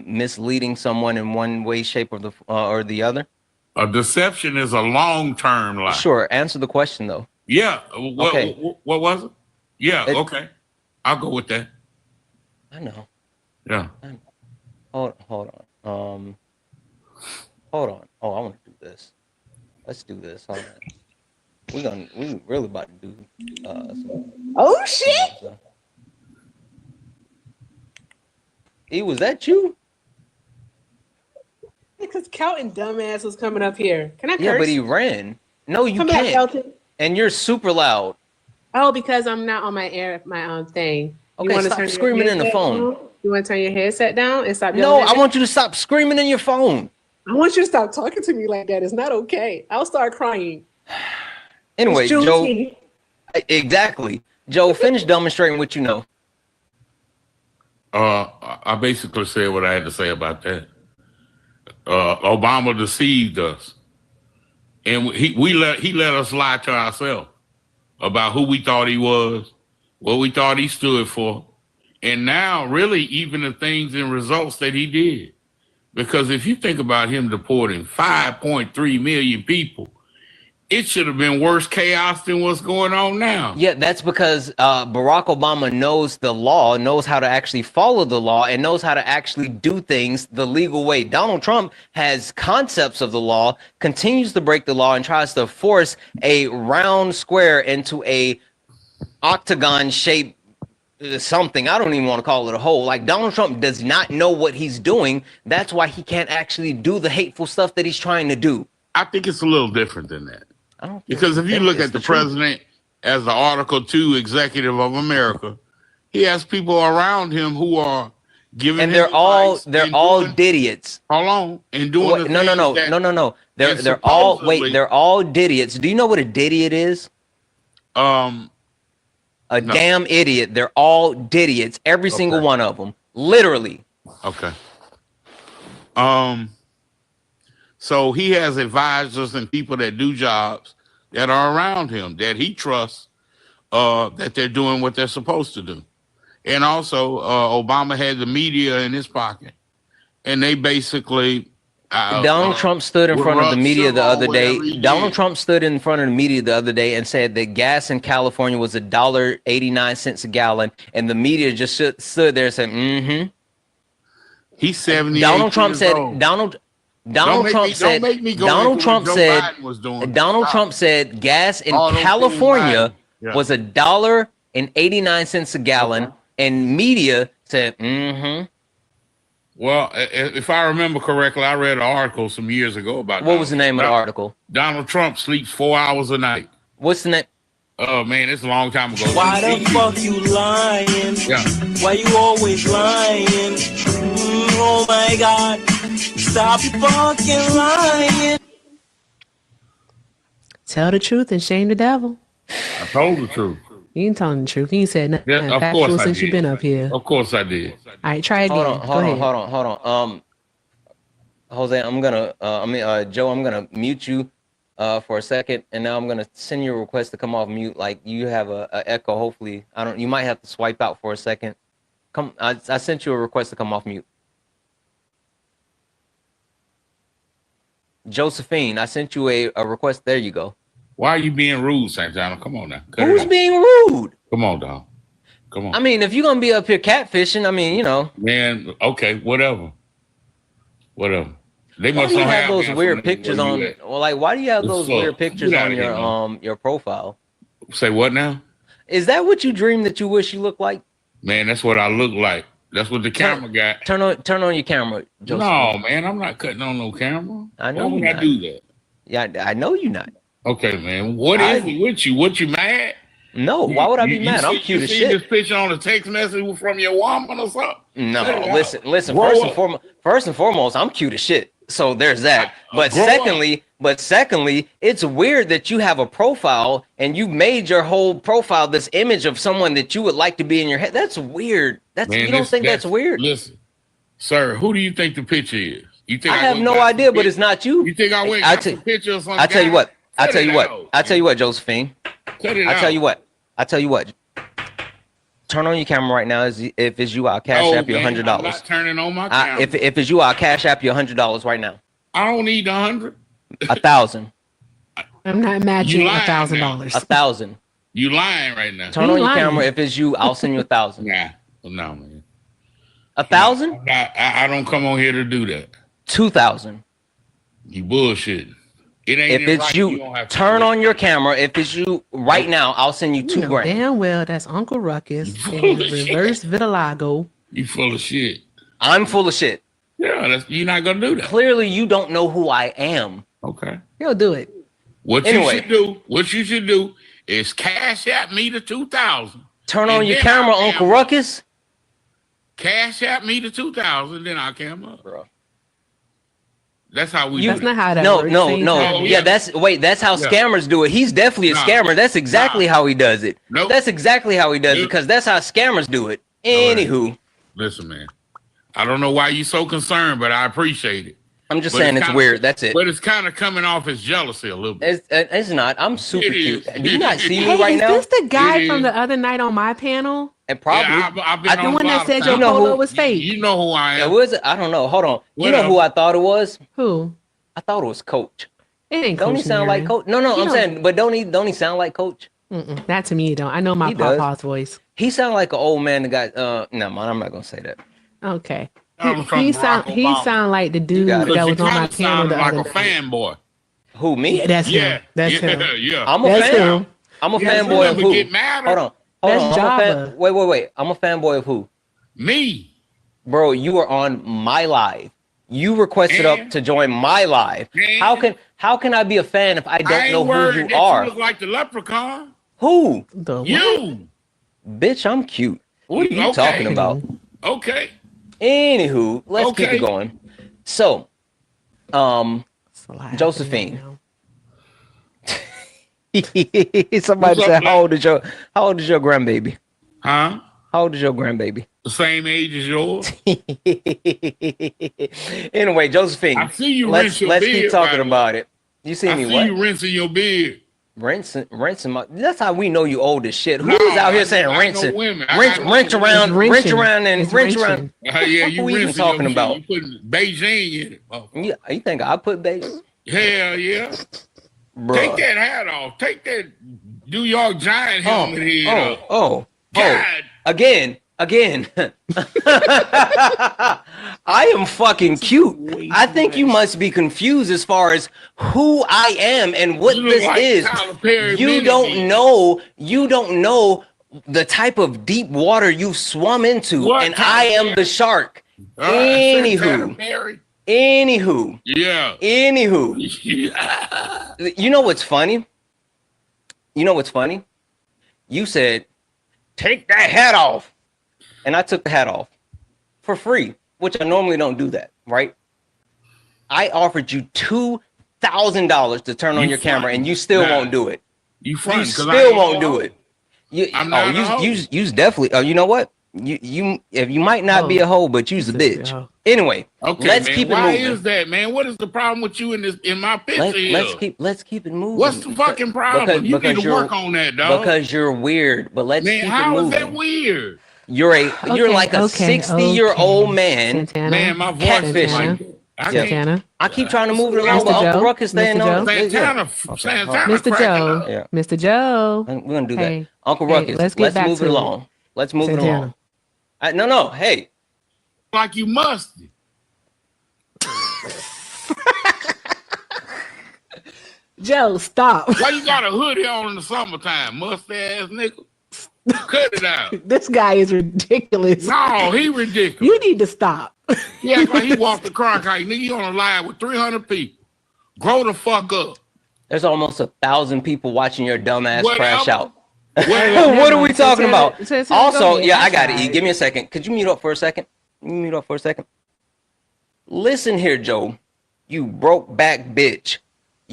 misleading someone in one way, shape, or the other? A deception is a long-term lie. Sure. Answer the question though. Yeah. Okay. What was it? Yeah. Okay. I'll go with that. I know. Yeah. Hold on. Hold on. Oh, I want to do this. Let's do this. Hold on. We really about to do Oh shit! Was that you? Because Kelton dumbass was coming up here. Can I curse? Yeah, but he ran. No, you Come can't. back, Kelton. And you're super loud. Oh, because I'm not on my thing. Okay, stop screaming in the phone. You want to turn your headset down and stop? No, I want you to stop screaming in your phone. I want you to stop talking to me like that. It's not okay. I'll start crying. Anyway, Joe. Exactly. Joe, finish demonstrating what you know. I basically said what I had to say about that. Obama deceived us, and he let us lie to ourselves about who we thought he was, what we thought he stood for, and now really even the things and results that he did. Because if you think about him deporting 5.3 million people, it should have been worse chaos than what's going on now. Yeah, that's because Barack Obama knows the law, knows how to actually follow the law, and knows how to actually do things the legal way. Donald Trump has concepts of the law, continues to break the law, and tries to force a round square into a octagon shape something. I don't even want to call it a hole. Like, Donald Trump does not know what he's doing. That's why he can't actually do the hateful stuff that he's trying to do. I think it's a little different than that. Because if you look at the president as the Article 2 executive of America, he has people around him who are giving and him they're all doing, idiots. Hold on, and doing no. They're all idiots. Do you know what a idiot is? Damn idiot. They're all idiots. Every single one of them, literally. Okay. So he has advisors and people that do jobs that are around him that he trusts that they're doing what they're supposed to do. And also, Obama had the media in his pocket, and they basically. Donald Trump stood in front of the media the other day. Donald Trump stood in front of the media the other day and said that gas in California was $1.89 a gallon, and the media just stood there and said, "Mm-hmm." He's 70. Donald Trump said, Donald Trump said. Donald Trump said. Donald Trump said gas in California was $1.89 a gallon, and media said, "Mm-hmm." Well, if I remember correctly, I read an article some years ago about. What was the name of the article? Donald Trump sleeps 4 hours a night. What's the name? Oh man, it's a long time ago. Why the fuck you lying? Yeah. Why you always lying? Oh my God. Stop fucking lying. Tell the truth and shame the devil. I told the truth. You ain't telling the truth. You ain't said nothing Yeah, of factual course I since did. you've been up here. Of course I did. All right, try again. Hold on. Jose, I'm gonna Joe, I'm gonna mute you for a second, and now I'm gonna send you a request to come off mute. Like you have a echo. Hopefully, you might have to swipe out for a second. I sent you a request to come off mute. Josephine, I sent you a request. There you go. Why are you being rude, Santana? Come on now. Who's being rude? Come on, dog. Come on. I mean, if you're gonna be up here catfishing, I mean, you know. Man, okay, whatever. They Why must do you not have those answer weird me pictures where on? you at. Well, like, why do you have those weird pictures Get out on of here, your profile? Say what now? Is that what you dream that you wish you looked like? Man, that's what I look like. That's what the camera got. Turn on your camera, Joseph. No, man, I'm not cutting on no camera. I know. Why would you're I do that? Yeah, I know you're not. Okay, man. What is it with you? What you mad? No, why would I be mad? I'm cute as shit. You see this picture on a text message from your woman or something? No, listen. First and foremost, I'm cute as shit. So there's that. But secondly, it's weird that you have a profile and you made your whole profile this image of someone that you would like to be in your head. That's weird. You don't think that's weird? Listen, sir, who do you think the picture is? You think I have no idea, but it's not you. You think I went and got the picture of some I tell you guy? what. I tell you what, Josephine. Cut it I out. tell you what. Turn on your camera right now. If it's you, I'll cash app you $100. I'm not turning on my camera. If it's you, I'll cash app you $100 right now. I don't need 100. 1,000. I'm not matching You lying $1,000. 1,000. You lying right now. Turn on your camera. If it's you, I'll send you 1,000. Nah, no, man. 1,000? I don't come on here to do that. 2,000. You bullshit. It ain't If it's right, you, don't have to turn do it. on your camera. If it's you right now, I'll send you $2 grand. Damn well, that's Uncle Ruckus in reverse vitiligo. You full of shit. I'm full of shit. Yeah, you're not gonna do that. Clearly, you don't know who I am. Okay. He'll do it. What you should do is cash app me the 2,000. Turn on your camera, Uncle Ruckus. Cash app me the 2,000, then I'll cam up, bro. That's how we. That's not how that no, works. No. Oh, Yeah, that's how scammers do it. He's definitely a scammer. That's exactly how he does it. Nope. That's exactly how he does it because that's how scammers do it. Anywho, listen, man. I don't know why you're so concerned, but I appreciate it. I'm just saying it's weird. That's it. But it's kind of coming off as jealousy a little bit. It's not. I'm super cute. Do you not see me Hey, right now? is this the guy from the other night on my panel? And probably. Yeah, I've been the one that said your polo was fake. You know who I am. Was it? I don't know. Hold on. You Whatever. know who I thought it was? Who? I thought it was Coach. It ain't Don't Coach he sound Mary. like Coach? No, I'm saying, but don't he sound like Coach? That to me, you don't. I know my He does. papa's voice. He sound like an old man that got. No, man, I'm not gonna say that. Okay. from He Barack sound like the dude that was on my panel the like other a night. fanboy. Who, me? Yeah, that's him. That's him. Yeah. I'm a That's fan. him. I'm a Yeah, fanboy of remember, who? get mad Hold at- on. That's I'm a Java. Wait. I'm a fanboy of who? Me. Bro, you were on my live. You requested up And? to join my live. And? How can I be a fan if I I don't ain't know who worried you that are? you look like the leprechaun. Who? The what? You. Bitch, I'm cute. What are you Okay. talking about? Okay. Anywho, let's keep Okay. it going. So, Slide Josephine. down. Somebody What's said, up, how old is your grandbaby? Huh? How old is your grandbaby? The same age as yours. Anyway, Josephine, I see you let's rinse your keep beard, talking by the way. about it. You see I me see what? you rinsing your beard. Rinsing my. That's how we know you old as shit. Who No, is out here I saying know rinsing? women. Rinse It's around, wrenching. and It's rinse wrenching. around. Yeah, What you the fuck we even rinsing talking your about? shit. You putting Beijing in it. Oh, You think I put base? hell yeah. Bro. Take that hat off. Take that New York Giant helmet head off. Oh. God. Again, Again, I am fucking cute. I think you must be confused as far as who I am and what this is. You don't know the type of deep water you swum into, and I am the shark. Anywho. Yeah. You know what's funny? You said, take that hat off. And I took the hat off for free, which I normally don't do that, right? I offered you $2,000 to turn on your camera, and you still won't do it. You still won't do it. You definitely. Oh, you know what? You might not be a hoe, but you's a bitch. Anyway, okay, let's man, keep it why moving. is that, man? What is the problem with you in my picture? Let's keep it moving. What's the fucking problem? You need to work on that, dog. Because you're weird. But let's keep it moving. How is that weird? You're like a 60-year-old man. Santana. Man, my voice is like Santana. I keep trying to move it along, but Uncle Ruck is staying on. Mr. Joe. Yeah. Mr. Joe. We're gonna do Hey. that. Uncle Ruckus, let's move it along. Let's move it along. No, hey. Like you must. Joe, stop. Why you got a hoodie on in the summertime, mustache nigga? Cut it out. This guy is ridiculous. No, he ridiculous. You need to stop. He act like he walked the Cronkite. Nigga, you on a line with 300 people. Grow the fuck up. There's almost 1,000 people watching your dumb ass Whatever. crash out. Whatever. What are we talking about? Also, go yeah, I ahead. got to eat. Give me a second. Could you mute up for a second? Listen here, Joe. You broke back bitch.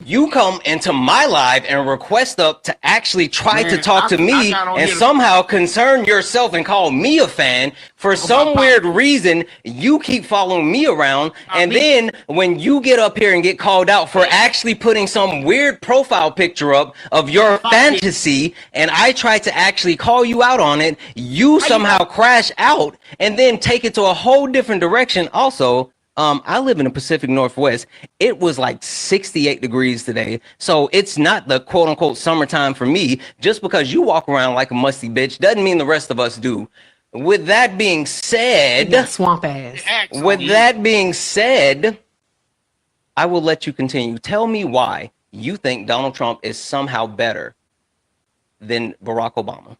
You come into my live and request up to actually try to talk to me and somehow concern yourself and call me a fan. For some weird reason, you keep following me around. And then when you get up here and get called out for actually putting some weird profile picture up of your fantasy, and I try to actually call you out on it, you somehow crash out and then take it to a whole different direction. Also, I live in the Pacific Northwest. It was like 68 degrees today. So it's not the quote unquote summertime for me. Just because you walk around like a musty bitch doesn't mean the rest of us do. With that being said, swamp ass. With that being said, I will let you continue. Tell me why you think Donald Trump is somehow better than Barack Obama.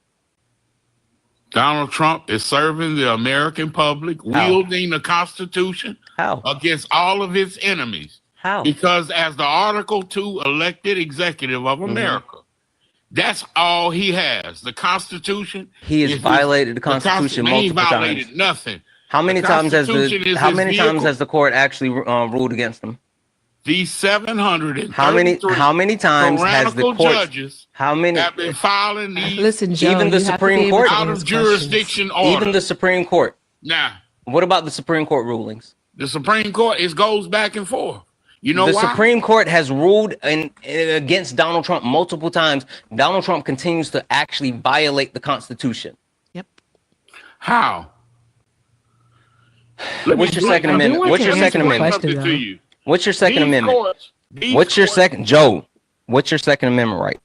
Donald Trump is serving the American public, wielding the Constitution against all of his enemies. How? Because as the Article 2 elected executive of America, that's all he has. The Constitution. He has violated the Constitution multiple times. He violated nothing. How many times has the court actually ruled against him? These 733 how many times has the court judges have been filing these? Listen, Joe, even the Supreme Court out of jurisdiction order. Even the Supreme Court. Now, what about the Supreme Court rulings? The Supreme Court goes back and forth. You know why? The why? Supreme Court has ruled against Donald Trump multiple times. Donald Trump continues to actually violate the Constitution. Yep. How? What's your Second Amendment? What's your Second Amendment? What's your Second Amendment? What's your second, Joe? What's your Second Amendment right?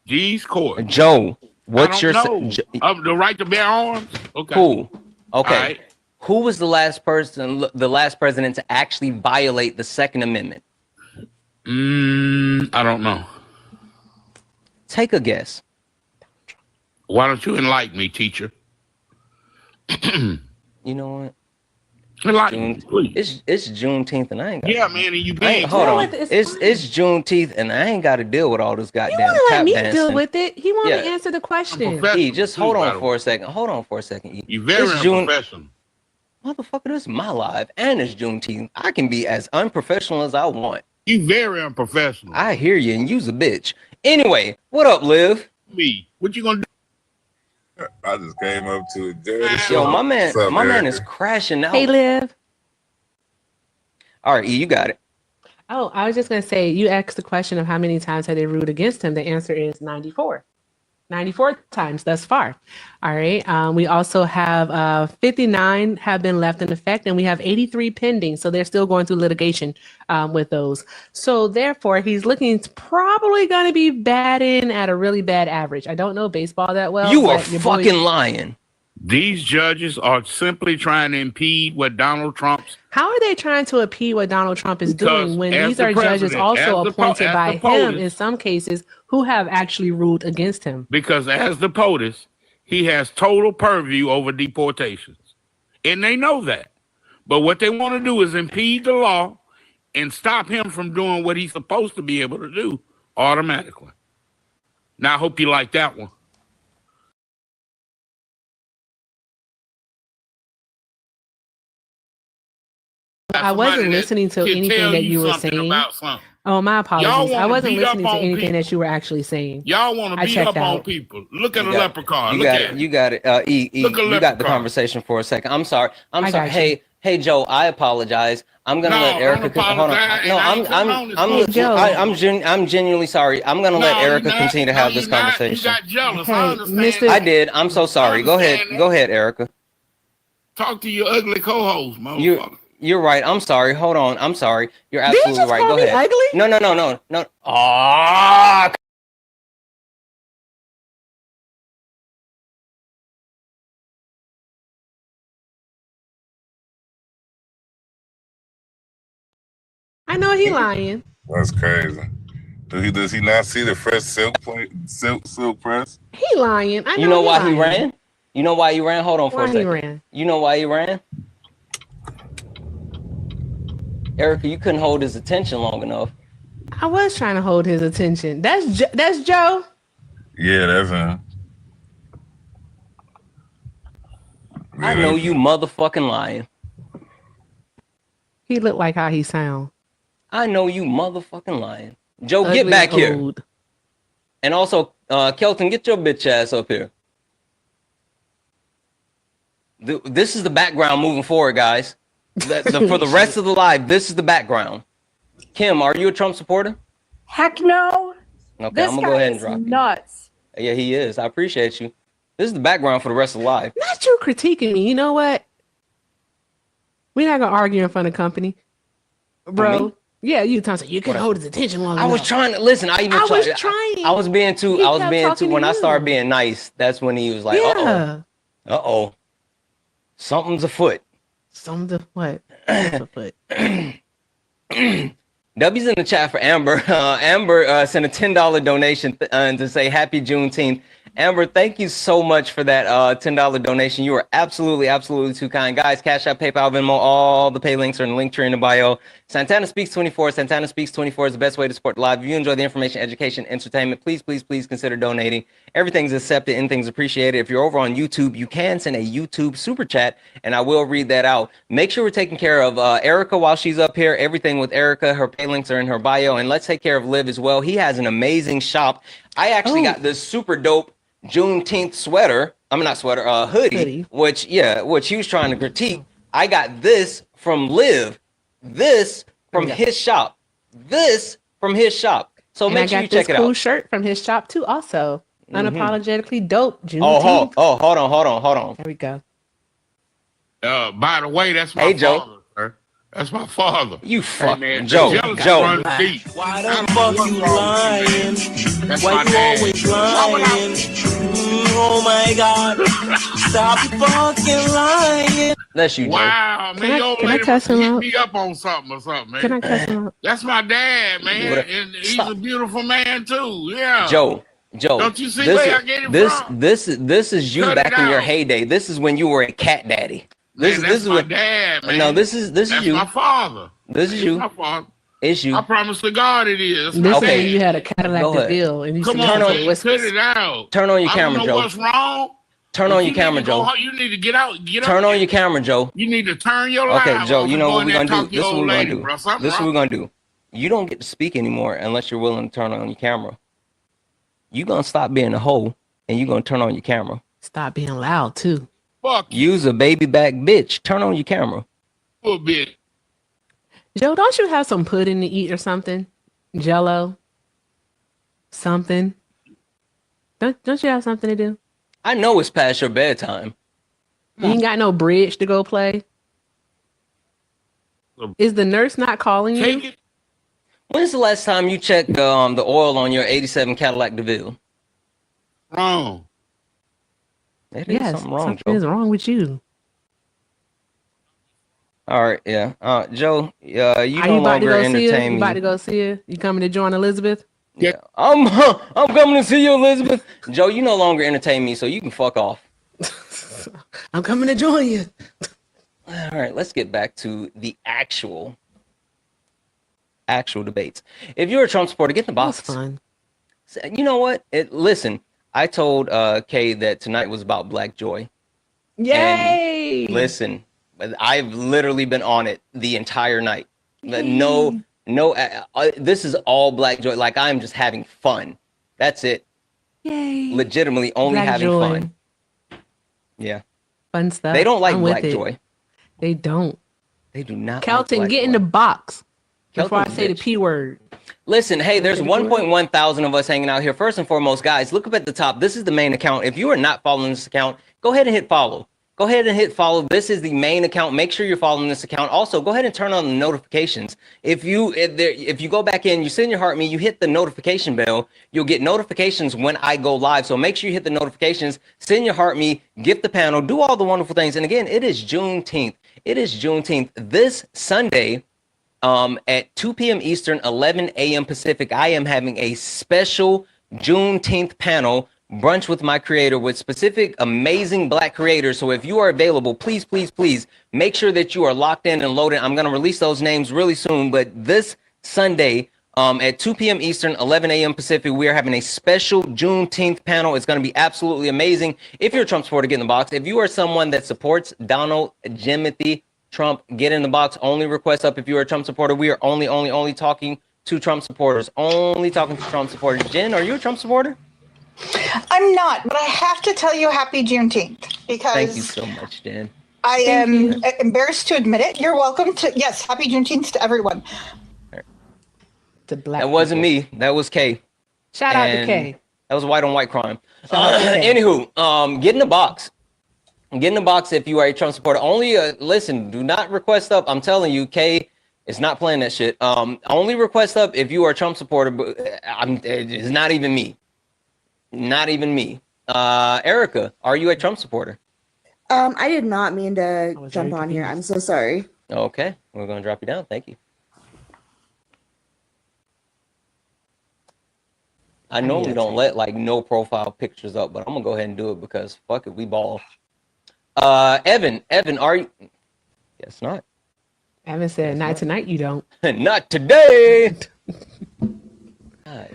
These courts, Joe. What's your the right to bear arms? Okay. Cool. Okay. Right. Who was the last president to actually violate the Second Amendment? I don't know. Take a guess. Why don't you enlighten me, teacher? You know what? It's Juneteenth and I ain't got man, and you been hold on. It's Juneteenth and I ain't got to deal with all this goddamn tap let me dancing. deal with it. He won't answer the question. Just hold on for a second. Hold on for a second. You very unprofessional. Motherfucker, this is my live and it's Juneteenth. I can be as unprofessional as I want. You very unprofessional. I hear you and you's a bitch. Anyway, what up, Liv? Me. What you gonna do? I just came up to it. Yo, my man is crashing out. Hey, Liv. All right, E, you got it. Oh, I was just going to say, you asked the question of how many times have they ruled against him. The answer is 94. 94 times thus far. All right. We also have 59 have been left in effect, and we have 83 pending. So they're still going through litigation with those. So therefore, he's looking probably going to be batting at a really bad average. I don't know baseball that well. You are fucking lying. These judges are simply trying to impede what Donald Trump's. How are they trying to impede what Donald Trump is doing when these are judges also appointed by him in some cases who have actually ruled against him? Because as the POTUS, he has total purview over deportations. And they know that. But what they want to do is impede the law and stop him from doing what he's supposed to be able to do automatically. Now, I hope you like that one. I wasn't listening to anything that you were saying. Oh, my apologies. I wasn't listening to anything that you were actually saying. Y'all want to beat up on people. Look at a leprechaun. You got it. You got the conversation for a second. I'm sorry. I'm sorry. Hey, Joe, I apologize. I'm gonna let Erica. Hold on. No, I'm genuinely sorry. I'm gonna let Erica continue to have this conversation. You got jealous. I understand. I did. I'm so sorry. Go ahead. Go ahead, Erica. Talk to your ugly co-host, motherfucker. You're right. I'm sorry. Hold on. I'm sorry. You're absolutely right. Go ahead. Ugly? No. Ah. I know he lying. That's crazy. Does he not see the fresh silk press? He lying. I know. You know why he ran? You know why he ran? Hold on for a second. Why he ran? You know why he ran? Erica, you couldn't hold his attention long enough. I was trying to hold his attention. That's Joe. Yeah, that's him. I know you motherfucking lying. He looked like how he sound. I know you motherfucking lying. Joe, ugly, get back here. And also, Kelton, get your bitch ass up here. This is the background moving forward, guys. For the rest of the live, this is the background. Kim, are you a Trump supporter? Heck no. Okay, this I'm gonna go ahead and drop nuts. You. Yeah, he is. I appreciate you. This is the background for the rest of the live. Not you critiquing me. You know what? We're not gonna argue in front of company, bro. Yeah, you Thompson. You couldn't hold his attention long enough. I was trying to listen. I was trying. I was being too. When I started being nice, that's when he was like, "Uh-oh, something's afoot." Something what? W's in the chat for Amber. Amber sent a $10 donation to say Happy Juneteenth. Amber, thank you so much for that $10 donation. You are absolutely too kind. Guys, Cash App, PayPal, Venmo, all the pay links are in the link tree in the bio. Santana Speaks 24. Santana Speaks 24 is the best way to support the live. If you enjoy the information, education, entertainment, please consider donating. Everything's accepted, anything's appreciated. If you're over on YouTube, you can send a YouTube super chat, and I will read that out. Make sure we're taking care of Erica while she's up here. Everything with Erica, her pay links are in her bio, and let's take care of Liv as well. He has an amazing shop. I actually got this super dope Juneteenth sweater. I'm not sweater, hoodie. Which he was trying to critique. I got this from Liv. This from his shop. This from his shop. So make sure you check it out. I got this cool shirt from his shop too. Also, unapologetically dope. Juneteenth. Hold on. There we go. By the way, that's my father, sir. That's my father. You fuck, man. Joe. Why the fuck you lying? Why you always lying? Oh my God! Stop fucking lying. That's you, Joe. Wow, man. Can I cuss him out? Me up on something or something, man. Can I cuss him out? That's my dad, man. And he's a beautiful man too. Yeah. Joe. Don't you see where I get it from? This is you back in your heyday. This is when you were a cat daddy. This is my dad, man. No, this is you. My father. This is you. My father. It's you. I promise to God it is. This is you had a Cadillac DeVille and you come on, cut it out. Turn on your camera, Joe. What's wrong? Turn on your camera, Joe. You need to get out. Turn on your camera, Joe. You need to turn your light. Okay, Joe. You know what we're gonna do. This is what we're gonna do. This is what we're gonna do. You don't get to speak anymore unless you're willing to turn on your camera. You're gonna stop being a hoe and you're gonna turn on your camera. Stop being loud too. Fuck. Use a baby back bitch. Turn on your camera. A bit. Joe, don't you have some pudding to eat or something? Jello? Something? Don't you have something to do? I know it's past your bedtime. You ain't got no bridge to go play? Is the nurse not calling you? When's the last time you checked the oil on your 87 Cadillac DeVille? Wrong. Yes, something wrong, something Joe. is wrong with you. All right, yeah. Joe, you Are no you about to longer go see her? entertain You me. about to go see her? You coming to join Elizabeth? Yeah, I'm coming to see you, Elizabeth. Joe, you no longer entertain me, so you can fuck off. I'm coming to join you. All right, let's get back to the actual debates. If you're a Trump supporter, get in the box. That's fun. You know what? Listen, I told Kay that tonight was about Black joy. Yay! And listen, I've literally been on it the entire night. No, this is all Black joy. Like, I'm just having fun. That's it. Yay! Legitimately only Black having joy. fun. Yeah. Fun stuff. They don't like I'm with Black it. joy. They don't. They do not. Kelton, like get in Black the joy. box before I Kelton's say the bitch. P word. Listen, hey, there's 1.1 thousand of us hanging out here. First and foremost, guys, look up at the top. This is the main account. If you are not following this account, go ahead and hit follow. Go ahead and hit follow. This is the main account. Make sure you're following this account. Also, go ahead and turn on the notifications. If you go back in, you send your heart me, you hit the notification bell, you'll get notifications when I go live. So make sure you hit the notifications, send your heart me, gift the panel, do all the wonderful things. And again, it is Juneteenth. It is Juneteenth. This Sunday, at 2 p.m. Eastern, 11 a.m. Pacific, I am having a special Juneteenth panel brunch with my creator with specific amazing Black creators. So if you are available, please, please, please make sure that you are locked in and loaded. I'm going to release those names really soon, but this Sunday at 2 p.m. Eastern, 11 a.m. Pacific, we are having a special Juneteenth panel. It's going to be absolutely amazing. If you're a Trump supporter, get in the box. If you are someone that supports Donald Jimothy Trump, get in the box. Only request up if you are a Trump supporter. We are only talking to Trump supporters. Only talking to Trump supporters. Jen, are you a Trump supporter? I'm not, but I have to tell you happy Juneteenth because Thank you so much, Jen. I am embarrassed to admit it. You're welcome to, yes, happy Juneteenth to everyone. To Black That wasn't people. me. That was Kay. Shout out to Kay. That was white on white crime. Shout out to Kay. Anywho, get in the box. Get in the box if you are a Trump supporter. Only listen, do not request up. I'm telling you, Kay is not playing that shit. Only request up if you are a Trump supporter, but it's not even me. Not even me. Erica, are you a Trump supporter? I did not mean to jump on here. I'm so sorry. Okay, we're gonna drop you down. Thank you. I normally don't let like no profile pictures up, but I'm gonna go ahead and do it because fuck it, we ball. Evan, are you? Yes, not. Evan said, "Not tonight, you don't." Not today.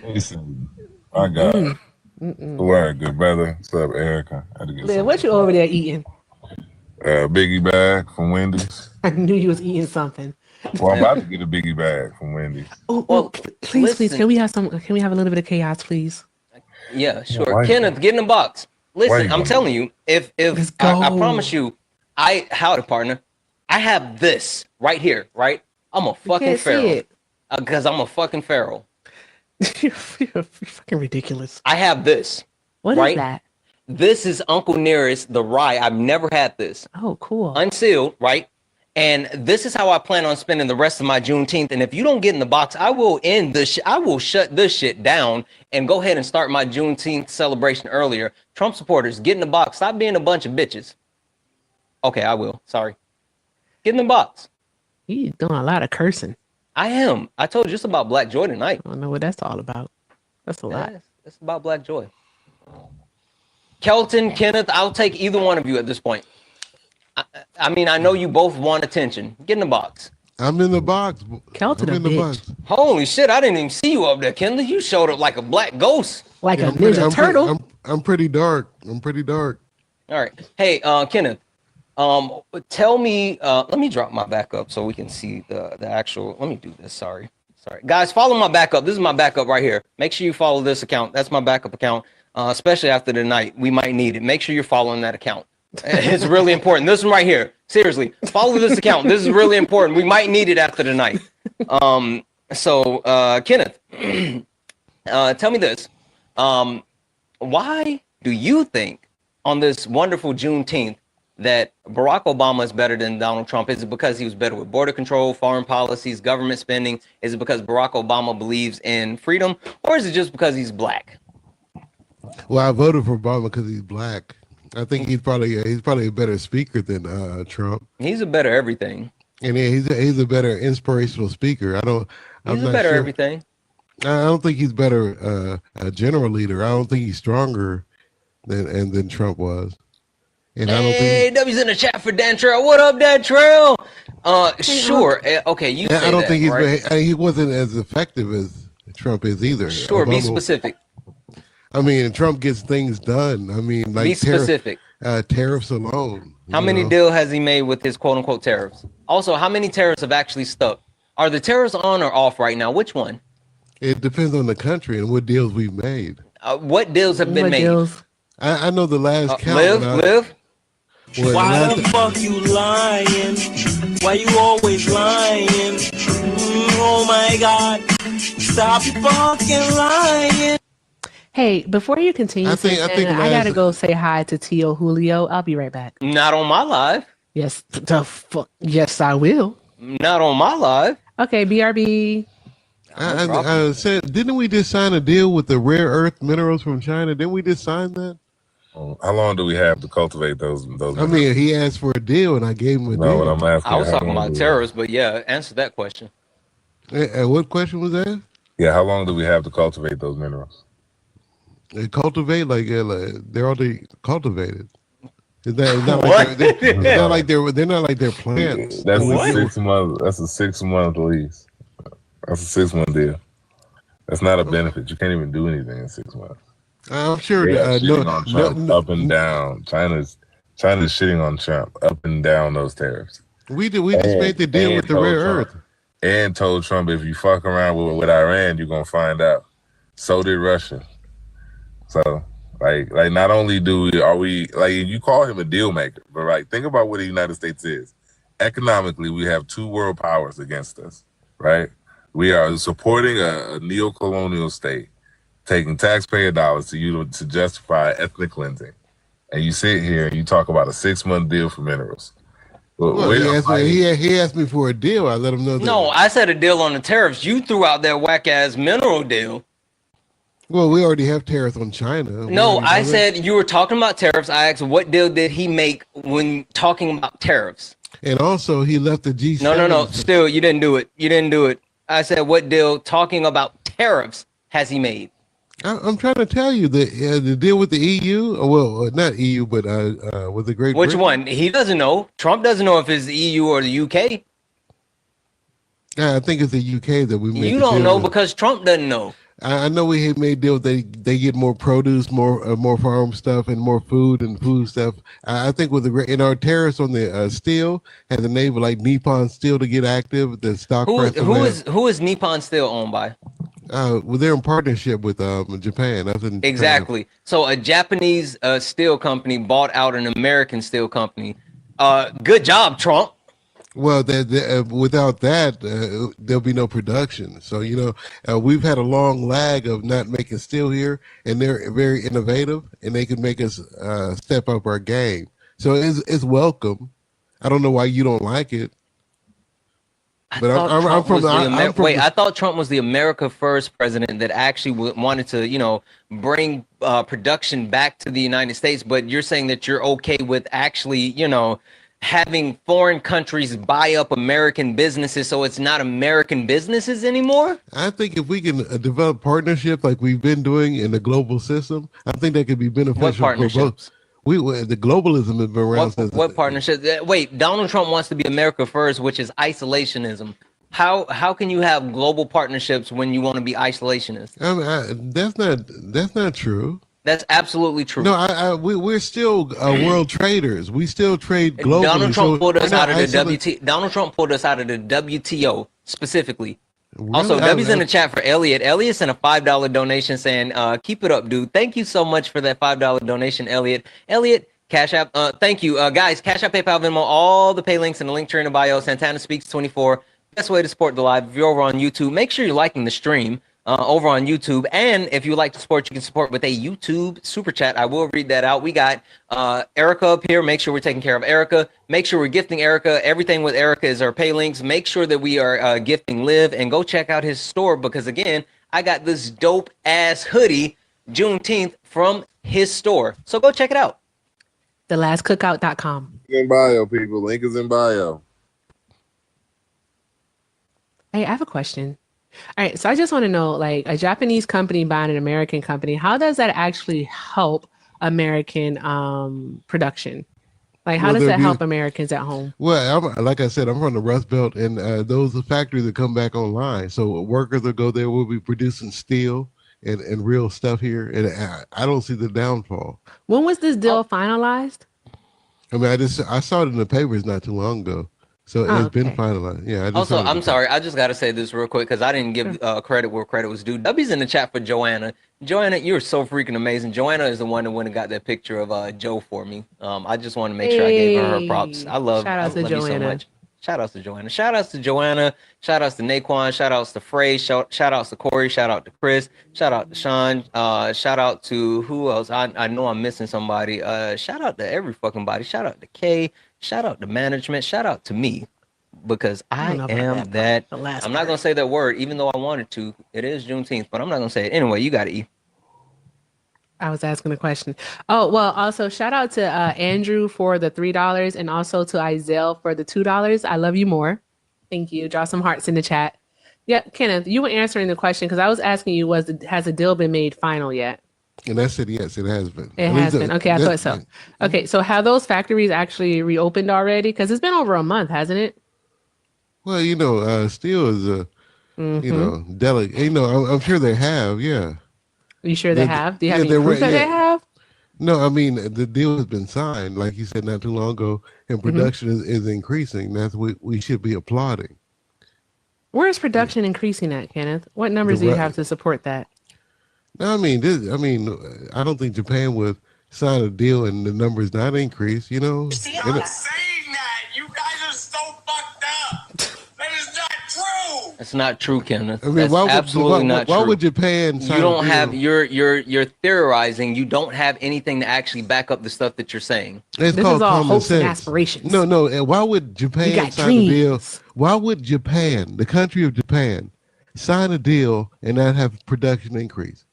Listen, I got it. Word, good brother. What's up, Erica? I had to get Liz, what you over there eating? Biggie bag from Wendy's. I knew you was eating something. Well, I'm about to get a biggie bag from Wendy's. Oh, please, can we have some? Can we have a little bit of chaos, please? Yeah, sure. Kenneth, get in the box. Listen, I'm telling you, if I promise you, howdy partner, I have this right here, right? I'm a fucking feral. Because I'm a fucking feral. You're fucking ridiculous. I have this. What is that? This is Uncle Nearest, the rye. I've never had this. Oh, cool. Unsealed, right? And this is how I plan on spending the rest of my Juneteenth. And if you don't get in the box, I will end this. I will shut this shit down and go ahead and start my Juneteenth celebration earlier. Trump supporters, get in the box. Stop being a bunch of bitches. Okay, I will. Sorry. Get in the box. You're doing a lot of cursing. I am. I told you it's about Black joy tonight. I don't know what that's all about. That's a lot. It's about Black joy. Kelton, Kenneth, I'll take either one of you at this point. I mean, I know you both want attention. Get in the box. I'm in the box. Kelton, I'm in the box. Holy shit, I didn't even see you up there, Kendall. You showed up like a black ghost. Like a ninja turtle. I'm pretty dark. I'm pretty dark. All right. Hey, Kenneth, tell me, let me drop my backup so we can see the actual, let me do this, sorry. Guys, follow my backup. This is my backup right here. Make sure you follow this account. That's my backup account, especially after the night. We might need it. Make sure you're following that account. It's really important. This one right here. Seriously, follow this account. This is really important. We might need it after the night. So Kenneth, tell me this. Why do you think on this wonderful Juneteenth that Barack Obama is better than Donald Trump? Is it because he was better with border control, foreign policies, government spending? Is it because Barack Obama believes in freedom? Or is it just because he's black? Well, I voted for Obama because he's black. I think he's probably a better speaker than Trump. He's a better everything. And yeah, he's a better inspirational speaker. He's a better everything. I don't think he's better a general leader. I don't think he's stronger than Trump was. And I don't think W's in the chat for Dan Trail. What up, Dan Trail? Sure. Okay, you say I don't that, think right? he wasn't as effective as Trump is either. Sure, be specific. I mean, Trump gets things done. I mean, like Be specific. Tariffs alone. How many deal has he made with his quote unquote tariffs? Also, how many tariffs have actually stuck? Are the tariffs on or off right now? Which one? It depends on the country and what deals we've made. What deals have been made? I know the last count. Live. Why the fuck you lying? Why you always lying? Oh my God. Stop your fucking lying. Hey, before you continue, I think I gotta go say hi to Tio Julio. I'll be right back. Not on my live. Yes, the fuck. Yes, I will. Not on my live. Okay, BRB. I said, didn't we just sign a deal with the rare earth minerals from China? Didn't we just sign that? How long do we have to cultivate those? I mean, he asked for a deal, and I gave him a deal. What I'm asking. I was talking about terrorists, but yeah, answer that question. What question was that? Yeah, how long do we have to cultivate those minerals? They cultivate like they're already cultivated. It's not like they're plants. That's a 6 month. That's a 6 month lease. That's a 6 month deal. That's not a benefit. You can't even do anything in 6 months. I'm sure. On Trump up and down. China's shitting on Trump up and down those tariffs. We just made the deal with the rare earth. And told Trump, if you fuck around with Iran, you're gonna find out. So did Russia. So like not only are we like, you call him a deal maker, but like think about what the United States is. Economically, we have two world powers against us, right? We are supporting a neo-colonial state, taking taxpayer dollars to justify ethnic cleansing. And you sit here and you talk about a 6 month deal for minerals. Well, he asked me for a deal. I let him know that. No, I said a deal on the tariffs. You threw out that whack ass mineral deal. Well, we already have tariffs on China. No, I said you were talking about tariffs. I asked what deal did he make when talking about tariffs? And also, he left the G7. No. Still, you didn't do it. I said what deal talking about tariffs has he made? I'm trying to tell you the deal with the EU. Well, not EU, but with the Great Which Britain. one? He doesn't know. Trump doesn't know if it's the EU or the UK. I think it's the UK that we made. You don't know because Trump doesn't know. I know we had made deals. They get more produce, more farm stuff, and more food and food stuff. I think with our tariffs on the steel, had the neighbor like Nippon Steel to get active. The stock price. Who is Nippon Steel owned by? Well, they're in partnership with Japan. That's in Exactly. So a Japanese steel company bought out an American steel company. Good job, Trump. Well, without that, there'll be no production. So, we've had a long lag of not making steel here, and they're very innovative, and they can make us step up our game. So it's welcome. I don't know why you don't like it. But I thought Trump was the America First president that actually wanted to, bring production back to the United States. But you're saying that you're okay with actually, having foreign countries buy up American businesses, so it's not American businesses anymore? I think if we can develop partnerships like we've been doing in the global system, I think that could be beneficial. What partnerships? The globalism has been around since. What partnership? Wait, Donald Trump wants to be America first, which is isolationism. How can you have global partnerships when you want to be isolationist? That's not true. That's absolutely true. No, we're still world traders. We still trade globally. Donald Trump pulled us out of the Donald Trump pulled us out of the WTO specifically. Really? Also, W's in the chat for Elliot. Elliot sent a $5 donation saying, "Keep it up, dude." Thank you so much for that $5 donation, Elliot. Elliot, Cash App. Thank you, guys. Cash App, PayPal, Venmo, all the pay links in the link tree in the bio. Santana Speaks 24. Best way to support the live. If you're over on YouTube, make sure you're liking the stream. Over on YouTube, and if you like to support, you can support with a YouTube super chat. I will read that out. We got Erica up here. Make sure we're taking care of Erica. Make sure we're gifting Erica. Everything with Erica is our pay links. Make sure that we are gifting Liv, and go check out his store, because again, I got this dope ass hoodie Juneteenth from his store. So go check it out. thelastcookout.com. In bio, people. Link is in bio. Hey, I have a question. All right, so I just want to know, like, a Japanese company buying an American company, how does that actually help American production? Like, how does that help Americans at home? Well, like I said, I'm from the Rust Belt, and those are factories that come back online. So workers will go there. We'll be producing steel and real stuff here, and I don't see the downfall. When was this deal finalized? I mean, I saw it in the papers not too long ago. So it's been finalized. Yeah. Also, I'm sorry. I just got to say this real quick because I didn't give credit where credit was due. W's in the chat for Joanna. Joanna, you're so freaking amazing. Joanna is the one that went and got that picture of Joe for me. I just want to make sure I gave her props. I love you so much. Shout outs to Joanna. Shout outs to Joanna. Shout outs to Naquan. Shout outs to Frey. Shout outs to Corey. Shout out to Chris. Shout out to Sean. Shout out to who else? I know I'm missing somebody. Shout out to every fucking body. Shout out to Kay. Shout out to management. Shout out to me. Because I am that. I'm not going to say that word, even though I wanted to. It is Juneteenth, but I'm not going to say it. Anyway, you got to eat. I was asking a question. Oh, well, also shout out to Andrew for the $3 and also to Izell for the $2. I love you more. Thank you. Draw some hearts in the chat. Yeah, Kenneth, you were answering the question because I was asking you, has the deal been made final yet? And I said, yes, it has been. It has been. Okay, I thought so. Okay, so have those factories actually reopened already? Because it's been over a month, hasn't it? Well, steel is delicate. I'm sure they have. Yeah. Are you sure they have? Do you have any proof that they have? No, I mean the deal has been signed, like you said not too long ago, and production is increasing. That's what we should be applauding. Where is production increasing at, Kenneth? What numbers do you have to support that? No, I mean, I don't think Japan would sign a deal and the numbers not increase. See, I'm saying that you guys are so fucked up. That is not true. It's not true, Kenneth. I mean, That's absolutely not true. Why would Japan sign you don't have you're theorizing. You don't have anything to actually back up the stuff that you're saying. This is all hopes and aspirations. No. And why would Japan sign a deal? Why would Japan, the country of Japan, sign a deal and not have production increase?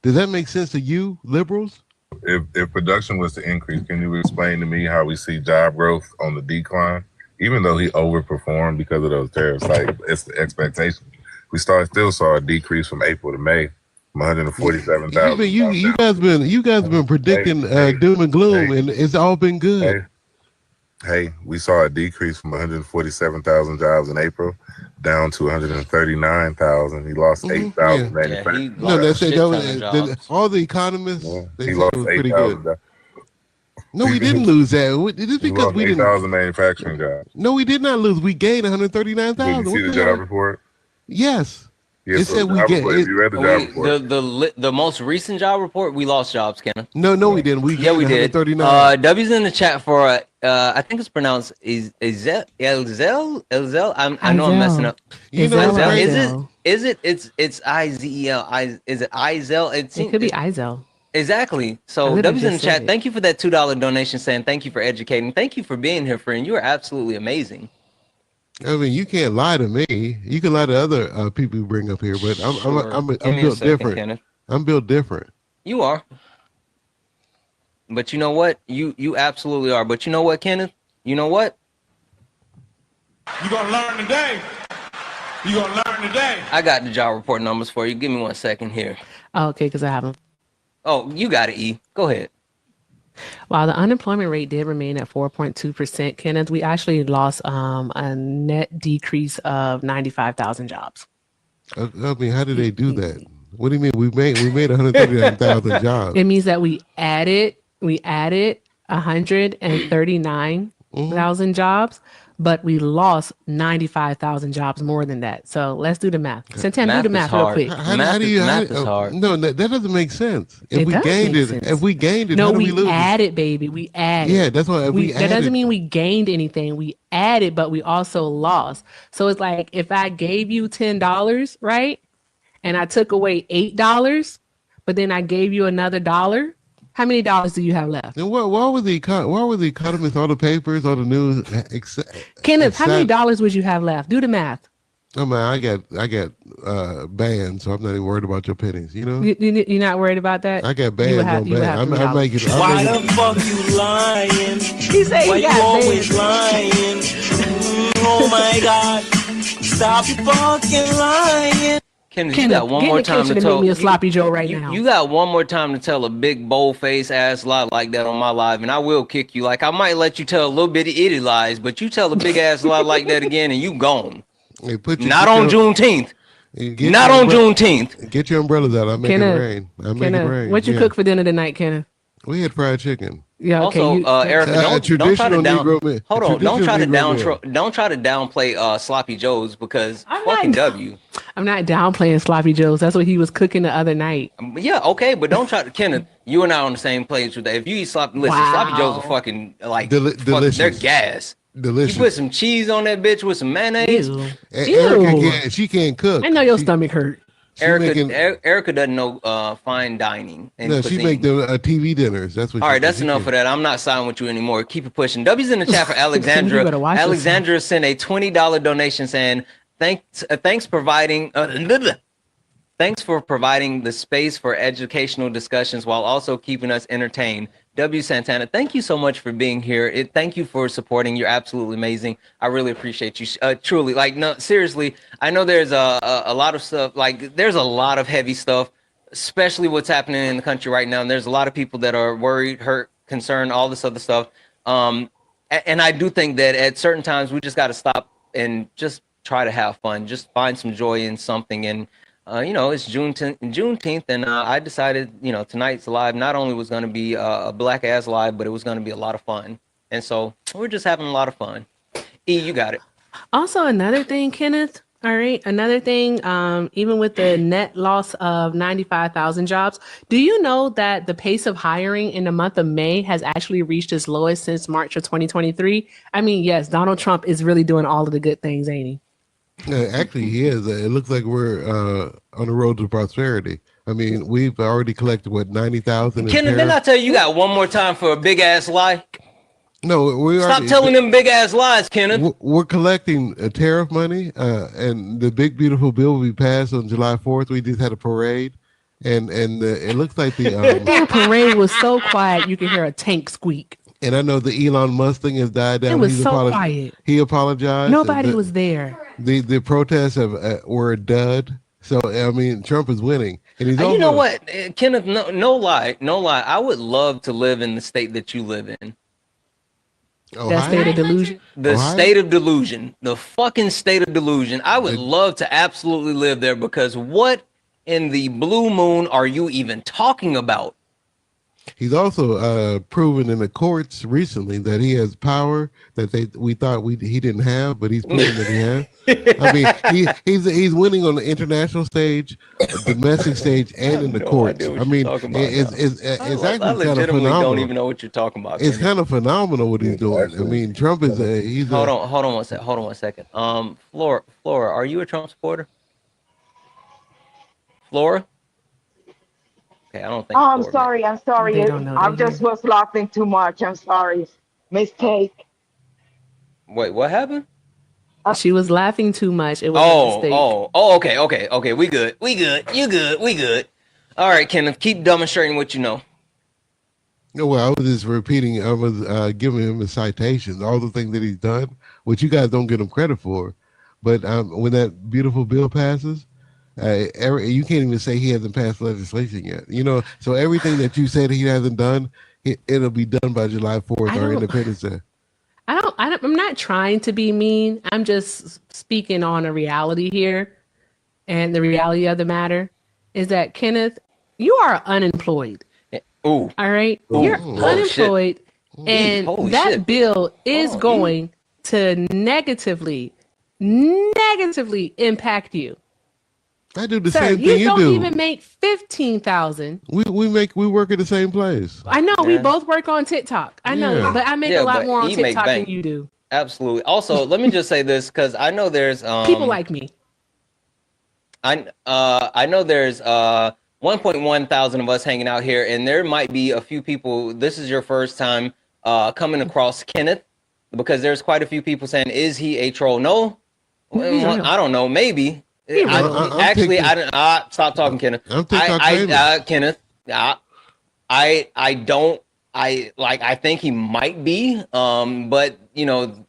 Does that make sense to you, liberals? If production was to increase, can you explain to me how we see job growth on the decline? Even though he overperformed because of those tariffs, like it's the expectation. We still saw a decrease from April to May from 147,000. You guys been predicting doom and gloom, and it's all been good. Hey, we saw a decrease from 147,000 jobs in April down to 139,000. He lost 8,000 manufacturing. All the economists. He lost 8,000. No, we didn't lose that. Just because we didn't. 8,000 manufacturing jobs. No, we did not lose. We gained 139,000. Did you see the job report? Yes. Yes, it said we get. You read the job report. The most recent job report, we lost jobs, Kenneth. No, we didn't. We did. W's in the chat for I think it's pronounced Elzel. I know I'm messing up. It's Izel. It's Izel. Is it Izel? It could be Izel. Exactly. So W's in the chat. Thank you for that $2 donation, saying thank you for educating. Thank you for being here, friend. You are absolutely amazing. I mean, you can't lie to me. You can lie to other people you bring up here, but I'm built different. Kenneth. I'm built different. You are. But you know what? You absolutely are. But you know what, Kenneth? You know what? You're gonna learn today. You're gonna learn today. I got the job report numbers for you. Give me 1 second here. Oh, okay, because I have them. Oh, you got it, E. Go ahead. While the unemployment rate did remain at 4.2%, Kenneth, we actually lost a net decrease of 95,000 jobs. I mean, how did they do that? What do you mean? We made 139,000 jobs. It means that we added 139,000 jobs, but we lost 95,000 jobs more than that. So let's do the math. Santana, do the math real quick. Math is hard. No, that doesn't make sense. If we gained it, no, how do we lose? Added, baby. We added. Yeah, that's why that doesn't mean we gained anything. We added, but we also lost. So it's like if I gave you $10, right, and I took away $8, but then I gave you another $1. How many dollars do you have left? And why were the economists, all the papers, all the news? Kenneth, how many dollars would you have left? Do the math. Oh man, I got banned, so I'm not even worried about your pennies. You know, You're not worried about that. I got banned on banned. I'm making. Why the fuck you lying? He said he Why got you always banned. lying? Oh my God! Stop fucking lying. Kenneth, you got one more time to tell make me a sloppy Joe right now. You got one more time to tell a big bold face ass lie like that on my live, and I will kick you. Like I might let you tell a little bit of itty lies, but you tell a big ass lie like that again, and you gone. Hey, Not on Juneteenth. Not on Juneteenth. Get your umbrellas out. I'm making it rain. I'm making it rain. What you cook for dinner tonight, Kenneth? We had fried chicken. Yeah. Okay. Also, Erica, don't try to don't try to downplay downplay Sloppy Joe's because fucking W. I'm not downplaying Sloppy Joe's. That's what he was cooking the other night. Yeah, okay, but don't try to, Kenneth. You and I are on the same page with that. If you eat sloppy, listen, Sloppy Joe's are fucking like delicious. They're gas. Delicious. You put some cheese on that bitch with some mayonnaise. Erica she can't cook. I know your stomach hurt. Erica doesn't know fine dining. And no, she make the TV dinners. That's what. All right, that's enough of that. I'm not siding with you anymore. Keep it pushing. W's in the chat for Alexandra. Alexandra sent a $20 donation saying, Thanks for providing the space for educational discussions while also keeping us entertained. W. Santana, thank you so much for being here. Thank you for supporting. You're absolutely amazing. I really appreciate you. Truly, like, no, seriously. I know there's a lot of stuff. Like, there's a lot of heavy stuff, especially what's happening in the country right now. And there's a lot of people that are worried, hurt, concerned, all this other stuff. And I do think that at certain times we just got to stop and just try to have fun. Just find some joy in something. And it's Juneteenth, and I decided, tonight's live not only was going to be a black ass live, but it was going to be a lot of fun. And so we're just having a lot of fun. E, you got it. Also, another thing, Kenneth. All right, another thing. Even with the net loss of 95,000 jobs, do you know that the pace of hiring in the month of May has actually reached its lowest since March of 2023? I mean, yes, Donald Trump is really doing all of the good things, ain't he? Actually, he is. It looks like we're on the road to prosperity. I mean, we've already collected, 90,000? Kenneth, didn't I tell you got one more time for a big ass lie? No, Stop telling them big ass lies, Kenneth. We're collecting tariff money, and the big beautiful bill will be passed on July 4th. We just had a parade, and it looks like the parade was so quiet you could hear a tank squeak. And I know the Elon Musk thing has died down. It was so quiet. He apologized. Nobody was there. The protests were a dud. So I mean, Trump is winning, and he's. You know what, Kenneth? No lie. I would love to live in the state that you live in. That state of delusion. The state of delusion. The fucking state of delusion. I would love to absolutely live there because what in the blue moon are you even talking about? He's also proven in the courts recently that he has power that we thought he didn't have, but he's proven that he has. I mean, he's winning on the international stage, domestic stage, and in the courts. I mean, it's actually kind of phenomenal. Don't even know what you're talking about. It's kind of phenomenal what he's doing. I mean, Trump is Hold on one second. Flora, are you a Trump supporter? Flora? Okay, I don't think. Oh, I'm sorry. I just was laughing too much. I'm sorry. Mistake. Wait, what happened? She was laughing too much. It was a mistake. Okay. We good. You good. All right, Kenneth, keep demonstrating what you know. Well, I was just repeating. I was giving him the citations, all the things that he's done, which you guys don't get him credit for. But when that beautiful bill passes, you can't even say he hasn't passed legislation yet. So everything that you said he hasn't done, it'll be done by July 4th or Independence Day. I'm not trying to be mean. I'm just speaking on a reality here. And the reality of the matter is that, Kenneth, you are unemployed. Ooh. All right? You're unemployed. Shit. And that bill is going to negatively impact you. I do the same thing you do. You don't even make 15,000. We work at the same place. I know we both work on TikTok. I know, but I make a lot more on TikTok than you do. Absolutely. Also, let me just say this because I know there's people like me. I know there's 1.1 thousand of us hanging out here, and there might be a few people. This is your first time coming across Kenneth because there's quite a few people saying, "Is he a troll?" No, Well, I don't know. Maybe. I didn't. Stop talking, Kenneth. Kenneth. I don't. I think he might be. But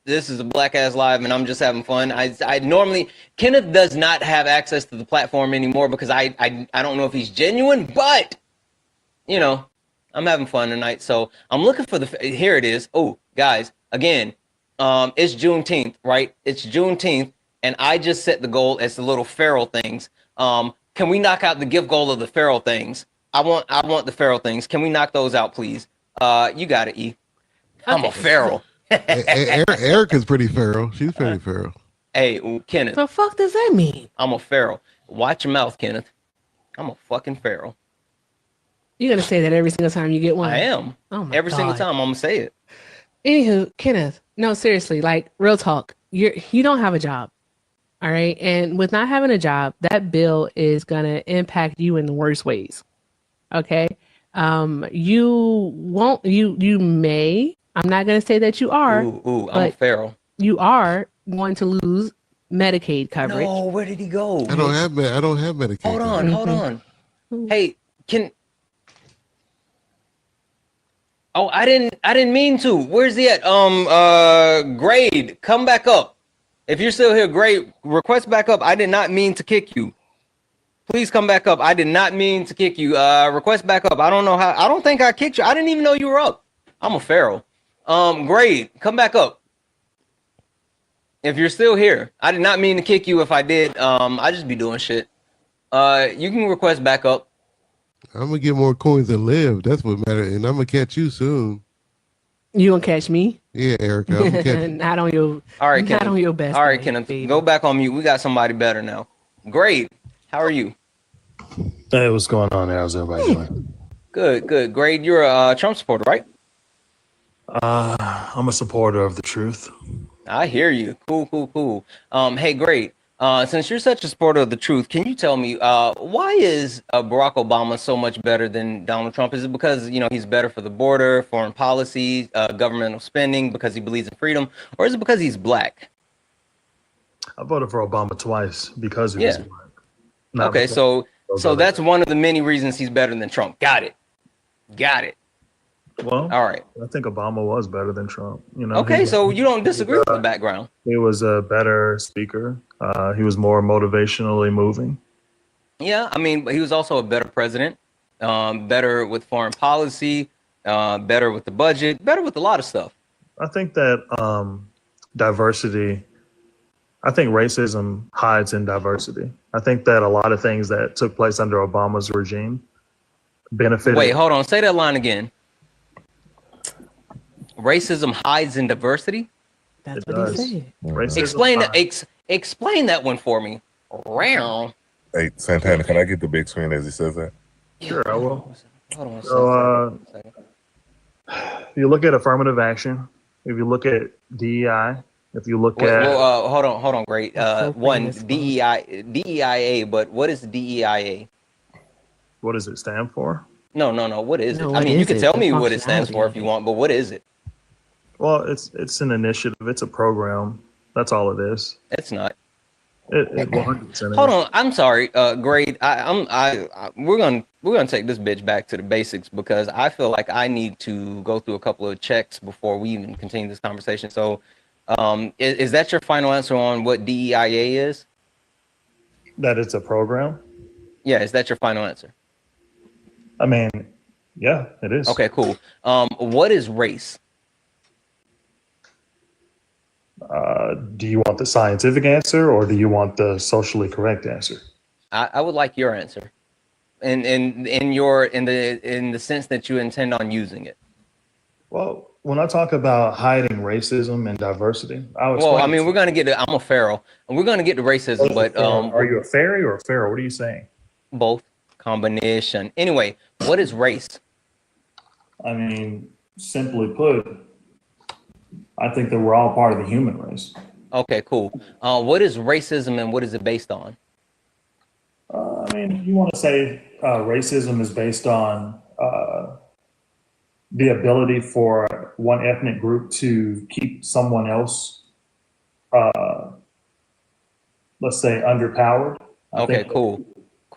this is a Black Ass Live, and I'm just having fun. I normally Kenneth does not have access to the platform anymore because I don't know if he's genuine, but I'm having fun tonight. So I'm looking for here it is. Oh, guys, again, it's Juneteenth, right? It's Juneteenth, and I just set the goal as the little feral things. Can we knock out the gift goal of the feral things? I want the feral things. Can we knock those out, please? You got it, E. I'm a feral. Erica's pretty feral. She's pretty feral. Hey, Kenneth. The fuck does that mean? I'm a feral. Watch your mouth, Kenneth. I'm a fucking feral. You're gonna say that every single time you get one. I am. Oh my Every single God. time I'm gonna say it. Anywho, Kenneth, no, seriously, like real talk. You don't have a job. All right. And with not having a job, that bill is gonna impact you in the worst ways. Okay. You may, I'm not gonna say that you are. I'm a feral. You are going to lose Medicaid coverage. No, where did he go? I don't have Medicaid. Hold on. Hey, I didn't mean to. Where's he at? Grade, come back up. If you're still here, Grade, request back up. I did not mean to kick you. Please come back up. I did not mean to kick you. Request back up. I don't know how. I don't think I kicked you. I didn't even know you were up. I'm a feral. Grade, come back up. If you're still here, I did not mean to kick you. If I did, I just be doing shit. You can request back up. I'm gonna get more coins and live. That's what matters. And I'm gonna catch you soon. You gonna catch me? Yeah, Erica. I'm gonna catch you. Not on your. All right, not Kenneth. on your best. All right, day, Kenneth. baby. Go back on mute. We got somebody better now. Grade, how are you? Hey, what's going on there? How's everybody doing? Good. Grade, you're a Trump supporter, right? I'm a supporter of the truth. I hear you. Cool. Hey, Grade. Since you're such a supporter of the truth, can you tell me why is Barack Obama so much better than Donald Trump? Is it because he's better for the border, foreign policy, governmental spending, because he believes in freedom, or is it because he's black? I voted for Obama twice because he was black. Okay, so that's one of the many reasons he's better than Trump. Got it. Well, all right. I think Obama was better than Trump. Okay, so you don't disagree with the background. He was a better speaker. He was more motivationally moving. Yeah, I mean, but he was also a better president, better with foreign policy, better with the budget, better with a lot of stuff. I think that diversity, I think racism hides in diversity. I think that a lot of things that took place under Obama's regime benefited. Wait, hold on. Say that line again. Racism hides in diversity? That's what he said. Explain that one for me. Round. Hey, Santana, can I get the big screen as he says that? Sure, I will. Hold on So, if you look at affirmative action, if you look at DEI, if you look at... hold on, great. One, DEIA, but what is DEIA? What does it stand for? No. What is it? I mean, you can tell me what it stands for if you want, but what is it? Well, it's an initiative. It's a program. That's all it is. It's not. It 100% Hold on. I'm sorry, Grade. We're gonna take this bitch back to the basics because I feel like I need to go through a couple of checks before we even continue this conversation. So, is that your final answer on what DEIA is? That it's a program? Yeah. Is that your final answer? I mean, yeah, it is. Okay, cool. What is race? Do you want the scientific answer or do you want the socially correct answer? I would like your answer, in the sense that you intend on using it. Well, when I talk about hiding racism and diversity, we're gonna get to I'm a feral, and we're gonna get to racism. But are you a fairy or a feral? What are you saying? Both. Combination. Anyway, what is race? I mean, simply put, I think that we're all part of the human race. Okay, cool. What is racism and what is it based on? I mean, you want to say racism is based on the ability for one ethnic group to keep someone else let's say, underpowered. Okay, cool.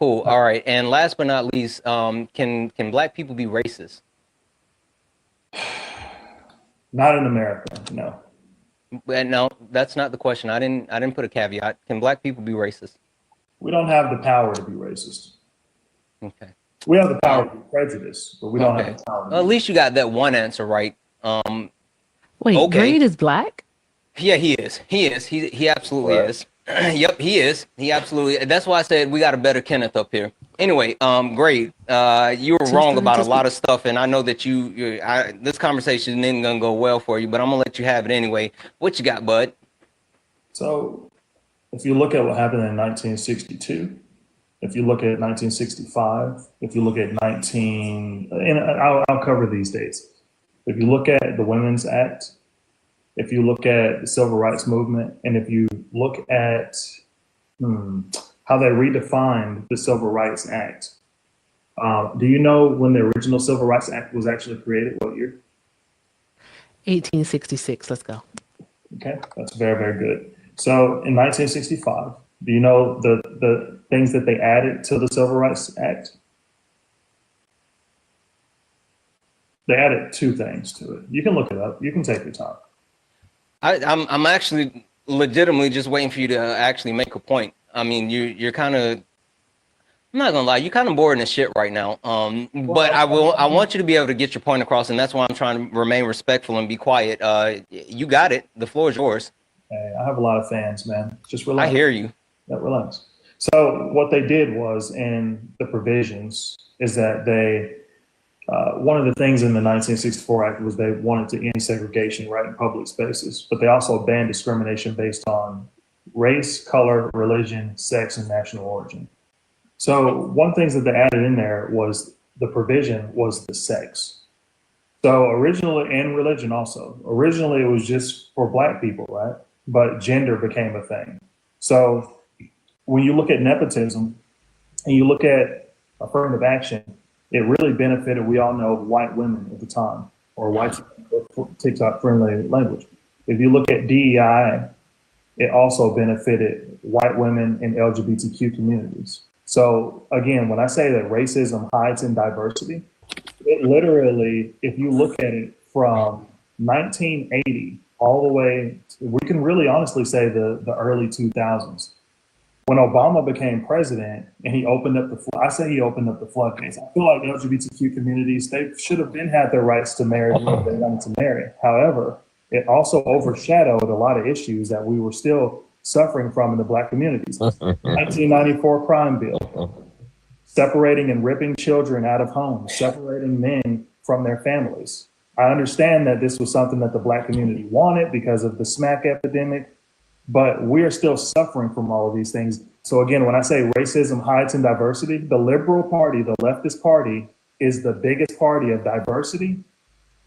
All right. And last but not least, can Black people be racist? Not in America, no. No, that's not the question. I didn't put a caveat. Can Black people be racist? We don't have the power to be racist. Okay. We have the power to be prejudiced, but we don't have the power. Well, at least you got that one answer right. Wait, okay. Greed is Black? Yeah, he is. He absolutely is. Yep, he is. He absolutely. That's why I said we got a better Kenneth up here. Anyway, great. You were wrong about a lot of stuff, and I know that this conversation isn't gonna go well for you, but I'm gonna let you have it anyway. What you got, bud? So, if you look at what happened in 1962, if you look at 1965, if you look at and I'll cover these dates. If you look at the Women's Act, if you look at the Civil Rights Movement, and if you look at how they redefined the Civil Rights Act, do you know when the original Civil Rights Act was actually created? What year? 1866. Let's go. Okay, that's very, very good. So in 1965, do you know the things that they added to the Civil Rights Act? They added 2 things to it. You can look it up. You can take your time. I'm actually legitimately just waiting for you to actually make a point. I mean, you're kind of, I'm not gonna lie, you're kind of boring as shit right now. But I want you to be able to get your point across, and that's why I'm trying to remain respectful and be quiet. You got it. The floor is yours. Hey, I have a lot of fans, man. Just relax. I hear you. Yeah, relax. So what they did was, in the provisions, is that they one of the things in the 1964 Act was they wanted to end segregation right in public spaces, but they also banned discrimination based on race, color, religion, sex, and national origin. So one thing that they added in there was the provision was the sex. So originally, and religion also, originally it was just for Black people, right? But gender became a thing. So when you look at nepotism and you look at affirmative action, it really benefited, we all know, white women at the time, or white TikTok-friendly language. If you look at DEI, it also benefited white women and LGBTQ communities. So again, when I say that racism hides in diversity, it literally, if you look at it from 1980 all the way, we can really honestly say the early 2000s. When Obama became president and he opened up he opened up the floodgates. I feel like LGBTQ communities, they should have had their rights to marry whoever they wanted to marry. However, it also overshadowed a lot of issues that we were still suffering from in the Black communities. 1994 crime bill, separating and ripping children out of homes, separating men from their families. I understand that this was something that the Black community wanted because of the smack epidemic, but we are still suffering from all of these things. So again, when I say racism hides in diversity, the liberal party, the leftist party, is the biggest party of diversity,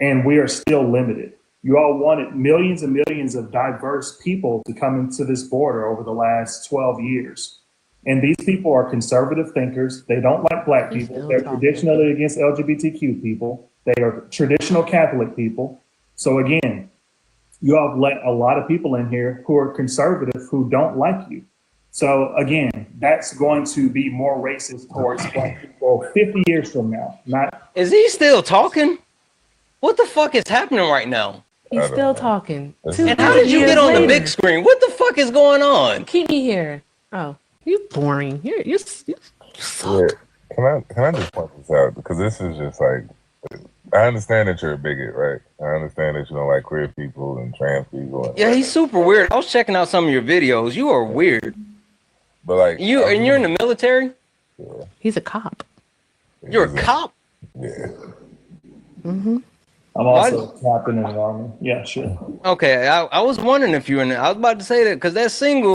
and we are still limited. You all wanted millions and millions of diverse people to come into this border over the last 12 years. And these people are conservative thinkers. They don't like Black people. They're traditionally against LGBTQ people. They are traditional Catholic people. So again, you all have let a lot of people in here who are conservative who don't like you. So again, that's going to be more racist towards Black people 50 years from now. Is he still talking? What the fuck is happening right now? He's still talking. And how did you get on the big screen? What the fuck is going on? Keep me here. Oh, you boring. You Yeah. Can I just point this out? Because this is just like, I understand that you're a bigot, right? I understand that you don't like queer people and trans people. Yeah, he's super weird. I was checking out some of your videos. You are weird. But like, you're in the military? Yeah. He's a cop. You're a cop? Yeah. Mm-hmm. I'm also a captain in the Army. Yeah, sure. Okay, I was wondering if you were in I was about to say that because that's single,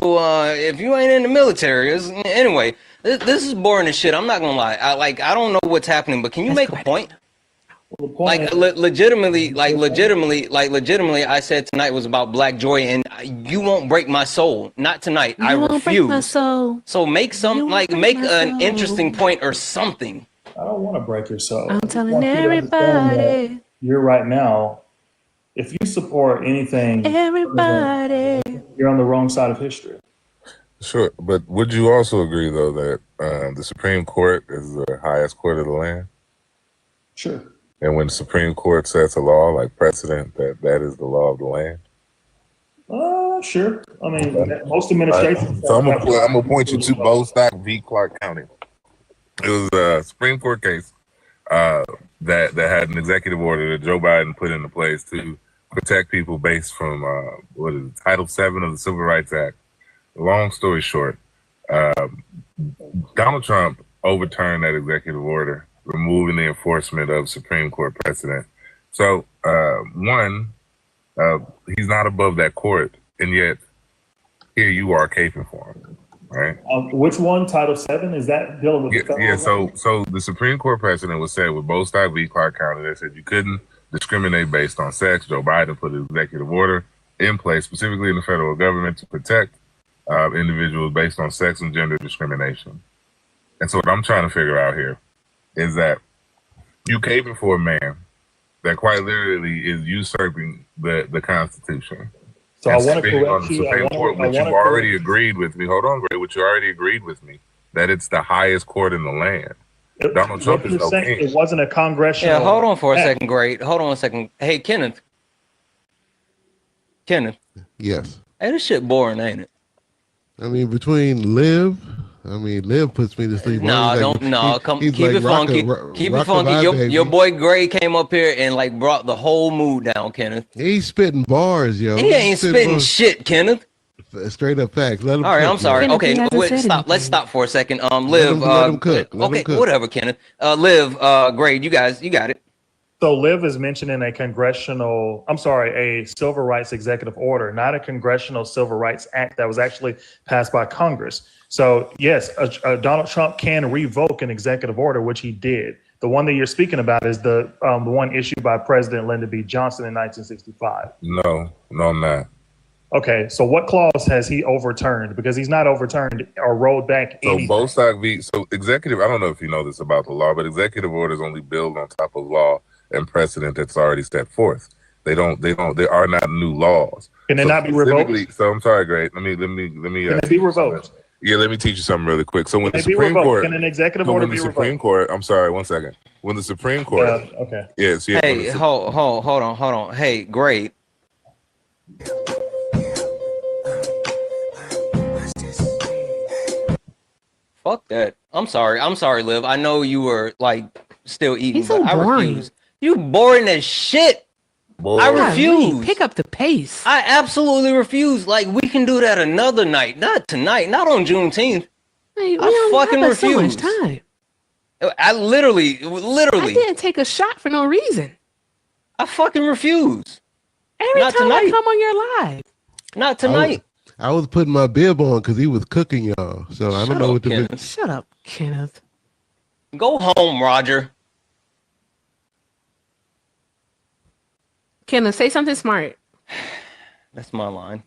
if you ain't in the military. Anyway, this is boring as shit. I'm not going to lie. I don't know what's happening, but can you make a point? Like legitimately, I said tonight was about Black joy, and you won't break my soul. Not tonight. I refuse. Break my soul. So make an interesting point or something. I don't want to break your soul. I'm telling everybody. You're right now. If you support anything, everybody, you're on the wrong side of history. Sure, but would you also agree though that the Supreme Court is the highest court of the land? Sure. And when the Supreme Court sets a law like precedent, that is the law of the land. Sure. I mean, Okay. most administrations. So I'm gonna point you to Bostock v. Clark County. It was a Supreme Court case that had an executive order that Joe Biden put into place to protect people based from what is it, Title VII of the Civil Rights Act. Long story short, Donald Trump overturned that executive order, removing the enforcement of Supreme Court precedent. So he's not above that court, and yet here you are caping for him, right? Which one? Title VII? Is that dealing with the federal Yeah. So the Supreme Court precedent was set with Bostock v. Clark County. They said you couldn't discriminate based on sex. Joe Biden put an executive order in place, specifically in the federal government, to protect individuals based on sex and gender discrimination. And so what I'm trying to figure out here is that you caping for a man that quite literally is usurping the Constitution. So I want to correct you. Supreme Court, which you already agreed with me. Hold on, Gray. Which you already agreed with me that it's the highest court in the land. Donald Trump is no king. It wasn't a congressional. Yeah, hold on for a second, Great. Hold on a second. Hey, Kenneth. Yes. Hey, this shit boring, ain't it? I mean, between Liv puts me to sleep. Keep it funky. Keep it funky. Your boy Gray came up here and like brought the whole mood down, Kenneth. He's spitting bars, yo. He ain't spitting shit, Kenneth. Straight up facts. All right, I'm sorry. Okay, stop. Let's stop for a second. Liv. Let him cook. Whatever, Kenneth. Liv. Gray. You got it. So Liv is mentioning a civil rights executive order, not a congressional civil rights act that was actually passed by Congress. So yes, Donald Trump can revoke an executive order, which he did. The one that you're speaking about is the one issued by President Lyndon B. Johnson in 1965. No, I'm not. Okay, so what clause has he overturned? Because he's not overturned or rolled back anything. So executive, I don't know if you know this about the law, but executive orders only build on top of law and precedent that's already set forth. They are not new laws. Can they not be revoked? So I'm sorry, Great. Let me. Can it be revoked? Yeah, let me teach you something really quick. So when the Supreme Court, can an executive order be revoked? I'm sorry, 1 second. When the Supreme Court, okay. Yes. Yeah, hey, hold on. Hey, Great. Fuck that. I'm sorry, Liv. I know you were like still eating, He's so but I boring. refuse. You boring as shit. I refuse. Pick up the pace. I absolutely refuse. Like, we can do that another night, not tonight, not on Juneteenth. Hey, I fucking refuse. So much time. I literally. I didn't take a shot for no reason. I fucking refuse. Every Not time tonight. I come on your live. Not tonight. I was putting my bib on because he was cooking y'all. So I don't know what to do. Shut up, Kenneth. Go home, Roger. Kenneth, say something smart. That's my line.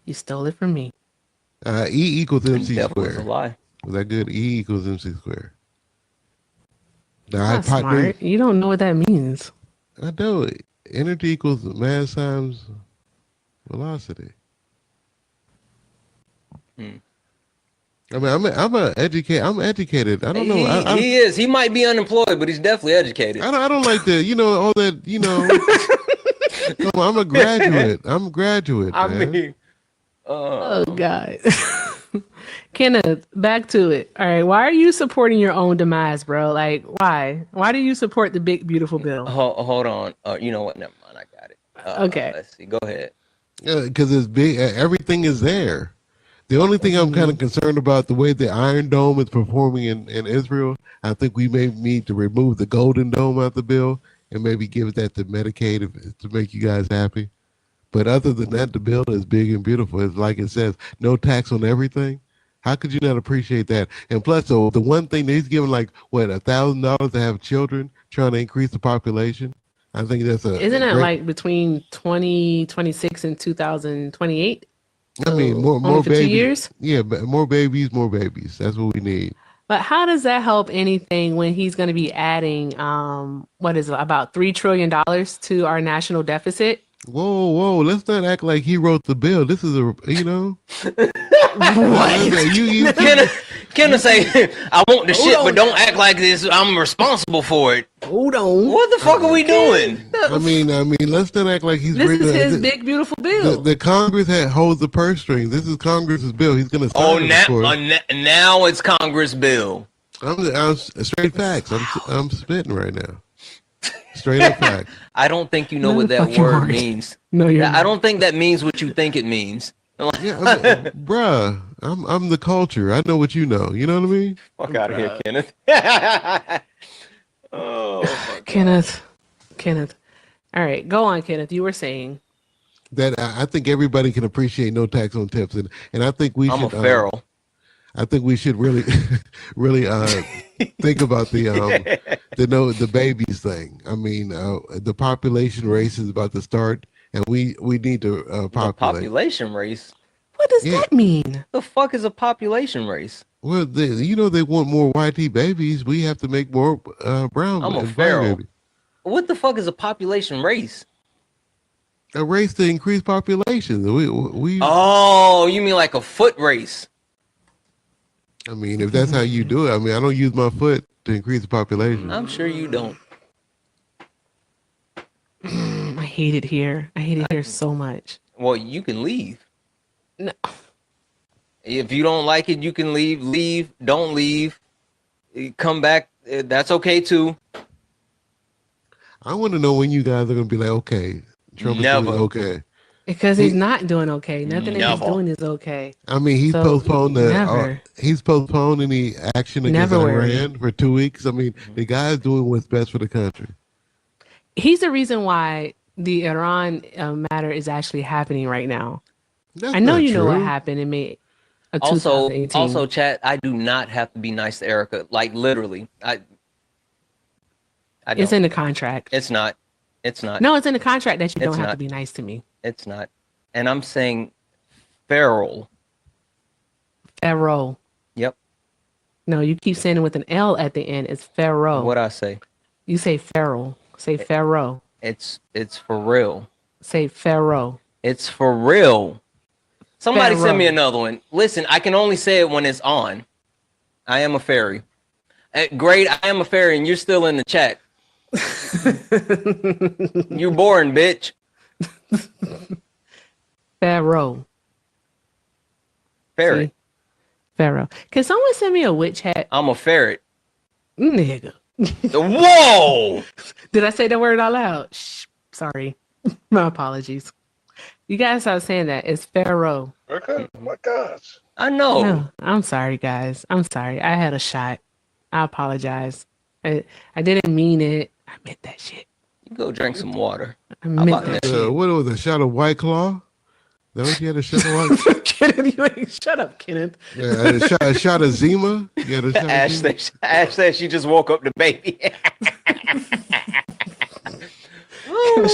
You stole it from me. E equals MC That was squared. a lie. Was that good? E equals MC squared. That's smart. You don't know what that means. I know. Energy equals mass times velocity. I mean, I'm educated. I don't know. He is. He might be unemployed, but he's definitely educated. I don't like that. All that. I'm a graduate. I'm a graduate. I man. mean, oh God. Kenneth, back to it. All right. Why are you supporting your own demise, bro? Like, why? Why do you support the big, beautiful bill? Hold on. You know what? Never mind. I got it. Okay. Let's see. Go ahead. Yeah, because it's big. Everything is there. The only thing I'm kind of concerned about the way the Iron Dome is performing in Israel. I think we may need to remove the Golden Dome out the bill and maybe give that to Medicaid to make you guys happy. But other than that, the bill is big and beautiful. It's like it says, no tax on everything. How could you not appreciate that? And plus, the one thing that he's giving, like, what, $1,000 to have children, trying to increase the population. I think that's Isn't it like between 2026 and 2028? I mean, more for babies. 2 years? Yeah, but more babies. That's what we need. But how does that help anything when he's going to be adding, about $3 trillion to our national deficit? Whoa! Let's not act like he wrote the bill. This is a Kenneth say, I want the shit, but don't act like this. I'm responsible for it. Hold on. What the fuck are we doing? I mean, let's not act like he's. This is his big beautiful bill. The Congress holds the purse strings. This is Congress's bill. He's going to sign it. Now it's Congress bill. I'm straight facts. I'm spitting right now. Straight up facts. I don't think you know what that word means. No, I don't think that means what you think it means. Bruh, I'm the culture. I know what you know. You know what I mean? Fuck out of here, Kenneth. Oh, Kenneth. All right, go on, Kenneth. You were saying that I think everybody can appreciate no tax on tips, and I think we should. I'm a feral. I think we should really think about the babies thing. I mean, the population race is about to start, and we need to populate. Population race. What does that mean? The fuck is a population race? Well, they want more YT babies. We have to make more brown. I'm a and black feral. babies. What the fuck is a population race? A race to increase population. We. Oh, you mean like a foot race? I mean, if that's how you do it, I mean, I don't use my foot to increase the population. I'm sure you don't. I hate it here. I hate it here so much. Well, you can leave. No. If you don't like it, you can leave. Leave. Don't leave. Come back. That's okay too. I want to know when you guys are going to be like, okay, Trump is doing okay. Because he's not doing okay. Nothing that he's doing is okay. I mean, he's postponed he's postponed any action against Iran for 2 weeks. I mean, the guy's doing what's best for the country. He's the reason why the Iran matter is actually happening right now. I know you know what happened in May of 2018. Also, chat, I do not have to be nice to Erica. Like, literally. I it's in the contract. It's not. It's not. No, it's in the contract that you don't have to be nice to me. It's not. And I'm saying feral. Feral. Yep. No, you keep saying it with an L at the end. It's feral. What I say? You say feral. Say feral. It's for real. Say feral. It's for real. Somebody send me another one. Listen, I can only say it when it's on. I am a fairy. Great, I am a fairy, and you're still in the chat. You boring, bitch. Pharaoh. Ferret. Pharaoh. Can someone send me a witch hat? I'm a ferret. Nigga. Whoa! Did I say the word out loud? Shh, sorry. My apologies. You guys stop saying that. It's Pharaoh. Okay. Oh my gosh. I know. No, I'm sorry, guys. I'm sorry. I had a shot. I apologize. I didn't mean it. I meant that shit. You go drink some water. I meant that shit. What was a shot of White Claw? That what you had a shot of White Claw? Kenneth, shut up, Kenneth. Yeah, a shot of Zima. You had a shot Ash said she just woke up the baby.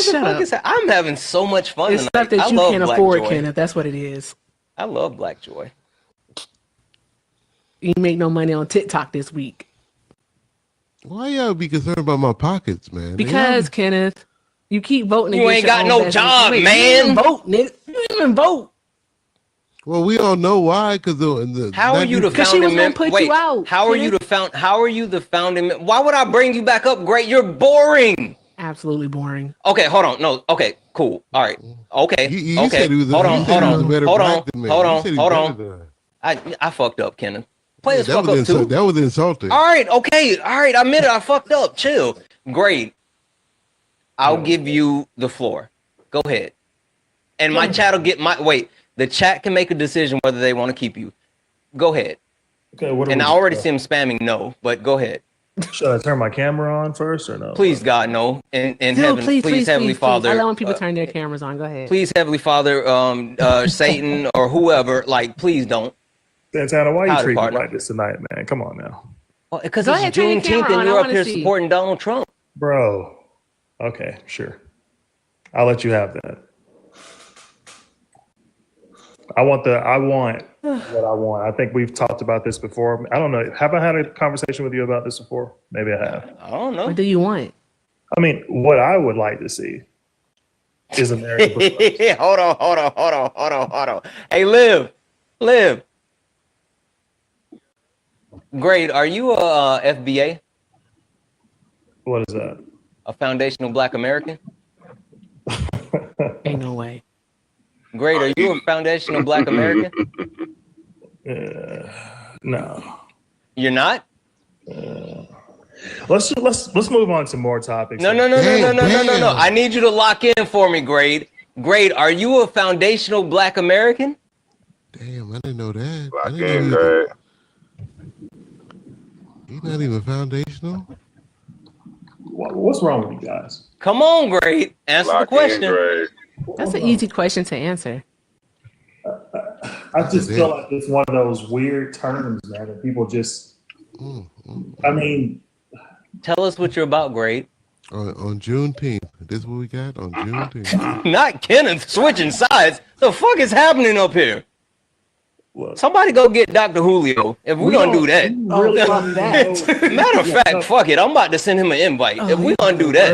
Shut up. I'm having so much fun It's tonight. stuff that I you love can't Black afford, Joy. Kenneth. That's what it is. I love Black Joy. You make no money on TikTok this week. Why y'all be concerned about my pockets, man? Because, Kenneth, you keep voting. You ain't got no job, man. You vote, nigga. You didn't even vote. Well, we all know why. Because how are you the founding member? Wait, how are you the found? How are you the founding? Why would I bring you back up? Great, you're boring. Absolutely boring. Okay, hold on. No, okay, cool. All right. Okay. You okay. said he was hold on. I fucked up, Kenneth. Play us fuck up too. That was insulting. All right. Okay. All right. I admit it. I fucked up. Chill. Great. I'll give you the floor. Go ahead. And my chat will get the chat can make a decision whether they want to keep you. Go ahead. Okay. And I already see him spamming no, but go ahead. Should I turn my camera on first or no? Please, God, no. And heaven, please, Heavenly Father. I love when people turn their cameras on. Go ahead. Please, Heavenly Father, Satan or whoever, like, please don't. Santana, why are you treating me like this tonight, man? Come on now. Well, because it's Juneteenth and you're up here supporting Donald Trump. Bro. Okay, sure. I'll let you have that. I want what I want. I think we've talked about this before. I don't know. Have I had a conversation with you about this before? Maybe I have. I don't know. What do you want? I mean, what I would like to see is America. Hold on. Hey, Liv. Great. Are you a FBA? What is that? A Foundational Black American? Ain't no way. Great. Are you a Foundational Black American? No. You're not? Let's move on to more topics. No. I need you to lock in for me, Great. Great. Are you a Foundational Black American? Damn, I didn't know that. Lock in, Greg. He's not even foundational. What's wrong with you guys? Come on, Great. Answer the question. That's an easy question to answer. I just feel like it's one of those weird terms, man, that people just. I mean, tell us what you're about, Great. On Juneteenth. This is what we got on Juneteenth. Not Kenneth switching sides. The fuck is happening up here? Somebody go get Dr. Julio if we're gonna do that. Matter of fact, fuck it. I'm about to send him an invite. If we're gonna do that,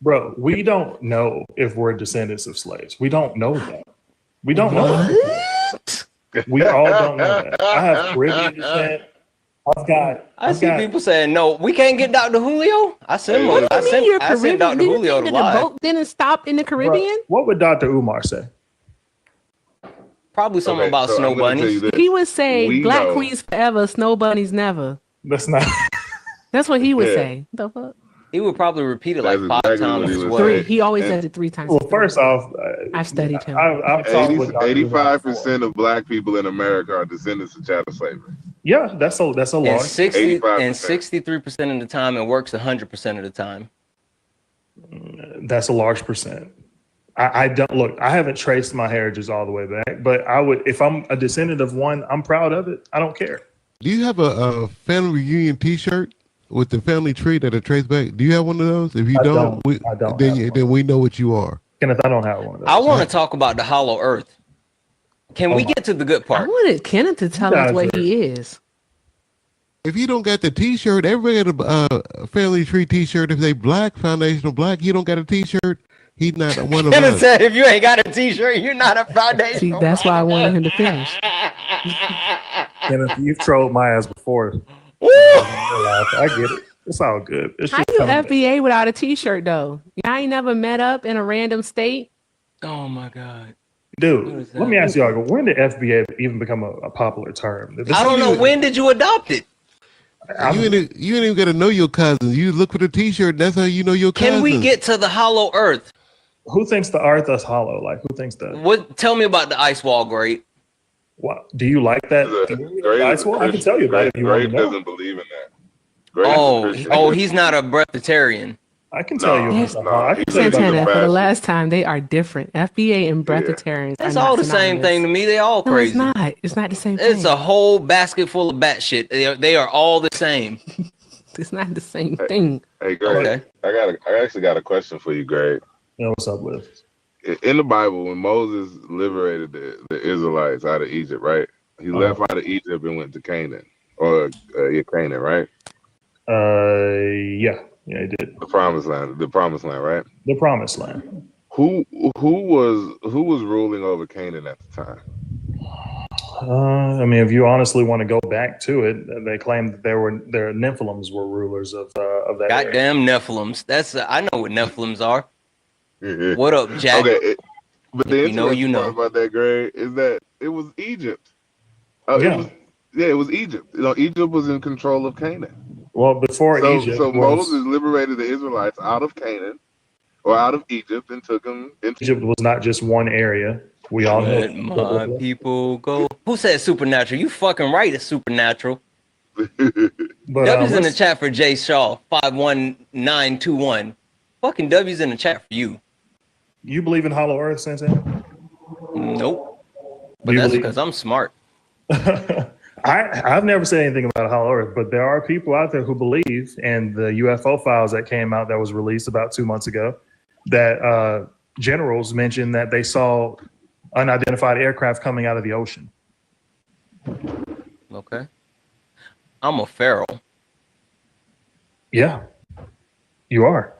bro, we don't know if we're descendants of slaves. We don't know that. We don't know that. We all don't know that. I have Caribbean descent. I see people saying no. We can't get Dr. Julio. I sent Dr. Julio to the live. boat didn't stop in the Caribbean. What would Dr. Umar say? Probably something about snow bunnies. He would say, "Black queens forever, snow bunnies never." That's not. That's what he would say. The fuck? He would probably repeat it like five times as well. Three. He always says it 3 times. Well, first off, I've studied him. I've talked with 85% of black people in America are descendants of chattel slavery. Yeah, that's a large. And 63% of the time, it works 100% of the time. That's a large percent. I don't look. I haven't traced my heritage all the way back, but I would. If I'm a descendant of one, I'm proud of it. I don't care. Do you have a family reunion T-shirt with the family tree that it traced back? Do you have one of those? If you don't, then we know what you are. Kenneth, I don't have one of those. I want to talk about the hollow earth. Can we get to the good part? I wanted Kenneth to tell us what he is. If you don't got the T-shirt, everybody got a family tree T-shirt. If they black, foundational black, you don't got a T-shirt. He's not one of Kenneth us. said, "If you ain't got a T-shirt, you're not a foundation." See, that's why I wanted him to finish. Kenneth, you've trolled my ass before. I get it. It's all good. It's How just you coming back. FBA without a T-shirt though? Y'all ain't never met up in a random state. Oh my god, dude! Let me ask y'all: when did FBA even become a popular term? I don't know. When did you adopt it? You ain't even got to know your cousins. You look for the T-shirt. That's how you know your cousins. Can we get to the hollow earth? Who thinks the earth is hollow? Like, who thinks that? What? Tell me about the ice wall, Great. What? Do you like that? Ice wall? I can tell you about it if you want to know. doesn't believe in that. Oh, he's not a breatharian. I can tell you. Santana, for the last time, they are different. FBA and breatharians. It's all the same thing to me. They all No, crazy. it's not. It's not the same thing. It's a whole basket full of bat shit. They are all the same. It's not the same thing. Hey, Greg, Okay. I actually got a question for you, Greg. Yeah, what's up, Liv? In the Bible, when Moses liberated the Israelites out of Egypt, right? He left out of Egypt and went to Canaan, Canaan, right? Yeah, he did. The promised land, right? The promised land. Who was ruling over Canaan at the time? I mean, if you honestly want to go back to it, they claim that their Nephilims were rulers of that. Goddamn Nephilims. That's I know what Nephilims are. What up, Jack? Okay, but the interesting part about that, Greg, is that it was Egypt. It was Egypt. You know, Egypt was in control of Canaan. Well, before Egypt, so Moses liberated the Israelites out of Canaan or out of Egypt and took them into Egypt was not just one area. We all know. Let my people go. Who said supernatural? You fucking right. It's supernatural. But, W's in the chat for Jay Shaw 51921. Fucking W's in the chat for you. You believe in Hollow Earth, Santana? Nope. But that's because I'm smart. I've never said anything about Hollow Earth, but there are people out there who believe, and the UFO files that came out that was released about 2 months ago, that generals mentioned that they saw unidentified aircraft coming out of the ocean. Okay. I'm a pharaoh. Yeah, you are.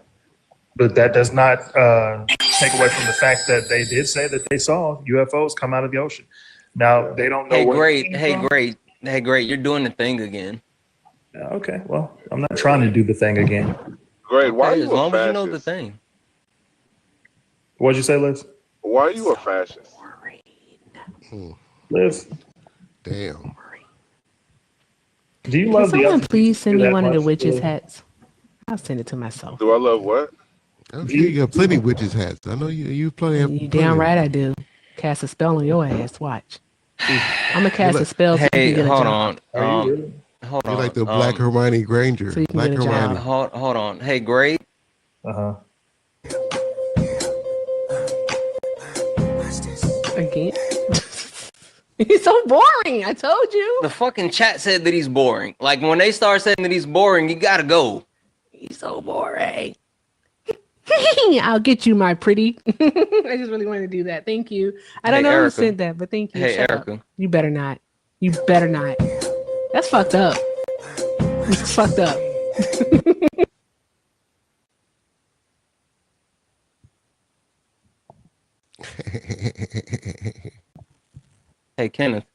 But that does not take away from the fact that they did say that they saw UFOs come out of the ocean. Now they don't know. Hey, where great. it came Hey, from. great. Hey, great. You're doing the thing again. Okay, well, I'm not trying to do the thing again. Great. Why are Okay, you as a long as you fascist? know the thing. What'd you say, Liz? Why are you a fascist? Liz, Damn. do you Can love the someone LGBT please send me that one of the much, witches' Liz? hats? I'll send it to myself. Do I love what? I'm sure you got plenty of witches hats. I know you plenty. You damn right I do. Cast a spell on your ass. Watch. I'm gonna cast a spell so you Hey, can get a hold job. on. Hold You're on. like the Black Hermione Granger. So you can Black get a job. Hermione. Hold on. Hey, great. Again. He's so boring. I told you. The fucking chat said that he's boring. Like when they start saying that he's boring, you gotta go. He's so boring. I'll get you, my pretty. I just really wanted to do that. Thank you. I don't know Erica. who sent that, but thank you. Hey, Shut Erica. up. You better not. You better not. That's fucked up. It's fucked up. Hey, Kenneth.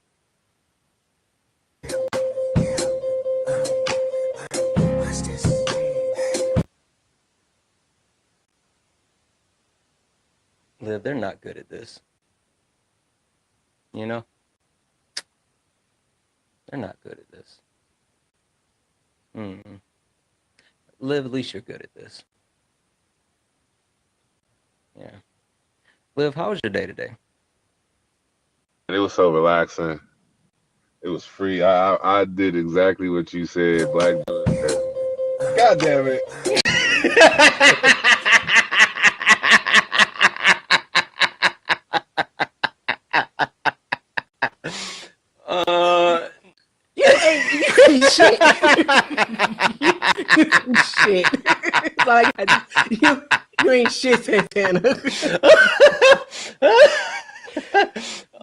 Liv, they're not good at this. You know? They're not good at this. Liv, at least you're good at this. Yeah. Liv, how was your day today? It was so relaxing. It was free. I did exactly what you said. Black dude said. God damn it. You ain't shit. Shit. It's like you ain't shit, Santana.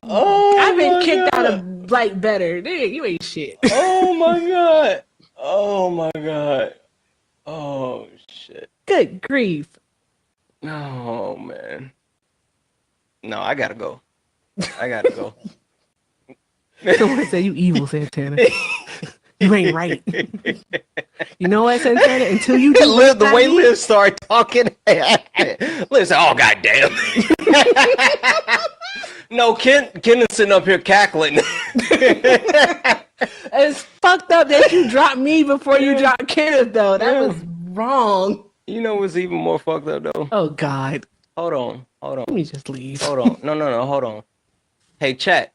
I've been kicked out of like better. Dude, you ain't shit. Oh my god. Oh my god. Oh shit. Good grief. Oh man. No, I gotta go. I gotta go. Someone say you evil, Santana. You ain't right. You know what, Santana? Until you do Liv, the way Liv started talking, Liv said, "Oh goddamn." No, Ken is sitting up here cackling. It's fucked up that you dropped me before you dropped Kenneth, though. That was wrong. You know what's even more fucked up though? Oh God. Hold on. Let me just leave. Hold on. No, hold on. Hey chat.